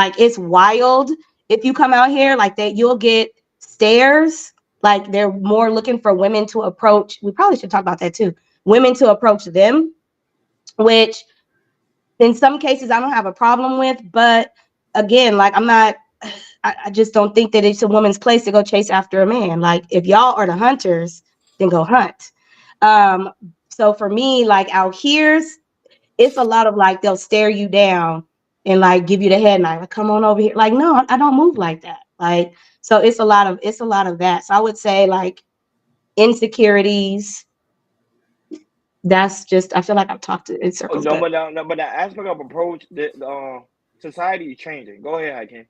Like it's wild. If you come out here, like that, you'll get stares. Like they're more looking for women to approach. We probably should talk about that too. Women to approach them, which in some cases I don't have a problem with. But again, like I'm not. I just don't think that it's a woman's place to go chase after a man. Like if y'all are the hunters, then go hunt. Um, so for me, like out here's it's a lot of like they'll stare you down and like give you the head nod, like come on over here. Like, no, I don't move like that. Like, so it's a lot of that. So I would say like insecurities. That's just I feel like I've talked in Oh, circles, no, but but that aspect of approach, the society is changing. Go ahead, Hakeem.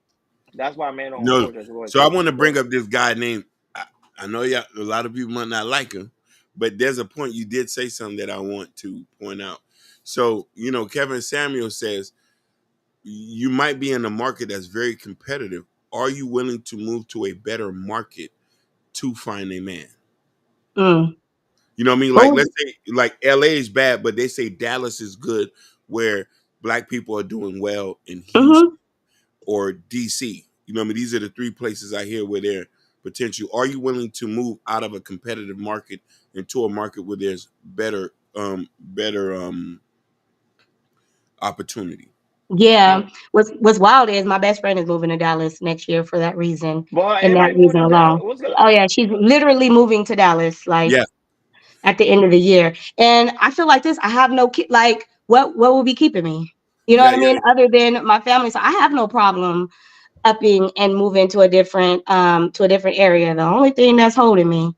That's why men don't No. approach us. Go ahead, So I talk. want to Go bring ahead. up this guy named. I know a lot of people might not like him, but there's a point you did say something that I want to point out. So Kevin Samuel says you might be in a market that's very competitive. Are you willing to move to a better market to find a man? Mm. You know what I mean? Like, Oh, let's say, like LA is bad, but they say Dallas is good, where black people are doing well in Houston mm-hmm. or DC. You know what I mean? These are the three places I hear where they're potential. Are you willing to move out of a competitive market into a market where there's better opportunity? Yeah. What's wild is my best friend is moving to Dallas next year for that reason Boy, and that everybody moving reason to Dallas. alone. What's good? Oh yeah, she's literally moving to Dallas like Yeah. at the end of the year. And I feel like this, I have no like what will be keeping me? You know Yeah, what I yeah. mean? Other than my family. So I have no problem upping and moving to a different area. The only thing that's holding me,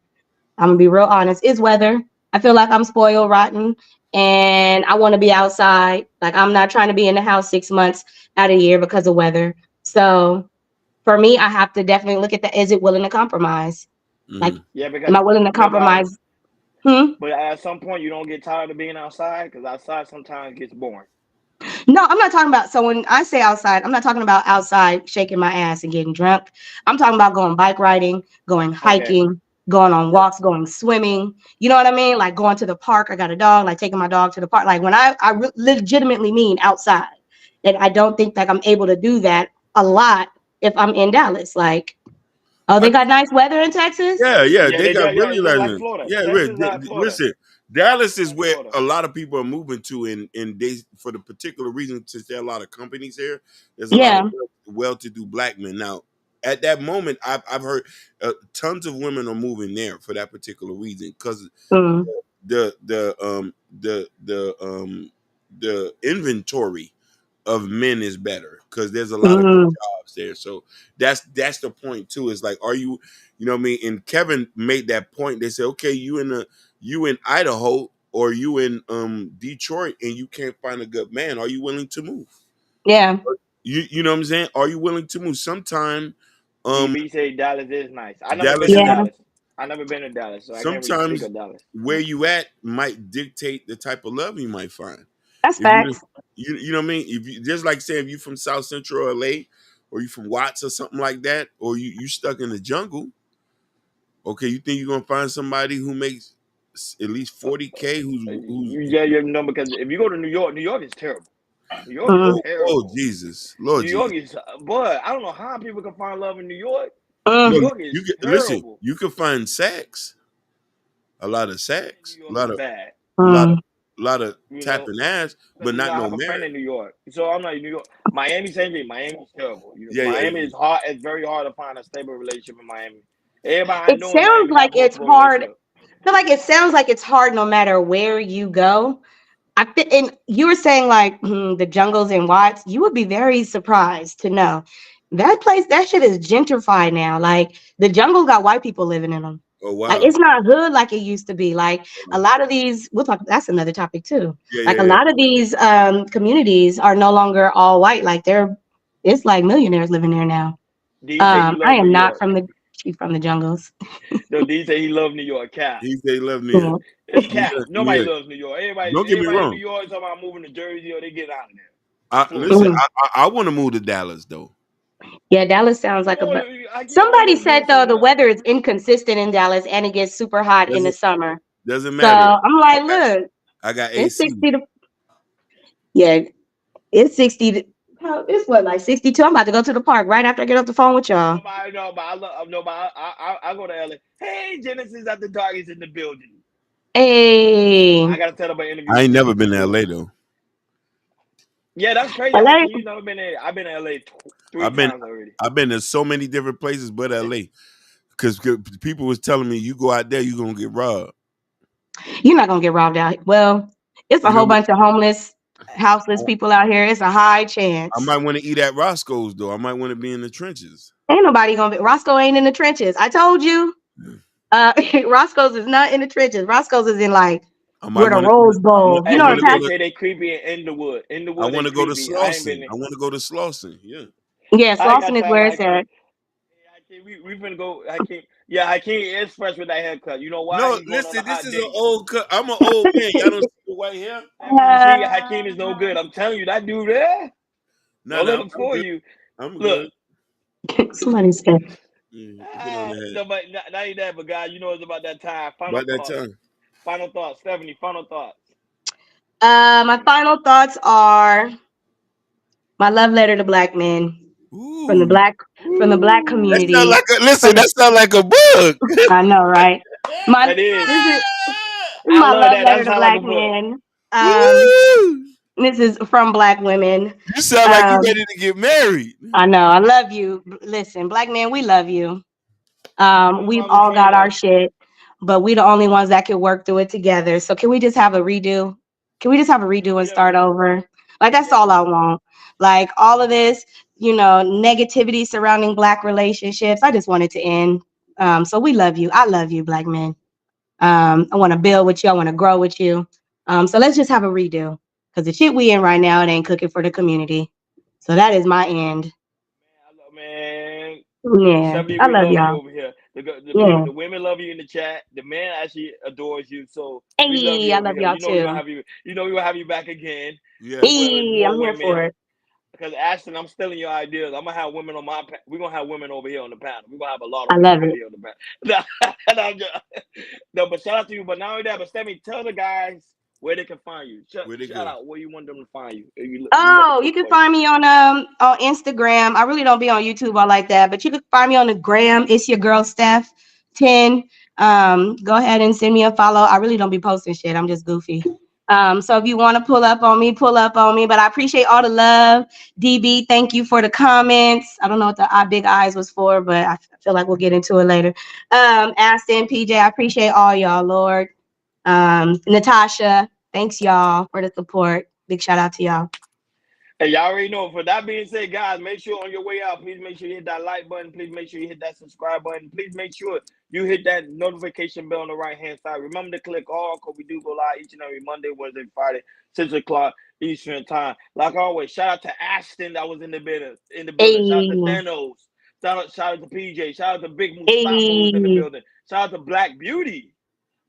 I'm gonna be real honest, is weather. I feel like I'm spoiled rotten and I want to be outside. Like I'm not trying to be in the house 6 months out of the year because of weather. So for me, I have to definitely look at is it willing to compromise? Like, Yeah, because am I willing to nobody. compromise? But at some point, you don't get tired of being outside because outside sometimes gets boring. No, I'm not talking about. So when I say outside, I'm not talking about outside shaking my ass and getting drunk. I'm talking about going bike riding, going Okay. hiking, going on walks, going swimming. You know what I mean? Like going to the park. I got a dog, like taking my dog to the park. Like when I legitimately mean outside. And I don't think like I'm able to do that a lot if I'm in Dallas. Like, oh, they got nice weather in Texas? Yeah, Yeah, they got yeah, really just like like, Florida. yeah, Texas is like Florida. listen, Dallas is Like where Florida. a lot of people are moving to, and they, for the particular reason, since there are a lot of companies here, there's a lot Yeah. of well-to-do black men. Now, at that moment, I've heard tons of women are moving there for that particular reason, because Mm. the inventory of men is better because there's a lot of good Mm. jobs there. So that's the point too. Is like, are you, you know what I mean? And Kevin made that point. They said, okay, you in Idaho or you in Detroit and you can't find a good man. Are you willing to move? Yeah. You know what I'm saying? Are you willing to move? Sometime DB say Dallas is nice. I never been Dallas to is, Yeah. Dallas. I never been to Dallas, so I can't really speak sometimes of Dallas. where you at might dictate the type of love you might find. That's If you facts. you know what I mean? If you just like saying if you from South Central LA or you from Watts or something like that, or you stuck in the jungle, okay, you think you're gonna find somebody who makes at least 40K who's Yeah, you know, because if you go to New York is terrible. New York is Mm. oh terrible. Jesus, New Lord Jesus. York is, boy, I don't know how people can find love in New York. Mm. New No, York is you can listen, terrible. you can find sex, a lot of sex, New a York lot is of bad, Mm. you know, tapping ass, but because not I no have a friend marriage. in New York. So I'm like, New York. Miami, same thing. Miami is terrible. You know, Yeah, yeah, Miami yeah. is hard. It's very hard to find a stable relationship in Miami. Everybody I It know in sounds Miami like have it's multiple hard. relationships. I feel like it sounds like it's hard no matter where you go. And you were saying like the jungles in Watts. You would be very surprised to know that place. That shit is gentrified now. Like the jungle got white people living in them. Oh Like wow. it's not hood like it used to be. Like a lot of these, we'll talk. That's another topic too. Yeah, Like yeah, a yeah. lot of these communities are no longer all white. Like it's like millionaires living there now. D say he I love New am not York. from the jungles. No, D say he love New York. Cap. He they love New York. Yeah. It's Yeah, cap. Nobody yeah. loves New York. Don't get me Everybody in New wrong. York is talking about moving to Jersey or they get out of there. Florida. Listen, Mhm. I want to move to Dallas though. Yeah, Dallas sounds like You a. want Somebody to said do though some. the weather is inconsistent in Dallas and it gets super hot in the summer. Doesn't So matter. I'm like, look, I got it's AC. 60 to yeah, it's 60 to it's what like 62. I'm about to go to the park right after I get off the phone with y'all. No, but I love. No, but I go to LA. Hey, Genesis at the Target's in the building. Hey, I gotta set up an interview I with ain't never Genesis been to too. LA though. Yeah, that's crazy. LA. You've never been there. I've been to LA three I've been times already. I've been to so many different places but LA. Because people was telling me you go out there, you're gonna get robbed. You're not gonna get robbed out. Well, it's a You know whole what bunch of homeless, houseless people out here. It's a high I chance. might want to eat at Roscoe's though. I might want to be in the trenches. Ain't nobody gonna be. Roscoe ain't in the trenches. I told you. Roscoe's is not in the trenches. Roscoe's is in like I might where the want to Rose Bowl. You I Hey, know want what to people go I'm they to say they creepy in Inglewood. I Inglewood, they want to go to creepy. I ain't been Slauson. there. I want to go to Slauson. Yeah. Yeah, I ain't got Slauson is time. where I it's can't. at. We finna go. I can't. Yeah, I can't. It's fresh with that haircut. You know why? No, He's going on a listen, this hot is an date. old cut. I'm an old man. Y'all don't see the white hair? I mean, you see, Hakeem is no good. I'm telling you, that dude there. No, Don't let no, them I'm fool good. you. I'm Look. good. Somebody said. Put on the head. No, but not even that, but guys, you know it's about that time. Final About that thoughts. time. Final thoughts. Stephanie, final thoughts. My final thoughts are my love letter to black men from the Ooh. black That community. sound like a For listen. the, That sound like a book. I know, right? My It is. this is I my love love that. That letter to sounds like a black book. men. Woo! This is from black women. You sound like you Um, ready to get married. I know. I love you. Listen, black men, we love you. Nothing We've wrong with all saying got our that. shit, but we the only ones that can work through it together. So can we just have a redo? Can we just have a redo and Yeah, start over? Like that's yeah. all I want. Like all of this, negativity surrounding black relationships. I just want it to end. So we love you. I love you, black men. I want to build with you. I want to grow with you. So let's just have a redo. Because the shit we in right now, it ain't cooking for the community. So that is my end. Man, Yeah. Stephanie, I we love love you y'all. over here. The people, Yeah. the women love you in the chat. The man actually adores you. So we love Hey, you I over love here. y'all You know we're gonna too. have you. You know we're gonna have you back again Yeah. with Hey, more I'm here for women. it. Because Ashton, I'm stealing your ideas. I'm gonna have women on my. We're gonna have women over here on the panel. We're gonna have a lot of I women love over it. here on the panel. No, I'm just- no, but shout out to you. But not only that, but Stephanie, tell the guys where they can find you. Where they Shout go? out where you want them to find you. If you want Oh, them to you look can for you. find me on Instagram. I really don't be on YouTube all like that, but you can find me on the gram. It's your girl Steph 10. Go ahead and send me a follow. I really don't be posting shit. I'm just goofy. So if you want to pull up on me, pull up on me. But I appreciate all the love. DB, thank you for the comments. I don't know what the big eyes was for, but I feel like we'll get into it later. Aston, PJ, I appreciate all y'all, Lord. Natasha, thanks y'all for the support. Big shout out to y'all. And y'all already know. For that being said, guys, make sure on your way out, please make sure you hit that like button. Please make sure you hit that subscribe button. Please make sure you hit that notification bell on the right-hand side. Remember to click all, because we do go live each and every Monday, Wednesday, Friday, 6 o'clock Eastern time. Like always, shout out to Ashton that was in the building. Shout out to Hey, Thanos. Shout out to PJ. Shout out to Big Mustafa who was in the hey. building. Shout out to Black Beauty.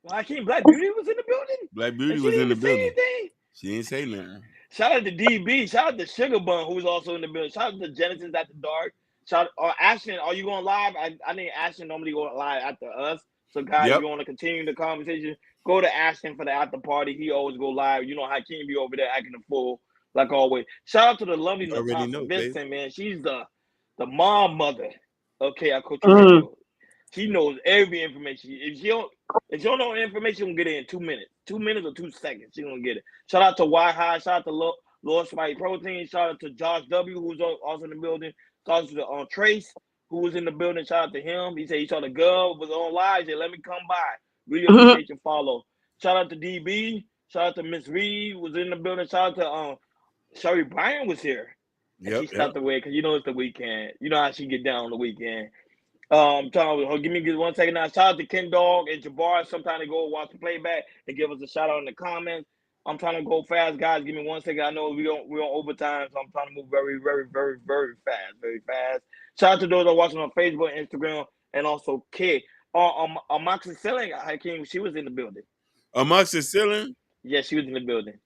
Hakeem, Black Beauty was in the building? Black And Beauty she was didn't in the even say building. anything? She ain't say nothing. Shout out to DB. Shout out to Sugar Bun, who's also in the building. Shout out to Genesis at the Dark. Shout out Ashton. Are you going live? I think Ashton normally go live after us. So guys, if Yep. you want to continue the conversation, go to Ashton for the after party. He always go live. You know Hakeem be over there acting a fool like always. Shout out to the lovely You already Natasha know, baby. Vincent, man. She's the mom mother. Okay, at Culture Mm. Radio. She knows every information. If you don't know information, she's gonna get it in 2 minutes. 2 minutes or 2 seconds. She's gonna get it. Shout out to Y High, shout out to Lord Spike Protein, shout out to Josh W, who's also in the building. Shout out to Trace, who was in the building. Shout out to him. He said he saw the girl was on live. He said, let me come by. Really appreciate your follow. Shout out to DB. Shout out to Miss Reed, was in the building. Shout out to Sherry Bryan was here. And she stepped away because you know it's the weekend. You know how she get down on the weekend. Give me 1 second now. Shout out to Ken Dog and Jabbar. Sometime they go watch the playback and give us a shout out in the comments. I'm trying to go fast, guys. Give me 1 second. I know we're on overtime, so I'm trying to move very, very, very, very fast. Very fast. Shout out to those that are watching on Facebook, Instagram, and also Kid. Amoxicillin, Hakeem, she was in the building. Amoxicillin? Yeah, she was in the building.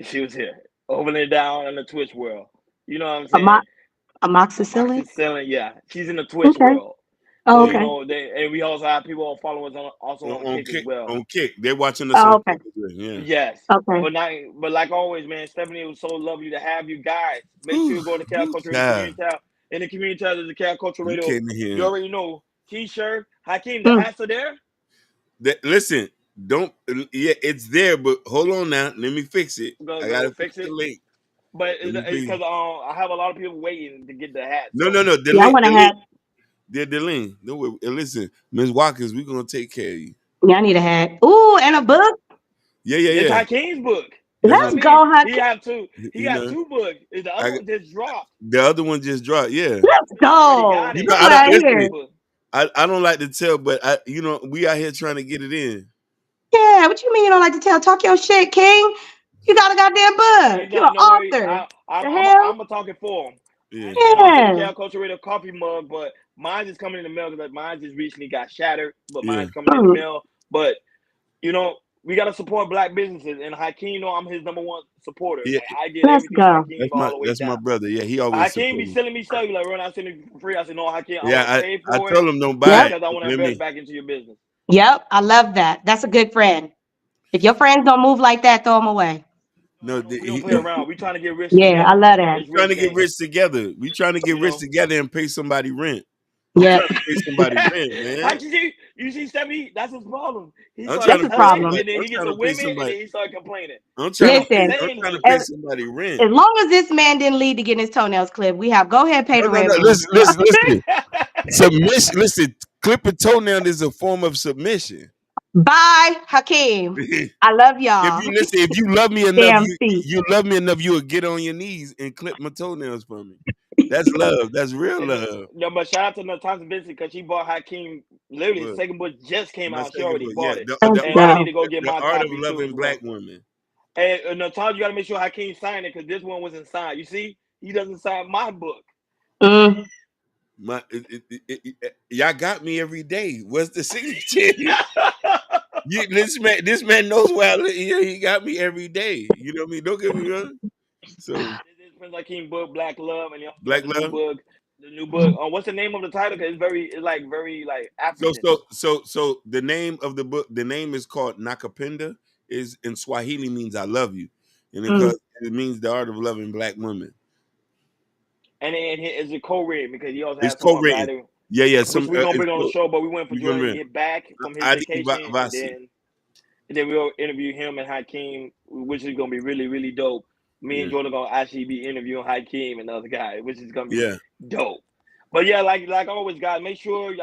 She was here. Over and down in the Twitch world. You know what I'm saying? Amoxicillin? Amoxicillin, yeah. She's in the Twitch Okay. world. Oh, So, okay. and we also have people following us on Kick as well. On Kick. They're watching us Oh, on okay. Kick. Yeah. Yes. Okay. But like always, man, Stephanie, it was so lovely to have you guys. Make sure you go to Cal Culture Radio Community Tab. In the Community Tab, there's the Cal Culture Radio. You came in here. You already know. T-shirt. Hakeem, the hats are there? Listen, it's there, but hold on now. Let me fix it. I gotta fix the link. But it's because I have a lot of people waiting to get the hat. No. The Yeah, link, I want a hat. the link. No, listen, Ms. Watkins, we're gonna take care of you. Yeah, I need a hat. Ooh, and a book. Yeah. It's Hakeem's book. Let's go, Hakeem. He have two. He got 2 books. The other one just dropped. The other one just dropped. Yeah. Let's go. You know, I don't like to tell, but we out here trying to get it in. Yeah, what you mean you don't like to tell? Talk your shit, King. You got a goddamn book. You're an author. I'm gonna talk it for him. Yeah. Cal Culture Radio coffee mug, but mine is coming in the mail because mine just recently got shattered. But mine's coming in the mail. But we gotta support black businesses, and Hakeem, I'm his number one supporter. Yeah, Like, I get Let's everything go. Hakeem all the way that's my down. brother. Yeah, he always Hakeem be supports me. selling me stuff. He like, Ron, I send it for free. I said, no, Hakeem, I Yeah, want to pay I for told it him don't buy it. because I want to Let invest me. back into your business. Yep, I love that. That's a good friend. If your friends don't move like that, throw them away. No, We don't play he around. We trying to get rich Yeah, I together. love that. It's trying to Rich get Gang. rich together. We trying to get You rich know. together and pay somebody rent. I'm Yep. trying to pay somebody rent, man. Actually, you see, Steffi, that's his problem. He I'm started trying to That's his pay hustling, problem. and then I'm he gets trying the to pay women, and then somebody. he started complaining. I'm trying to pay Listen, somebody rent. as long as this man didn't lead to getting his toenails clipped, we have go ahead, pay the rent. boo. Listen. Submission. Listen, clipping toenail is a form of submission. Bye, Hakeem. I love y'all. If you love me enough, Damn feet. you love me enough, you will get on your knees and clip my toenails for me. That's love. That's real love. No, but shout out to Natasha Vincent because she bought Hakeem. Literally, the Look, second book just came my out. She second already book, bought yeah. it, Let's and I go. need to go get The my Art of copy Loving too. Black Women. And Natasha, you got to make sure Hakeem signed it because this one wasn't signed. You see, he doesn't sign my book. Mm. Y'all got me every day. What's the signature? This man knows where I live. He got me every day. You know what I mean? Don't get me wrong. So This is Prince Hakeem book, Black Love, and he also Black got the Love. new book. What's the name of the title? Because it's very African. So the name of the book, the name is called Nakapenda. Is in Swahili means I love you, and it means the art of loving black women. And it's a co-written because he also has It's some co-written. writing. Yeah. Which we're gonna bring on the show, but we went for Jordan to get back from his vacation, and then we'll interview him and Hakeem, which is gonna be really, really dope. Me and Jordan gonna actually be interviewing Hakeem and the other guy, which is gonna be dope. But yeah, like always, guys, make sure,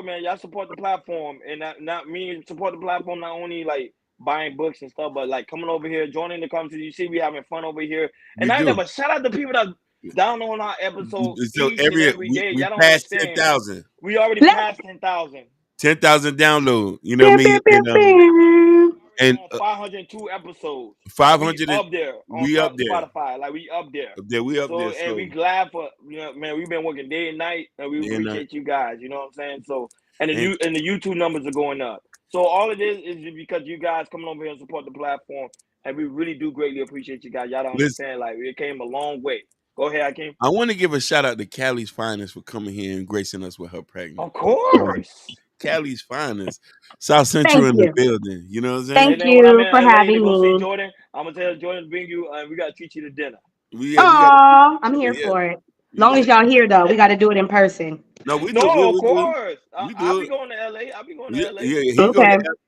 man, y'all support the platform, and not me support the platform. Not only like buying books and stuff, but like coming over here, joining the conversation. You see, we having fun over here, and but shout out to people that down on our episode So each and every day. we Y'all don't passed understand. 10,000. We already passed 10,000. 10,000 download. You know what I mean? And 502 episodes. 500 up there on we up there. Spotify. Like we up there. We up there. And we glad for man. We've been working day and night, and we appreciate you guys. You know what I'm saying? So and the YouTube numbers are going up. So all of this is because you guys coming over here and support the platform, and we really do greatly appreciate you guys. Y'all don't understand. Like it came a long way. Go ahead, Hakeem. I want to give a shout out to Callie's Finest for coming here and gracing us with her pregnant. Of course. Callie's Finest. South Central in the building. You know what I'm saying? Thank you for having me. Jordan, I'm going to tell Jordan to bring you, and we got to treat you to dinner. I'm here for it. Long as y'all here, though, we got to do it in person. No, of course. I'll be going to LA. Yeah,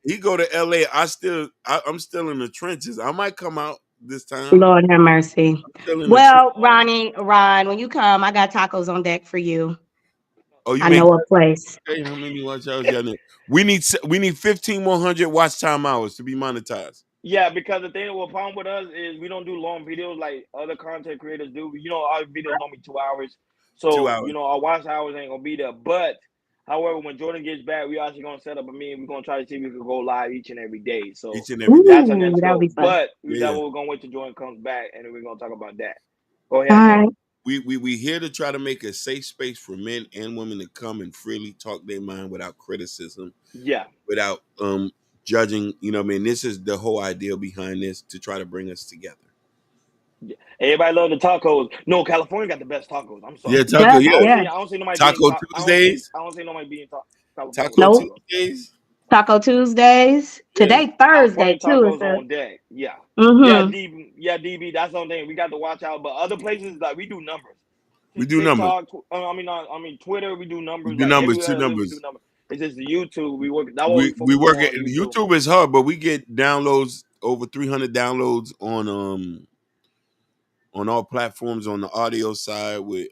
he go to LA. I'm still in the trenches. I might come out this time. Lord have mercy. Well, Ron, when you come, I got tacos on deck for you. Oh, I know a place. Hey, how many watch hours y'all need? We need 1,500 watch time hours to be monetized. Yeah, because the problem with us is we don't do long videos like other content creators do. You know, our videos only 2 hours. So, 2 hours. You know, our watch hours ain't going to be there. But, however, when Jordan gets back, we actually going to set up a meeting. We're going to try to see if we can go live each and every day. So, each and every day. That's our next goal. But we're going to wait till Jordan comes back, and then we're going to talk about that. Go ahead. All right. We here to try to make a safe space for men and women to come and freely talk their mind without criticism. Yeah. Without judging, you know what I mean? This is the whole idea behind this, to try to bring us together. Yeah. Everybody love the tacos. No, California got the best tacos. I'm sorry. Yeah, taco. I don't see nobody Taco Tuesdays. I don't see nobody being Taco Tuesdays. Taco Tuesdays. Today Thursday too. Tacos on deck. Yeah. Mm-hmm. Yeah, DB. That's the only thing we got to watch out. But other places, like we do numbers. We do numbers. Twitter. We do numbers. We do numbers. 2 numbers. It's just the YouTube. We work. We work at YouTube is hard, but we get downloads, over 300 downloads on all platforms on the audio side. With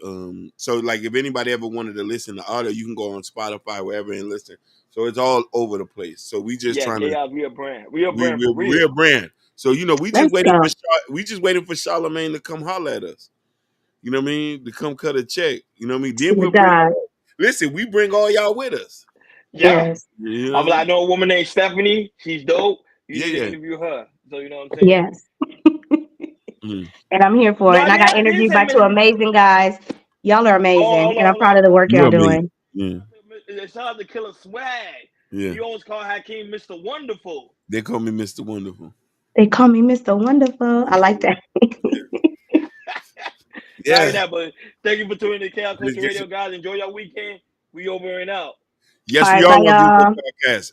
so like if anybody ever wanted to listen to audio, you can go on Spotify, wherever, and listen. So it's all over the place. So we just trying to. We a brand. We a brand for real. We're a brand. So we just waiting for Charlemagne to come holler at us. You know what I mean? To come cut a check. You know what I mean? Listen, we bring all y'all with us. Yeah. You know? I know a woman named Stephanie. She's dope. You need to interview her. So you know what I'm saying? Yes. And I'm here for it. And I got interviewed by 2 amazing guys. Y'all are amazing. And I'm proud of the work y'all doing. Yeah. Shout out to Killer Swag. Yeah. You always call Hakeem Mr. Wonderful. They call me Mr. Wonderful. They call me Mr. Wonderful. I like that. Yeah. All right, now, but thank you for tuning in to Chaos Let's Culture get Radio, guys. Enjoy your weekend. We over and out. Yes, All we right, all bye, want to do y'all. this podcast.